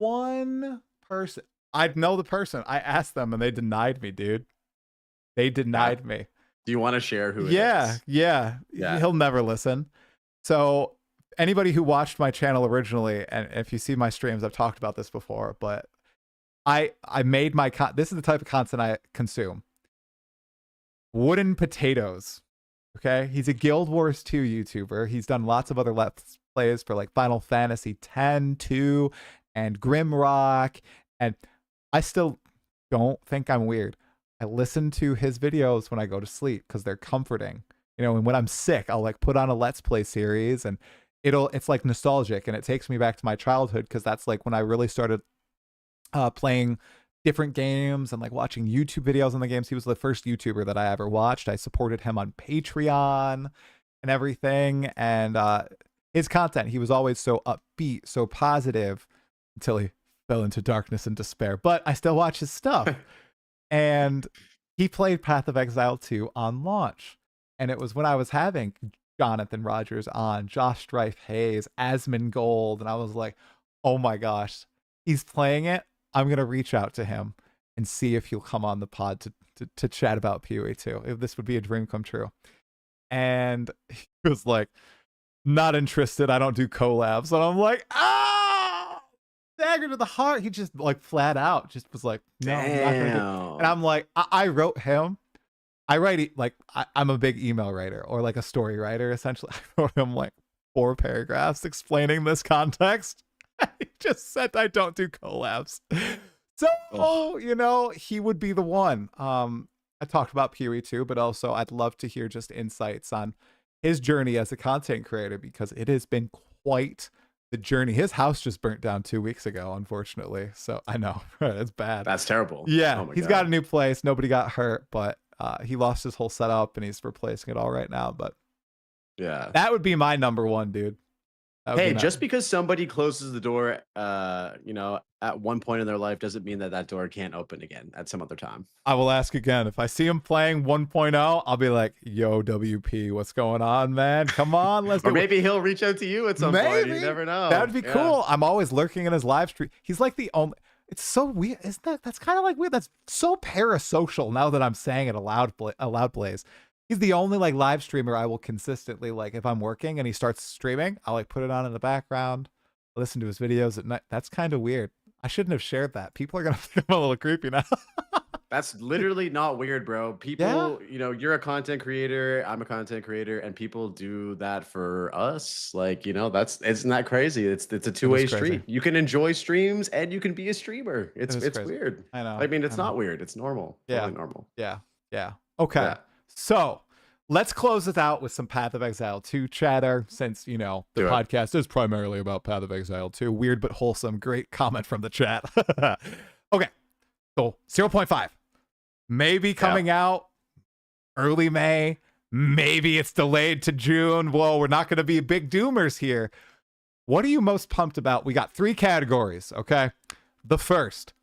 I'd know the person. I asked them and they denied me, dude. They denied me. Do you want to share who it is? Yeah. He'll never listen. So anybody who watched my channel originally, and if you see my streams, I've talked about this before, but I made my this is the type of content I consume. Wooden potatoes. Okay, he's a Guild Wars 2 YouTuber. He's done lots of other let's plays for like Final Fantasy 10, 2, and Grimrock. And I still don't think I'm weird. I listen to his videos when I go to sleep because they're comforting. You know, and when I'm sick, I'll like put on a Let's Play series, and it's like nostalgic, and it takes me back to my childhood because that's like when I really started playing different games and like watching YouTube videos on the games. He was the first YouTuber that I ever watched. I supported him on Patreon and everything. And his content, he was always so upbeat, so positive until he fell into darkness and despair. But I still watch his stuff. And he played Path of Exile 2 on launch. And it was when I was having Jonathan Rogers on, Josh Strife Hayes, Asmongold, and I was like, oh my gosh, he's playing it. I'm going to reach out to him and see if he'll come on the pod to chat about PoE 2. If this would be a dream come true. And he was like, not interested. I don't do collabs. And I'm like, dagger to the heart. He just like flat out just was like, no, I'm not gonna do. And I'm like, I wrote him. I'm a big email writer or like a story writer, essentially. I wrote him like 4 paragraphs explaining this context. He just said I don't do collabs. So, you know, he would be the one. I talked about PoE 2, but also I'd love to hear just insights on his journey as a content creator, because it has been quite the journey. His house just burnt down 2 weeks ago, unfortunately. So I know, it's bad. That's terrible. Yeah, he's got a new place. Nobody got hurt, but he lost his whole setup and he's replacing it all right now. But yeah, that would be my number one, dude. Hey, just because somebody closes the door, you know, at one point in their life doesn't mean that door can't open again at some other time. I will ask again. If I see him playing 1.0, I'll be like, yo, WP, what's going on, man? Come on, let's Or maybe he'll reach out to you at some point. You never know. That would be cool. I'm always lurking in his live stream. He's like the only... It's so weird. Isn't that? That's kind of like weird. That's so parasocial now that I'm saying it aloud, Blaze. He's the only like live streamer I will consistently, like, if I'm working and he starts streaming, I'll like put it on in the background, listen to his videos at night. That's kind of weird. I shouldn't have shared that. People are gonna think I'm a little creepy now. That's literally not weird, bro. People, you know, you're a content creator, I'm a content creator, and people do that for us. Like, you know, isn't that crazy? It's a two-way street. You can enjoy streams and you can be a streamer. It's weird. I know. I mean, it's not weird. It's normal. Yeah. Totally normal. Yeah. Okay. Yeah. So let's close this out with some Path of Exile 2 chatter, since, you know, the podcast is primarily about Path of Exile 2. Weird but wholesome. Great comment from the chat. Okay. So 0.5. Maybe coming out early May. Maybe it's delayed to June. Whoa, we're not going to be big doomers here. What are you most pumped about? We got 3 categories, okay? The first,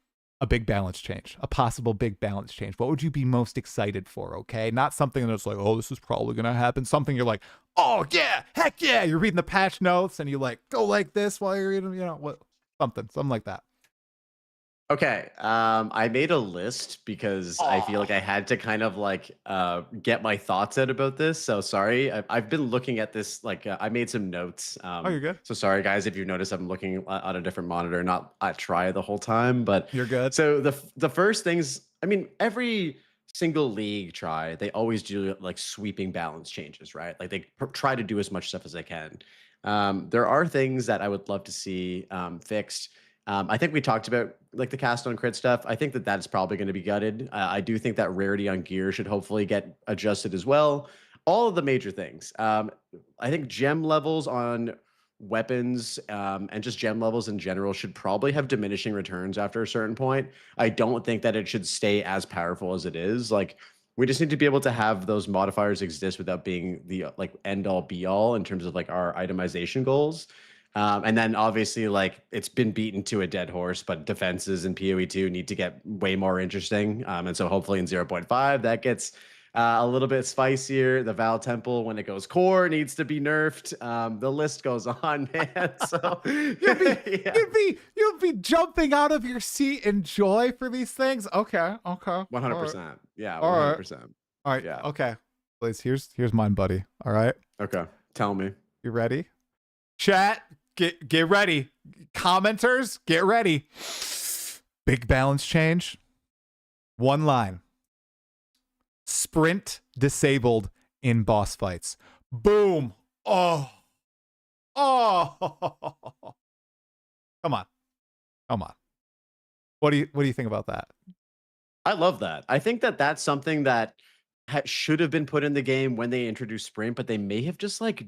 a big balance change, a possible big balance change. What would you be most excited for, okay? Not something that's like, oh, this is probably going to happen. Something you're like, oh, yeah, heck yeah. You're reading the patch notes and you like go like this while you're reading, you know, what? Something like that. Okay, I made a list because I feel like I had to kind of like get my thoughts out about this. So sorry, I've been looking at this, like I made some notes. Oh, you're good. So sorry, guys, if you notice I'm looking on a different monitor, not at Try the whole time, but you're good. So the first things, I mean, every single league Try, they always do like sweeping balance changes, right? Like they try to do as much stuff as they can. There are things that I would love to see fixed. I think we talked about like the cast on crit stuff. I think that's probably going to be gutted. I do think that rarity on gear should hopefully get adjusted as well. All of the major things. I think gem levels on weapons and just gem levels in general should probably have diminishing returns after a certain point. I don't think that it should stay as powerful as it is. Like, we just need to be able to have those modifiers exist without being the like end all be all in terms of like our itemization goals. And then obviously, like, it's been beaten to a dead horse, but defenses in PoE2 need to get way more interesting. And so hopefully in 0.5 that gets a little bit spicier. The Val Temple, when it goes core, needs to be nerfed. The list goes on, man. So you'd be jumping out of your seat in joy for these things. Okay. 100%. Yeah, 100%. All right. Yeah. Okay. Please, here's mine, buddy. All right. Okay. Tell me. You ready? Chat, get ready. Commenters, get ready. Big balance change. One line. Sprint disabled in boss fights. Boom. Oh. Come on. What do you think about that? I love that. I think that that's something that should have been put in the game when they introduced sprint, but they may have just like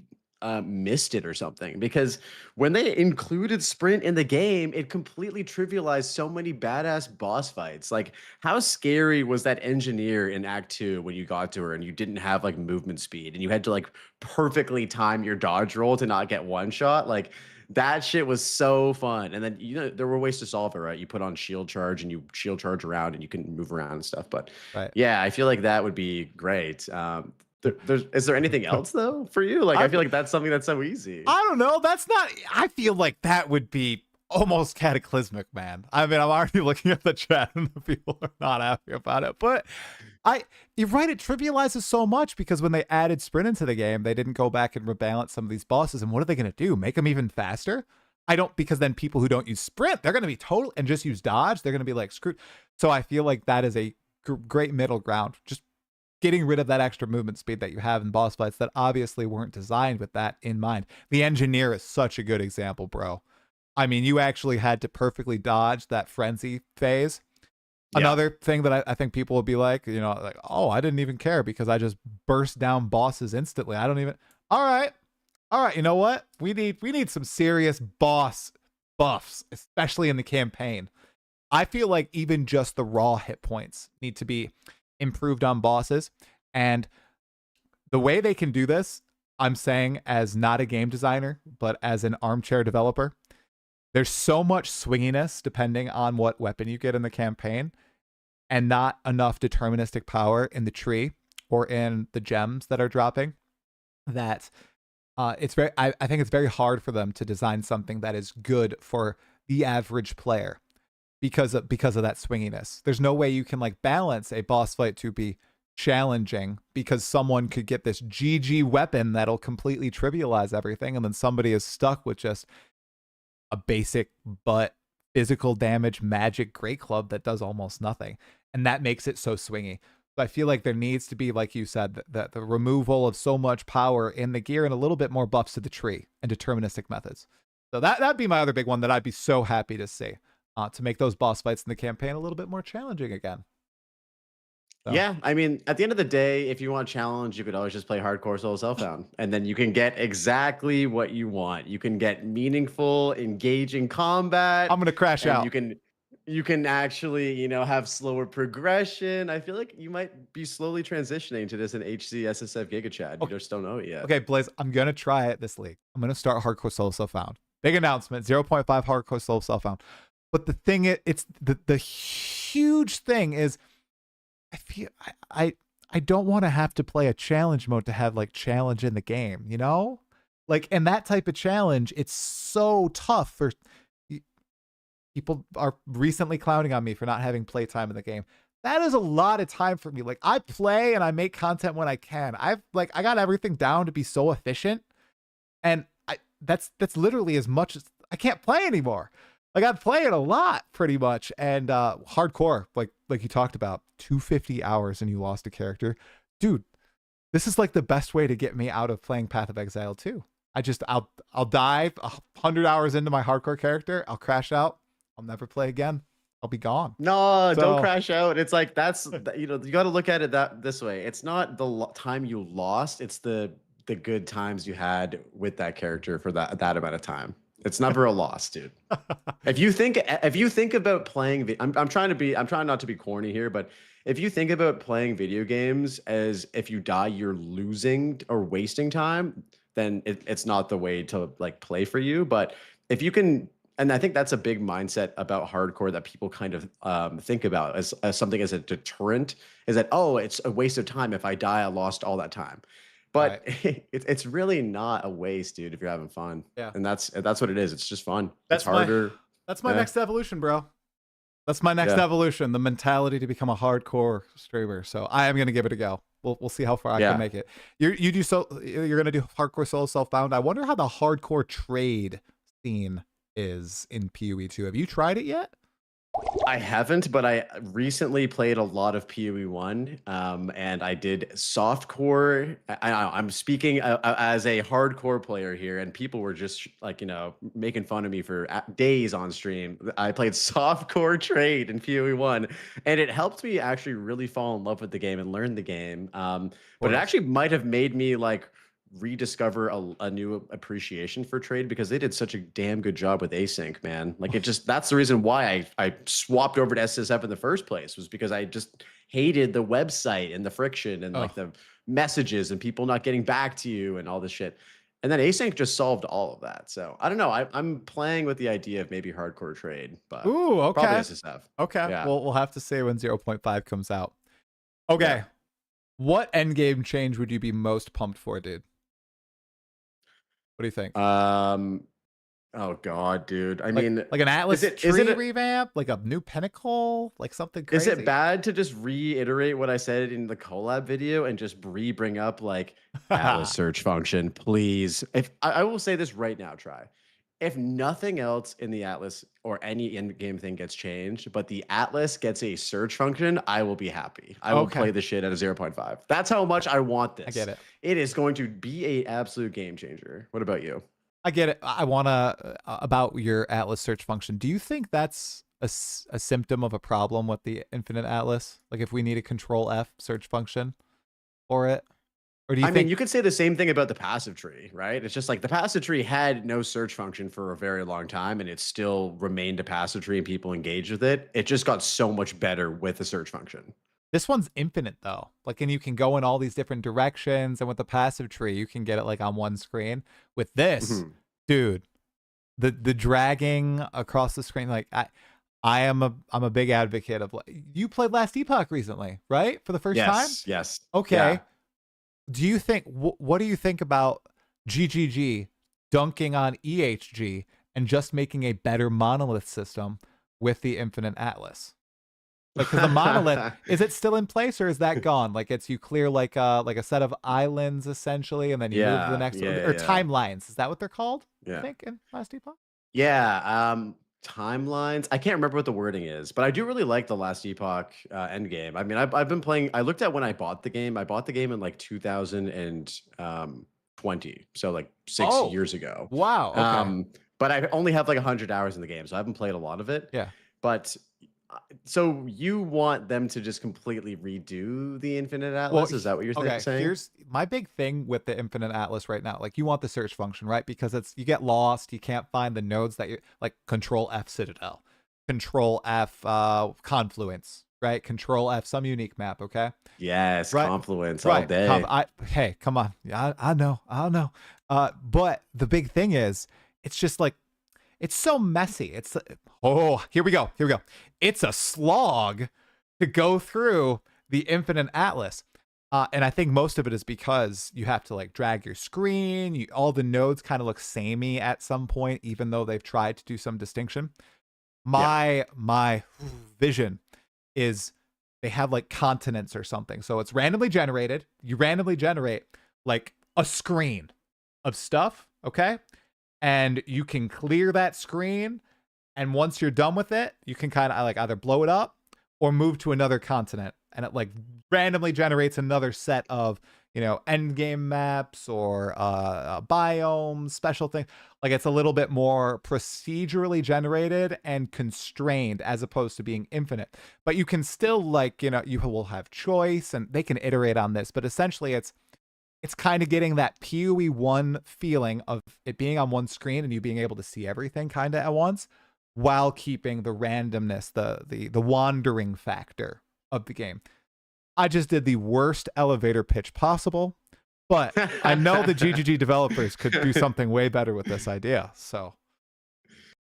missed it or something, because when they included sprint in the game, it completely trivialized so many badass boss fights. Like, how scary was that engineer in Act 2 when you got to her and you didn't have like movement speed and you had to like perfectly time your dodge roll to not get one shot? Like, that shit was so fun. And then, you know, there were ways to solve it, right? You put on shield charge and you shield charge around and you can move around and stuff. But yeah, I feel like that would be great. Is there anything else though for you? Like, I feel like that's something that's so easy. I don't know. That's not. I feel like that would be almost cataclysmic, man. I mean, I'm already looking at the chat and the people are not happy about it. But you're right. It trivializes so much because when they added sprint into the game, they didn't go back and rebalance some of these bosses. And what are they going to do? Make them even faster? Because then people who don't use sprint, they're going to be total and just use dodge. They're going to be like screwed. So I feel like that is a great middle ground. Just getting rid of that extra movement speed that you have in boss fights that obviously weren't designed with that in mind. The engineer is such a good example, bro. I mean, you actually had to perfectly dodge that frenzy phase. Yeah. Another thing that I think people would be like, you know, like, oh, I didn't even care because I just burst down bosses instantly. I don't even. All right. You know what? We need some serious boss buffs, especially in the campaign. I feel like even just the raw hit points need to be improved on bosses, and the way they can do this, I'm saying as not a game designer but as an armchair developer, there's so much swinginess depending on what weapon you get in the campaign and not enough deterministic power in the tree or in the gems that are dropping, that I think it's very hard for them to design something that is good for the average player because of that swinginess. There's no way you can like balance a boss fight to be challenging because someone could get this GG weapon that'll completely trivialize everything, and then somebody is stuck with just a basic but physical damage magic great club that does almost nothing, and that makes it so swingy. So I feel like there needs to be, like you said, the removal of so much power in the gear and a little bit more buffs to the tree and deterministic methods. So that'd be my other big one that I'd be so happy to see. To make those boss fights in the campaign a little bit more challenging again. So. Yeah, I mean, at the end of the day, if you want a challenge, you could always just play hardcore solo self-found, and then you can get exactly what you want. You can get meaningful, engaging combat. I'm gonna crash out. You can actually, you know, have slower progression. I feel like you might be slowly transitioning to this in HC SSF Giga Chad. You just don't know it yet. Okay, Blaze, I'm gonna try it this league. I'm gonna start hardcore solo self-found. Big announcement: 0.5 hardcore solo self-found. But the thing is, it's the huge thing is, I feel I don't want to have to play a challenge mode to have like challenge in the game, you know? Like, and that type of challenge, it's so tough for people are recently clowning on me for not having playtime in the game. That is a lot of time for me. Like, I play and I make content when I can. I got everything down to be so efficient, and that's literally as much as I can't play anymore. Like, I'm playing a lot pretty much, and hardcore, like you talked about, 250 hours and you lost a character. Dude, this is like the best way to get me out of playing Path of Exile 2. I'll dive 100 hours into my hardcore character, I'll crash out, I'll never play again. I'll be gone. No, don't crash out. It's like, that's, you know, you got to look at it this way. It's not the time you lost, it's the the good times you had with that character for that amount of time. It's never a loss, dude. If you think about playing, I'm trying not to be corny here, but if you think about playing video games as if you die, you're losing or wasting time, then it's not the way to like play for you. But if you can, and I think that's a big mindset about hardcore that people kind of think about as something as a deterrent, is that, oh, it's a waste of time. If I die, I lost all that time. But it's really not a waste, dude, if you're having fun. Yeah. And that's what it is. It's just fun. It's harder. That's my next evolution, bro. That's my next evolution, the mentality to become a hardcore streamer. So I am going to give it a go. We'll see how far I can make it. You're going to do hardcore solo self-bound. I wonder how the hardcore trade scene is in PoE 2. Have you tried it yet? I haven't, but I recently played a lot of PoE 1, and I did softcore. I'm speaking as a hardcore player here, and people were just like, making fun of me for days on stream. I played softcore trade in PoE 1, and it helped me actually really fall in love with the game and learn the game. But it actually might have made me like rediscover a new appreciation for trade, because they did such a damn good job with async, man. Like that's the reason why I swapped over to SSF in the first place, was because I just hated the website and the friction and like the messages and people not getting back to you and all this shit. And then async just solved all of that. So I don't know. I'm playing with the idea of maybe hardcore trade, but probably SSF. Okay. Yeah. Well, we'll have to see when 0.5 comes out. Okay. Yeah. What endgame change would you be most pumped for, dude? What do you think? Oh god, dude. I mean, like an Atlas tree revamp, like a new pinnacle, like something crazy. Is it bad to just reiterate what I said in the collab video and just bring up like Atlas search function, please? If I will say this right now, try. If nothing else in the Atlas or any in-game thing gets changed, but the Atlas gets a search function, I will be happy. I will play the shit at a 0.5. That's how much I want this. I get it. It is going to be an absolute game changer. What about you? I get it. I want to, about your Atlas search function. Do you think that's a symptom of a problem with the Infinite Atlas? Like if we need a Control F search function for it? Or do you think... mean, you could say the same thing about the passive tree, right? It's just like the passive tree had no search function for a very long time, and it still remained a passive tree and people engaged with it. It just got so much better with the search function. This one's infinite though. Like, and you can go in all these different directions, and with the passive tree, you can get it like on one screen. With this, dude, the dragging across the screen, like I'm a big advocate of, like, you played Last Epoch recently, right? For the first time? Yes. Okay. Yeah. Do you think, what do you think about GGG dunking on EHG and just making a better monolith system with the Infinite Atlas? Like, because the monolith, is it still in place or is that gone? Like, you clear like a set of islands essentially, and then you move to the next one, or timelines. Is that what they're called? I think in Last Epoch. Yeah. Timelines. I can't remember what the wording is, but I do really like the Last Epoch end game. I mean, I've been playing. I looked at when I bought the game. I bought the game in like 2020, so like 6 years ago. Wow. Okay. But I only have like 100 hours in the game, so I haven't played a lot of it. Yeah. But so you want them to just completely redo the Infinite Atlas? Is that what you're saying? Here's my big thing with the Infinite Atlas right now. Like, you want the search function, right? Because you get lost, you can't find the nodes that you like. Control F Citadel, Control F Confluence, right? Control F some unique map. Okay. Yes, right? Confluence all day. Hey, come on. I know. But the big thing is, it's just like, it's so messy. It's here we go. It's a slog to go through the Infinite Atlas. And I think most of it is because you have to like drag your screen. All the nodes kind of look samey at some point, even though they've tried to do some distinction. My vision is they have like continents or something. So it's randomly generated. You randomly generate like a screen of stuff. Okay. And you can clear that screen, and once you're done with it, you can kind of like either blow it up or move to another continent, and it like randomly generates another set of, end game maps or biomes, special things. Like, it's a little bit more procedurally generated and constrained as opposed to being infinite. But you can still, like, you will have choice, and they can iterate on this, but essentially it's it's kind of getting that PoE 1 feeling of it being on one screen and you being able to see everything kind of at once, while keeping the randomness, the wandering factor of the game. I just did the worst elevator pitch possible, but I know the GGG developers could do something way better with this idea. So,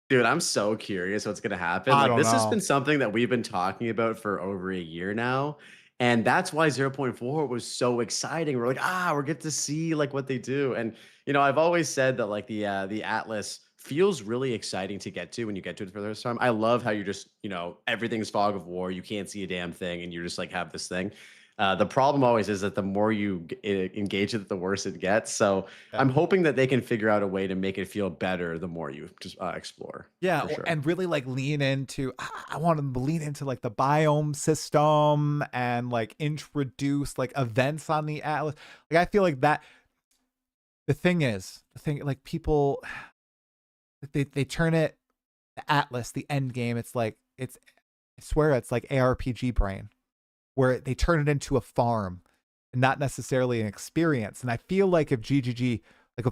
dude, I'm so curious what's going to happen. I Like, don't this has know. been something that we've been talking about for over a year now. And that's why 0.4 was so exciting. We're like, we're get to see like what they do. And, you know, I've always said that like the Atlas feels really exciting to get to when you get to it for the first time. I love how you're just, you know, everything's fog of war. You can't see a damn thing and you're just like have this thing. The problem always is that the more you engage it, the worse it gets. So Yeah. I'm hoping that they can figure out a way to make it feel better the more you just explore. Yeah, for sure. and really like lean into, I want them to lean into like the biome system and like introduce like events on the Atlas. Like I feel like that, the thing like people, they turn it, the Atlas, the end game, it's like, I swear it's like ARPG brain, where they turn it into a farm and not necessarily an experience. And I feel like if GGG,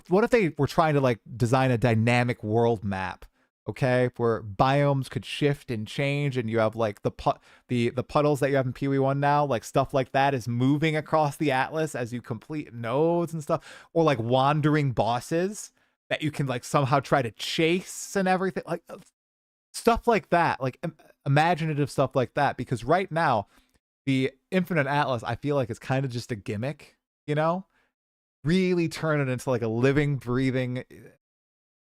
what if they were trying to like design a dynamic world map, okay, where biomes could shift and change, and you have like the puddles that you have in PoE 1 now, like stuff like that is moving across the Atlas as you complete nodes and stuff, or like wandering bosses that you can like somehow try to chase and everything, like stuff like that, like imaginative stuff like that. Because right now, the Infinite Atlas, I feel like it's kind of just a gimmick, you know? Really turn it into like a living, breathing,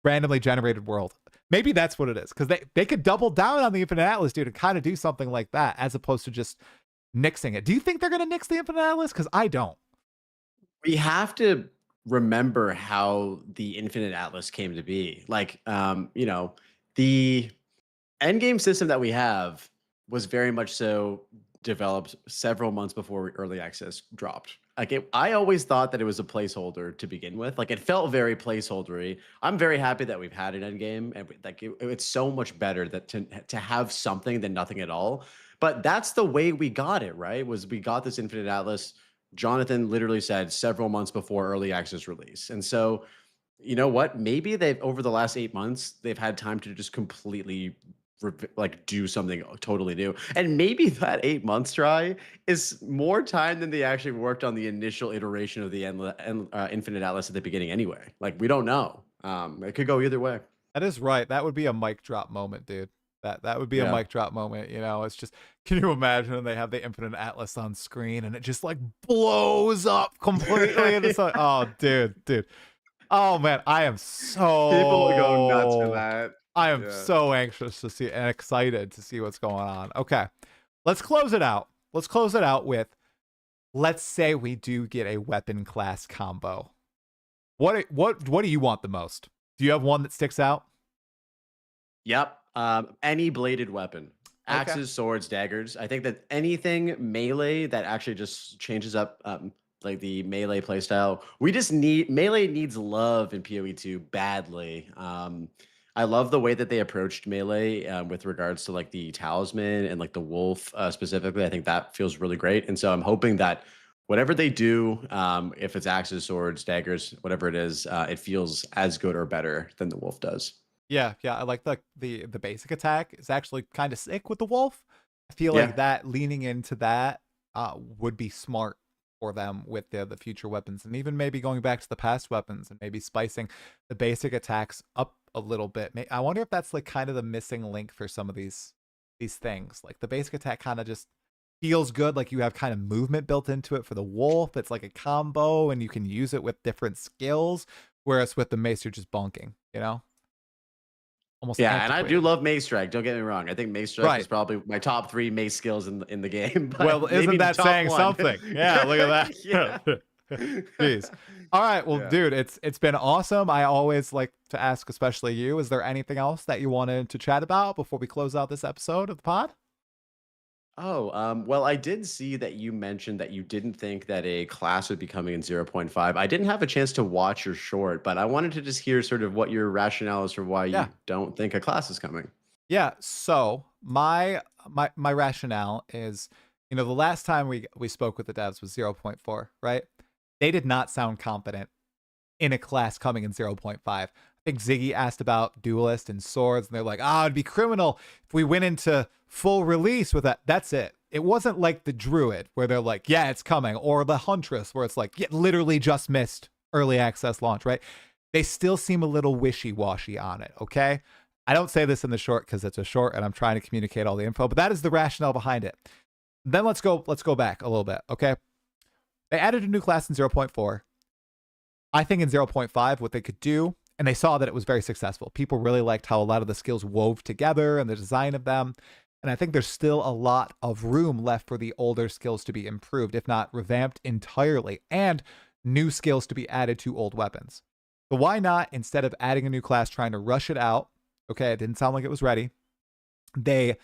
randomly generated world. Maybe that's what it is, because they could double down on the Infinite Atlas, dude, and kind of do something like that, as opposed to just nixing it. Do you think they're going to nix the Infinite Atlas? Because I don't. We have to remember how the Infinite Atlas came to be. Like, you know, the endgame system that we have was very much so developed several months before early access dropped. Like I always thought that it was a placeholder to begin with. Like it felt very placeholdery. I'm very happy that we've had an endgame, and like it's so much better that to have something than nothing at all. But that's the way we got it, right? Was we got this Infinite Atlas. Jonathan literally said several months before early access release, and so you know what? Maybe they've over the last 8 months they've had time to just completely like do something totally new, and maybe that 8 months try is more time than they actually worked on the initial iteration of the Infinite Atlas at the beginning anyway. Like we don't know. It could go either way. That is right. That would be a mic drop moment, dude. That would be a Yeah. mic drop moment. You know, it's just, can you imagine they have the Infinite Atlas on screen and it just like blows up completely? And it's like, oh, dude. Oh man, I am so People would go nuts for that. I am Yeah. so anxious to see and excited to see what's going on. Okay, let's close it out. Let's close it out with, let's say we do get a weapon class combo. What do you want the most? Do you have one that sticks out? Yep. Any bladed weapon. Okay. Axes, swords, daggers. I think that anything melee that actually just changes up like the melee playstyle. We just need melee needs love in PoE 2 badly. I love the way that they approached melee with regards to like the talisman and like the wolf specifically. I think that feels really great. And so I'm hoping that whatever they do, if it's axes, swords, daggers, whatever it is, it feels as good or better than the wolf does. Yeah, I like the basic attack is actually kind of sick with the wolf. I feel Yeah. like that leaning into that would be smart for them with the future weapons, and even maybe going back to the past weapons and maybe spicing the basic attacks up a little bit. I wonder if that's like kind of the missing link for some of these things. Like the basic attack kind of just feels good, like you have kind of movement built into it for the wolf. It's like a combo and you can use it with different skills, whereas with the mace you're just bonking, you know? Almost Yeah, and I do antiquated. love Mace Strike. Don't get me wrong. I think Mace Strike Right. is probably my top 3 Mace skills in the game. But Well, maybe isn't the that top saying 1. something? Yeah, look at that. Jeez. All right, well, Yeah. dude, it's been awesome. I always like to ask, especially you, is there anything else that you wanted to chat about before we close out this episode of the pod? Oh, well, I did see that you mentioned that you didn't think that a class would be coming in 0.5. I didn't have a chance to watch your short, but I wanted to just hear sort of what your rationale is for why Yeah. you don't think a class is coming. Yeah, so my rationale is, the last time we spoke with the devs was 0.4, right? they did not sound confident in a class coming in 0.5. I think Ziggy asked about Duelist and Swords, and they're like, it'd be criminal if we went into full release with that. That's it. It wasn't like the Druid, where they're like, yeah, it's coming, or the Huntress, where it's like, yeah, literally just missed early access launch, right? They still seem a little wishy-washy on it, okay? I don't say this in the short because it's a short and I'm trying to communicate all the info, but that is the rationale behind it. Then let's go back a little bit, okay? They added a new class in 0.4. I think in 0.5, what they could do, and they saw that it was very successful. People really liked how a lot of the skills wove together and the design of them. And I think there's still a lot of room left for the older skills to be improved, if not revamped entirely, and new skills to be added to old weapons. So why not, instead of adding a new class, trying to rush it out, okay, it didn't sound like it was ready, they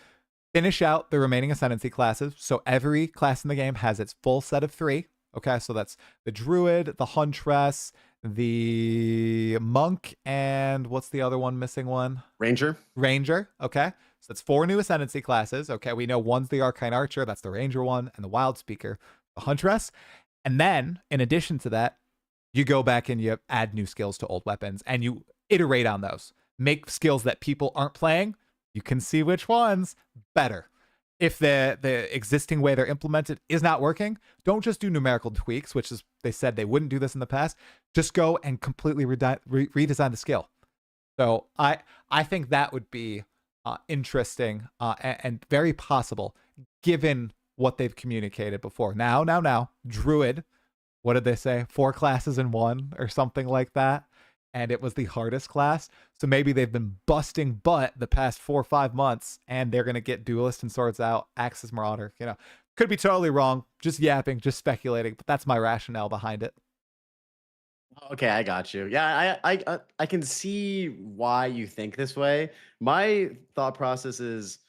finish out the remaining Ascendancy classes. So every class in the game has its full set of 3. Okay, so that's the Druid, the Huntress, the Monk, and what's the other one missing one? Ranger. Okay. So that's 4 new Ascendancy classes. Okay, we know one's the Arcane Archer, that's the Ranger one, and the Wild Speaker, the Huntress. And then, in addition to that, you go back and you add new skills to old weapons, and you iterate on those. Make skills that people aren't playing, you can see which ones better. If the existing way they're implemented is not working, don't just do numerical tweaks, which is, they said they wouldn't do this in the past. Just go and completely redesign the skill. So I think that would be interesting and very possible, given what they've communicated before. Now, Druid, what did they say? 4 classes in 1 or something like that. And it was the hardest class. So maybe they've been busting butt the past 4 or 5 months, and they're going to get Duelist and Swords out, Axis Marauder. Could be totally wrong. Just yapping, just speculating. But that's my rationale behind it. Okay, I got you. Yeah, I can see why you think this way. My thought process is,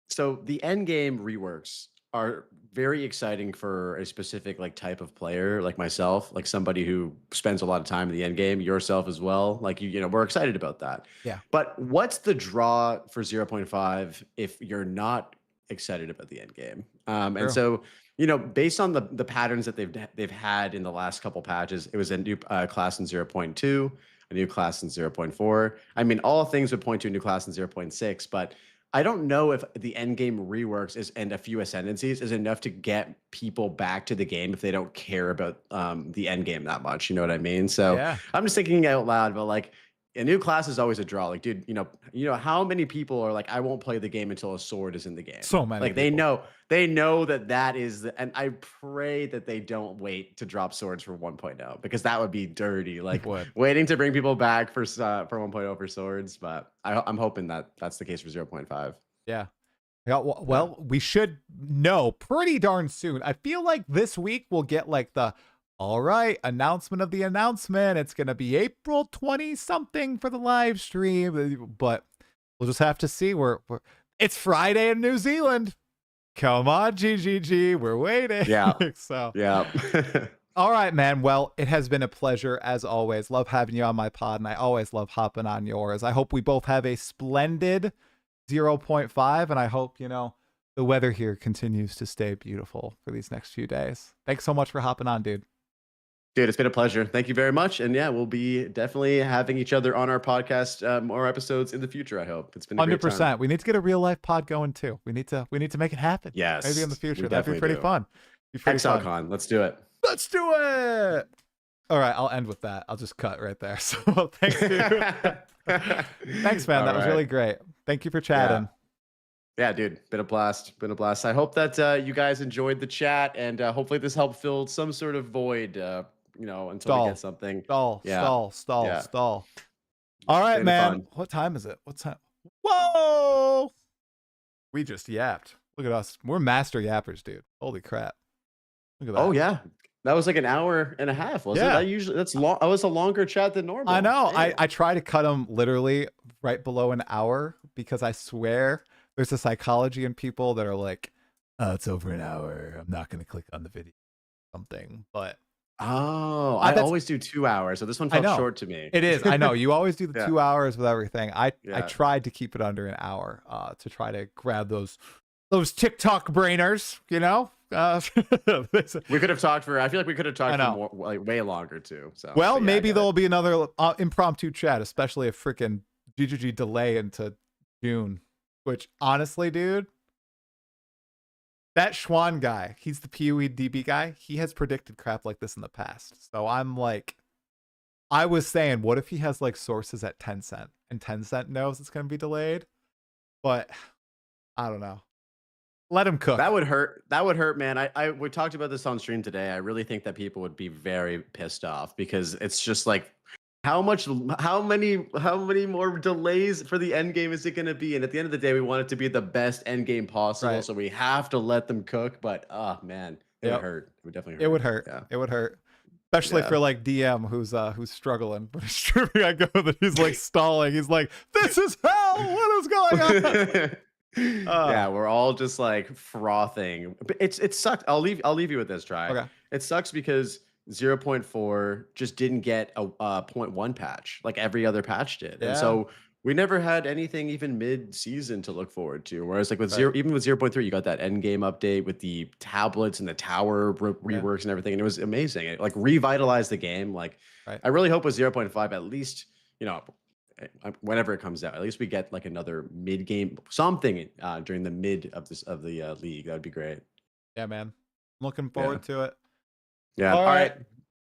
so the end game reworks are very exciting for a specific type of player, like myself, like somebody who spends a lot of time in the end game, yourself as well. Like we're excited about that. Yeah. But what's the draw for 0.5 if you're not excited about the end game? And so, based on the patterns that they've had in the last couple patches, it was a new class in 0.2, a new class in 0.4. I mean, all things would point to a new class in 0.6, but I don't know if the end game reworks and a few ascendancies is enough to get people back to the game if they don't care about the end game that much. You know what I mean? So yeah. I'm just thinking out loud, but a new class is always a draw. Like, dude, how many people are like, I won't play the game until a sword is in the game. So many. Like they know that is and I pray that they don't wait to drop swords for 1.0 because that would be dirty. Like waiting to bring people back for 1.0 for swords. But I'm hoping that that's the case for 0.5. Yeah. Well, we should know pretty darn soon. I feel like this week we'll get the all right, announcement of the announcement. It's going to be April 20 something for the live stream, but we'll just have to see. It's Friday in New Zealand. Come on, GGG. We're waiting. Yeah. So, yeah. All right, man. Well, it has been a pleasure as always. Love having you on my pod, and I always love hopping on yours. I hope we both have a splendid 0.5, and I hope, the weather here continues to stay beautiful for these next few days. Thanks so much for hopping on, dude. Dude, it's been a pleasure. Thank you very much. And yeah, we'll be definitely having each other on our podcast, more episodes in the future, I hope. It's been a 100%. Great time. We need to get a real life pod going too. We need to make it happen. Yes. Maybe in the future. That'd be pretty fun. ExileCon. Let's do it. Let's do it. All right, I'll end with that. I'll just cut right there. So thanks, dude. Thanks, man. That was really great. Thank you for chatting. Yeah, dude, been a blast. I hope that you guys enjoyed the chat, and hopefully this helped fill some sort of void, until we get something. Stall. All right, man. Fun. What time is it? What time? Whoa! We just yapped. Look at us. We're master yappers, dude. Holy crap. Look at that. Oh, yeah. That was like an hour and a half, wasn't it? That's long. That was a longer chat than normal. I know. I try to cut them literally right below an hour because I swear there's a psychology in people that are like, oh, it's over an hour. I'm not going to click on the video. Something. But oh, I always do 2 hours. So this one felt short to me. It is. I know. You always do the 2 hours with everything. I tried to keep it under an hour to try to grab those TikTok brainers, We could have talked for. I feel like we could have talked for more, like way longer too. So well, maybe there'll be another impromptu chat, especially a freaking GGG delay into June. Which honestly, dude, that Schwan guy, he's the PoE DB guy. He has predicted crap like this in the past. So I'm like, I was saying, what if he has like sources at Tencent and Tencent knows it's going to be delayed? But I don't know. Let him cook. That would hurt. That would hurt, man. We talked about this on stream today. I really think that people would be very pissed off because it's just like, how many more delays for the end game is it going to be? And at the end of the day, we want it to be the best end game possible. Right. So we have to let them cook. But oh man, it would hurt. It would definitely hurt. It would hurt. Yeah. It would hurt. Especially for like DM who's struggling. But it's true. I go that he's like stalling. He's like, this is hell. What is going on? Yeah, we're all just like frothing. But it sucks. I'll leave you with this, Try. Okay. It sucks because 0.4 just didn't get a 0.1 patch like every other patch did. Yeah. And so we never had anything even mid-season to look forward to. Whereas like with even with 0.3, you got that end game update with the tablets and the tower reworks and everything. And it was amazing. It like revitalized the game. Like I really hope with 0.5, at least, you know, whenever it comes out, at least we get like another mid-game something during the mid of the league. That would be great. Yeah, man. Looking forward to it. Yeah. All right.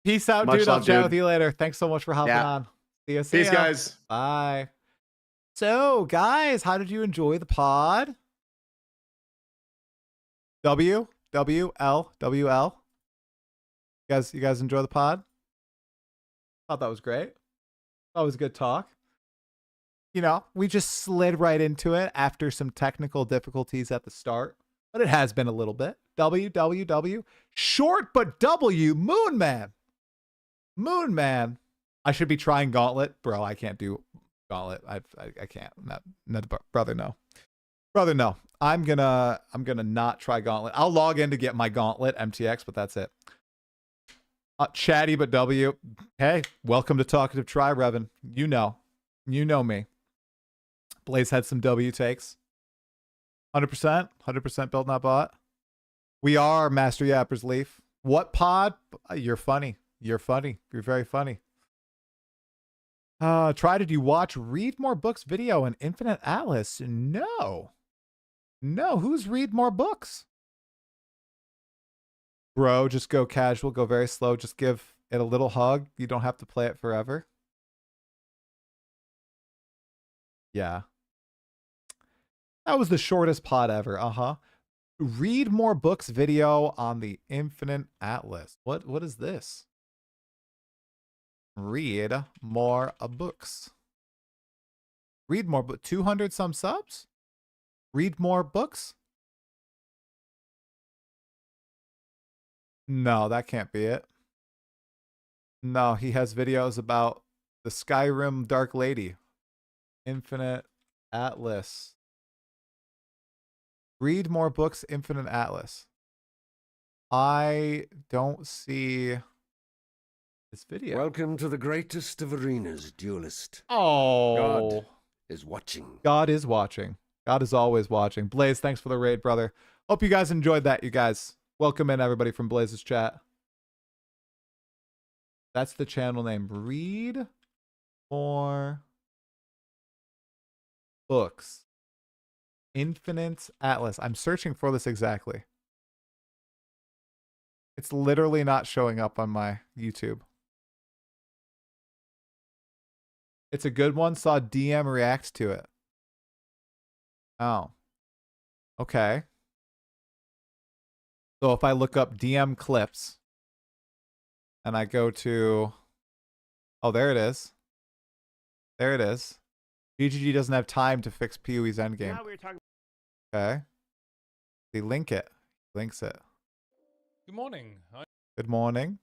Peace out, dude. I'll chat with you later. Thanks so much for hopping on. See you. Peace, guys. Bye. So, guys, how did you enjoy the pod? W L. You guys enjoy the pod? Thought that was great. That was a good talk. You know, we just slid right into it after some technical difficulties at the start, but it has been a little bit. W. Short but W. Moon Man. I should be trying Gauntlet. Bro, I can't do Gauntlet. I can't. Not, brother, no. Brother, no. I'm gonna not try Gauntlet. I'll log in to get my Gauntlet MTX, but that's it. Chatty but W. Hey, welcome to Talkative Try, Revan. You know me. Blaze had some W takes. 100% build not bought. We are Master Yappers Leaf. What pod? You're funny. You're very funny. Try, did you watch Read More Books video in Infinite Atlas? No. Who's Read More Books? Bro, just go casual, go very slow. Just give it a little hug. You don't have to play it forever. Yeah. That was the shortest pod ever. Read More Books video on the Infinite Atlas. What is this? Read More Books. Read More, but 200 some subs? Read More Books? No, that can't be it. No, he has videos about the Skyrim Dark Lady. Infinite Atlas. Read More Books, Infinite Atlas. I don't see this video. Welcome to the greatest of arenas, duelist. Oh. God is watching. God is watching. God is always watching. Blaze, thanks for the raid, brother. Hope you guys enjoyed that, you guys. Welcome in, everybody, from Blaze's chat. That's the channel name. Read More Books. Infinite Atlas. I'm searching for this exactly. It's literally not showing up on my YouTube. It's a good one. Saw DM react to it. Oh. Okay. So if I look up DM clips and I go to, oh, there it is. There it is. GGG doesn't have time to fix PoE's endgame. Okay. They link it. Links it. Good morning. Hi. Good morning.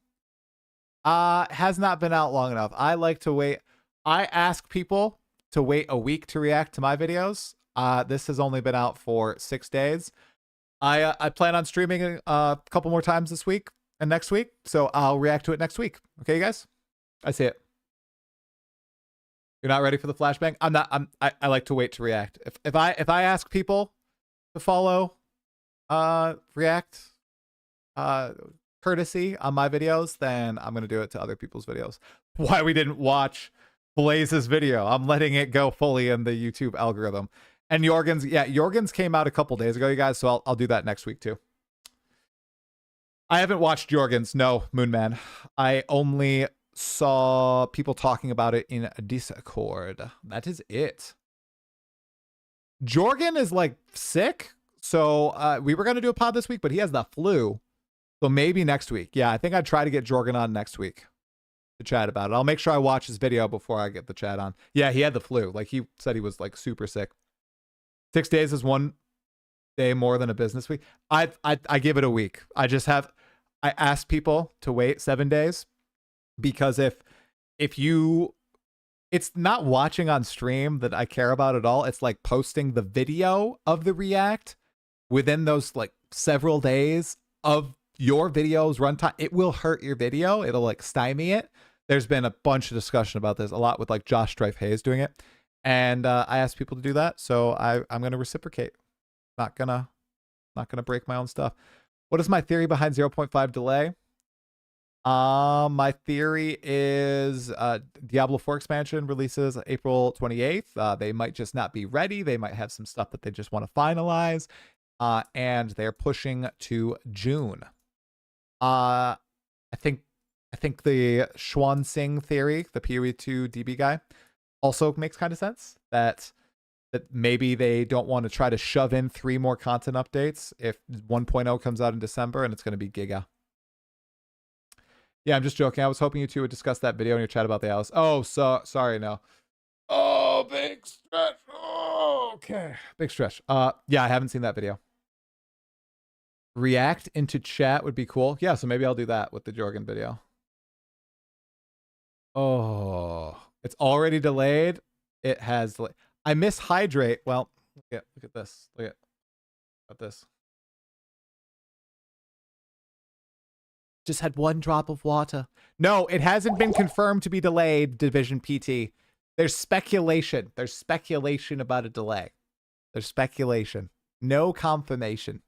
Has not been out long enough. I like to wait. I ask people to wait a week to react to my videos. This has only been out for 6 days. I plan on streaming a couple more times this week and next week, so I'll react to it next week. Okay, you guys? I see it. You're not ready for the flashbang? I'm not. I like to wait to react. If I ask people to follow react, courtesy on my videos, then I'm going to do it to other people's videos. Why we didn't watch Blaze's video. I'm letting it go fully in the YouTube algorithm. And Jorgen's, yeah, Jorgen's came out a couple days ago, you guys, so I'll do that next week too. I haven't watched Jorgen's, no, Moonman. I only saw people talking about it in Discord. That is it. Jorgen is like sick, so we were going to do a pod this week, but he has the flu. So maybe next week. Yeah, I think I'd try to get Jorgen on next week to chat about it. I'll make sure I watch his video before I get the chat on. Yeah, he had the flu. Like, he said he was like super sick. 6 days is one day more than a business week. I give it a week. I asked people to wait 7 days, because if you, it's not watching on stream that I care about at all. It's like posting the video of the react within those like several days of your video's runtime. It will hurt your video. It'll like stymie it. There's been a bunch of discussion about this, a lot with like Josh Strife Hayes doing it. And I asked people to do that. So I'm going to reciprocate. Not gonna break my own stuff. What is my theory behind 0.5 delay? My theory is Diablo 4 expansion releases April 28th. They might just not be ready. They might have some stuff that they just want to finalize. And they're pushing to June. I think the Xuan Sing theory, the PoE2 DB guy, also makes kind of sense. That maybe they don't want to try to shove in 3 more content updates if 1.0 comes out in December and it's going to be Giga. Yeah, I'm just joking. I was hoping you two would discuss that video in your chat about the Alice. Oh, so sorry, no. Oh, big stretch. Oh, okay. Big stretch. Yeah, I haven't seen that video. React into chat would be cool. Yeah, so maybe I'll do that with the Jorgen video. Oh, it's already delayed. It has. I mishydrate. Well, look at this. Look at this. Just had 1 drop of water. No, it hasn't been confirmed to be delayed, Division PT. There's speculation. There's speculation about a delay. There's speculation. No confirmation.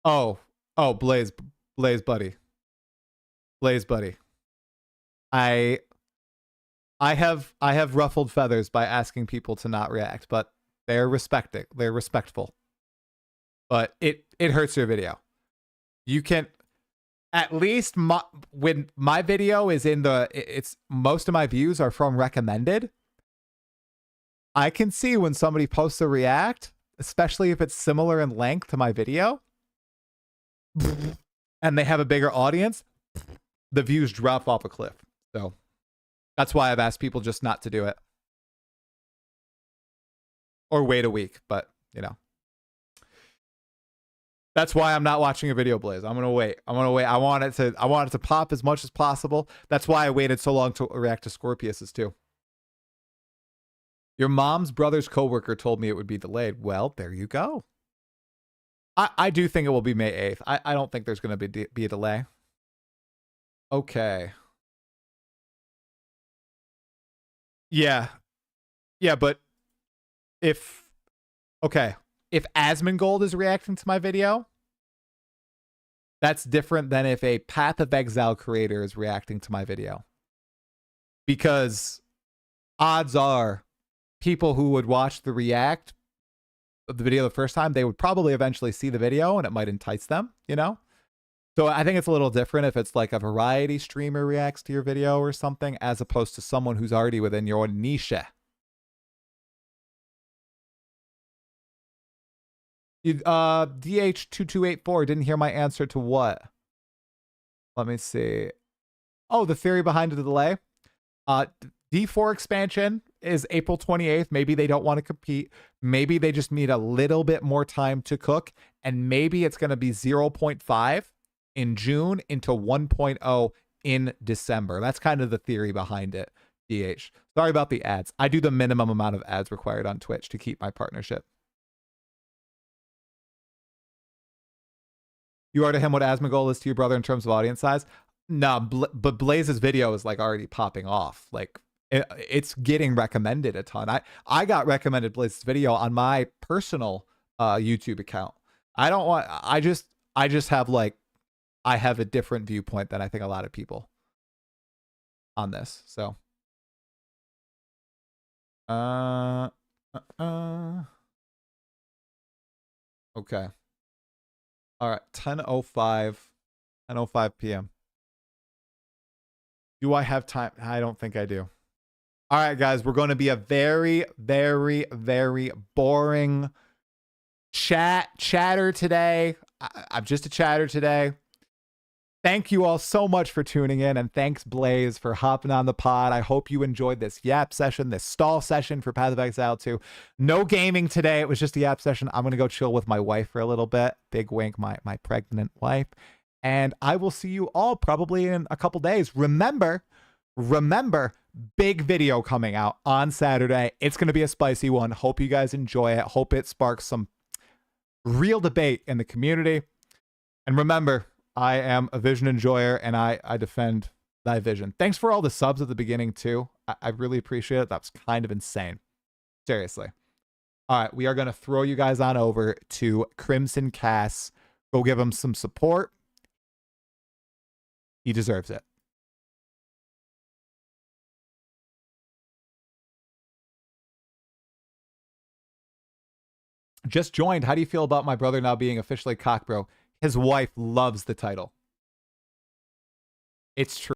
Oh, Blaze buddy. Blaze buddy. I have ruffled feathers by asking people to not react, but they're respectful. But it hurts your video. You can at least when my video is in it's most of my views are from recommended. I can see when somebody posts a react, especially if it's similar in length to my video, and they have a bigger audience, the views drop off a cliff. So that's why I've asked people just not to do it. Or wait a week, but you know. That's why I'm not watching a video, Blaze. I'm gonna wait. I want it to pop as much as possible. That's why I waited so long to react to Scorpius's too. Your mom's brother's coworker told me it would be delayed. Well, there you go. I do think it will be May 8th. I don't think there's going to be a delay. Okay. Yeah. Yeah, but if Asmongold is reacting to my video, that's different than if a Path of Exile creator is reacting to my video. Because odds are people who would watch the react of the video the first time, they would probably eventually see the video and it might entice them, you know? So I think it's a little different if it's like a variety streamer reacts to your video or something, as opposed to someone who's already within your niche. DH2284 didn't hear my answer to what? Let me see. Oh, the theory behind the delay. D4 expansion is April 28th. Maybe they don't want to compete. Maybe they just need a little bit more time to cook. And maybe it's going to be 0.5 in June into 1.0 in December. That's kind of the theory behind it, DH. Sorry about the ads. I do the minimum amount of ads required on Twitch to keep my partnership. You are to him what Asmongold is to your brother in terms of audience size? No, but Blaze's video is like already popping off. Like, it's getting recommended a ton. I got recommended Blaze's video on my personal YouTube account. I just have like, I have a different viewpoint than I think a lot of people on this. So okay. All right, 10:05 p.m. Do I have time? I don't think I do. All right, guys, we're going to be a very, very, very boring chatter today. I'm just a chatter today. Thank you all so much for tuning in, and thanks, Blaze, for hopping on the pod. I hope you enjoyed this yap session, this stall session for Path of Exile 2. No gaming today. It was just a yap session. I'm going to go chill with my wife for a little bit. Big wink, my pregnant wife. And I will see you all probably in a couple days. Remember, big video coming out on Saturday. It's going to be a spicy one. Hope you guys enjoy it. Hope it sparks some real debate in the community. And remember, I am a vision enjoyer, and I defend thy vision. Thanks for all the subs at the beginning, too. I really appreciate it. That's kind of insane. Seriously. All right, we are going to throw you guys on over to Crimson Cass. Go give him some support. He deserves it. Just joined. How do you feel about my brother now being officially Cockbro? His wife loves the title. It's true.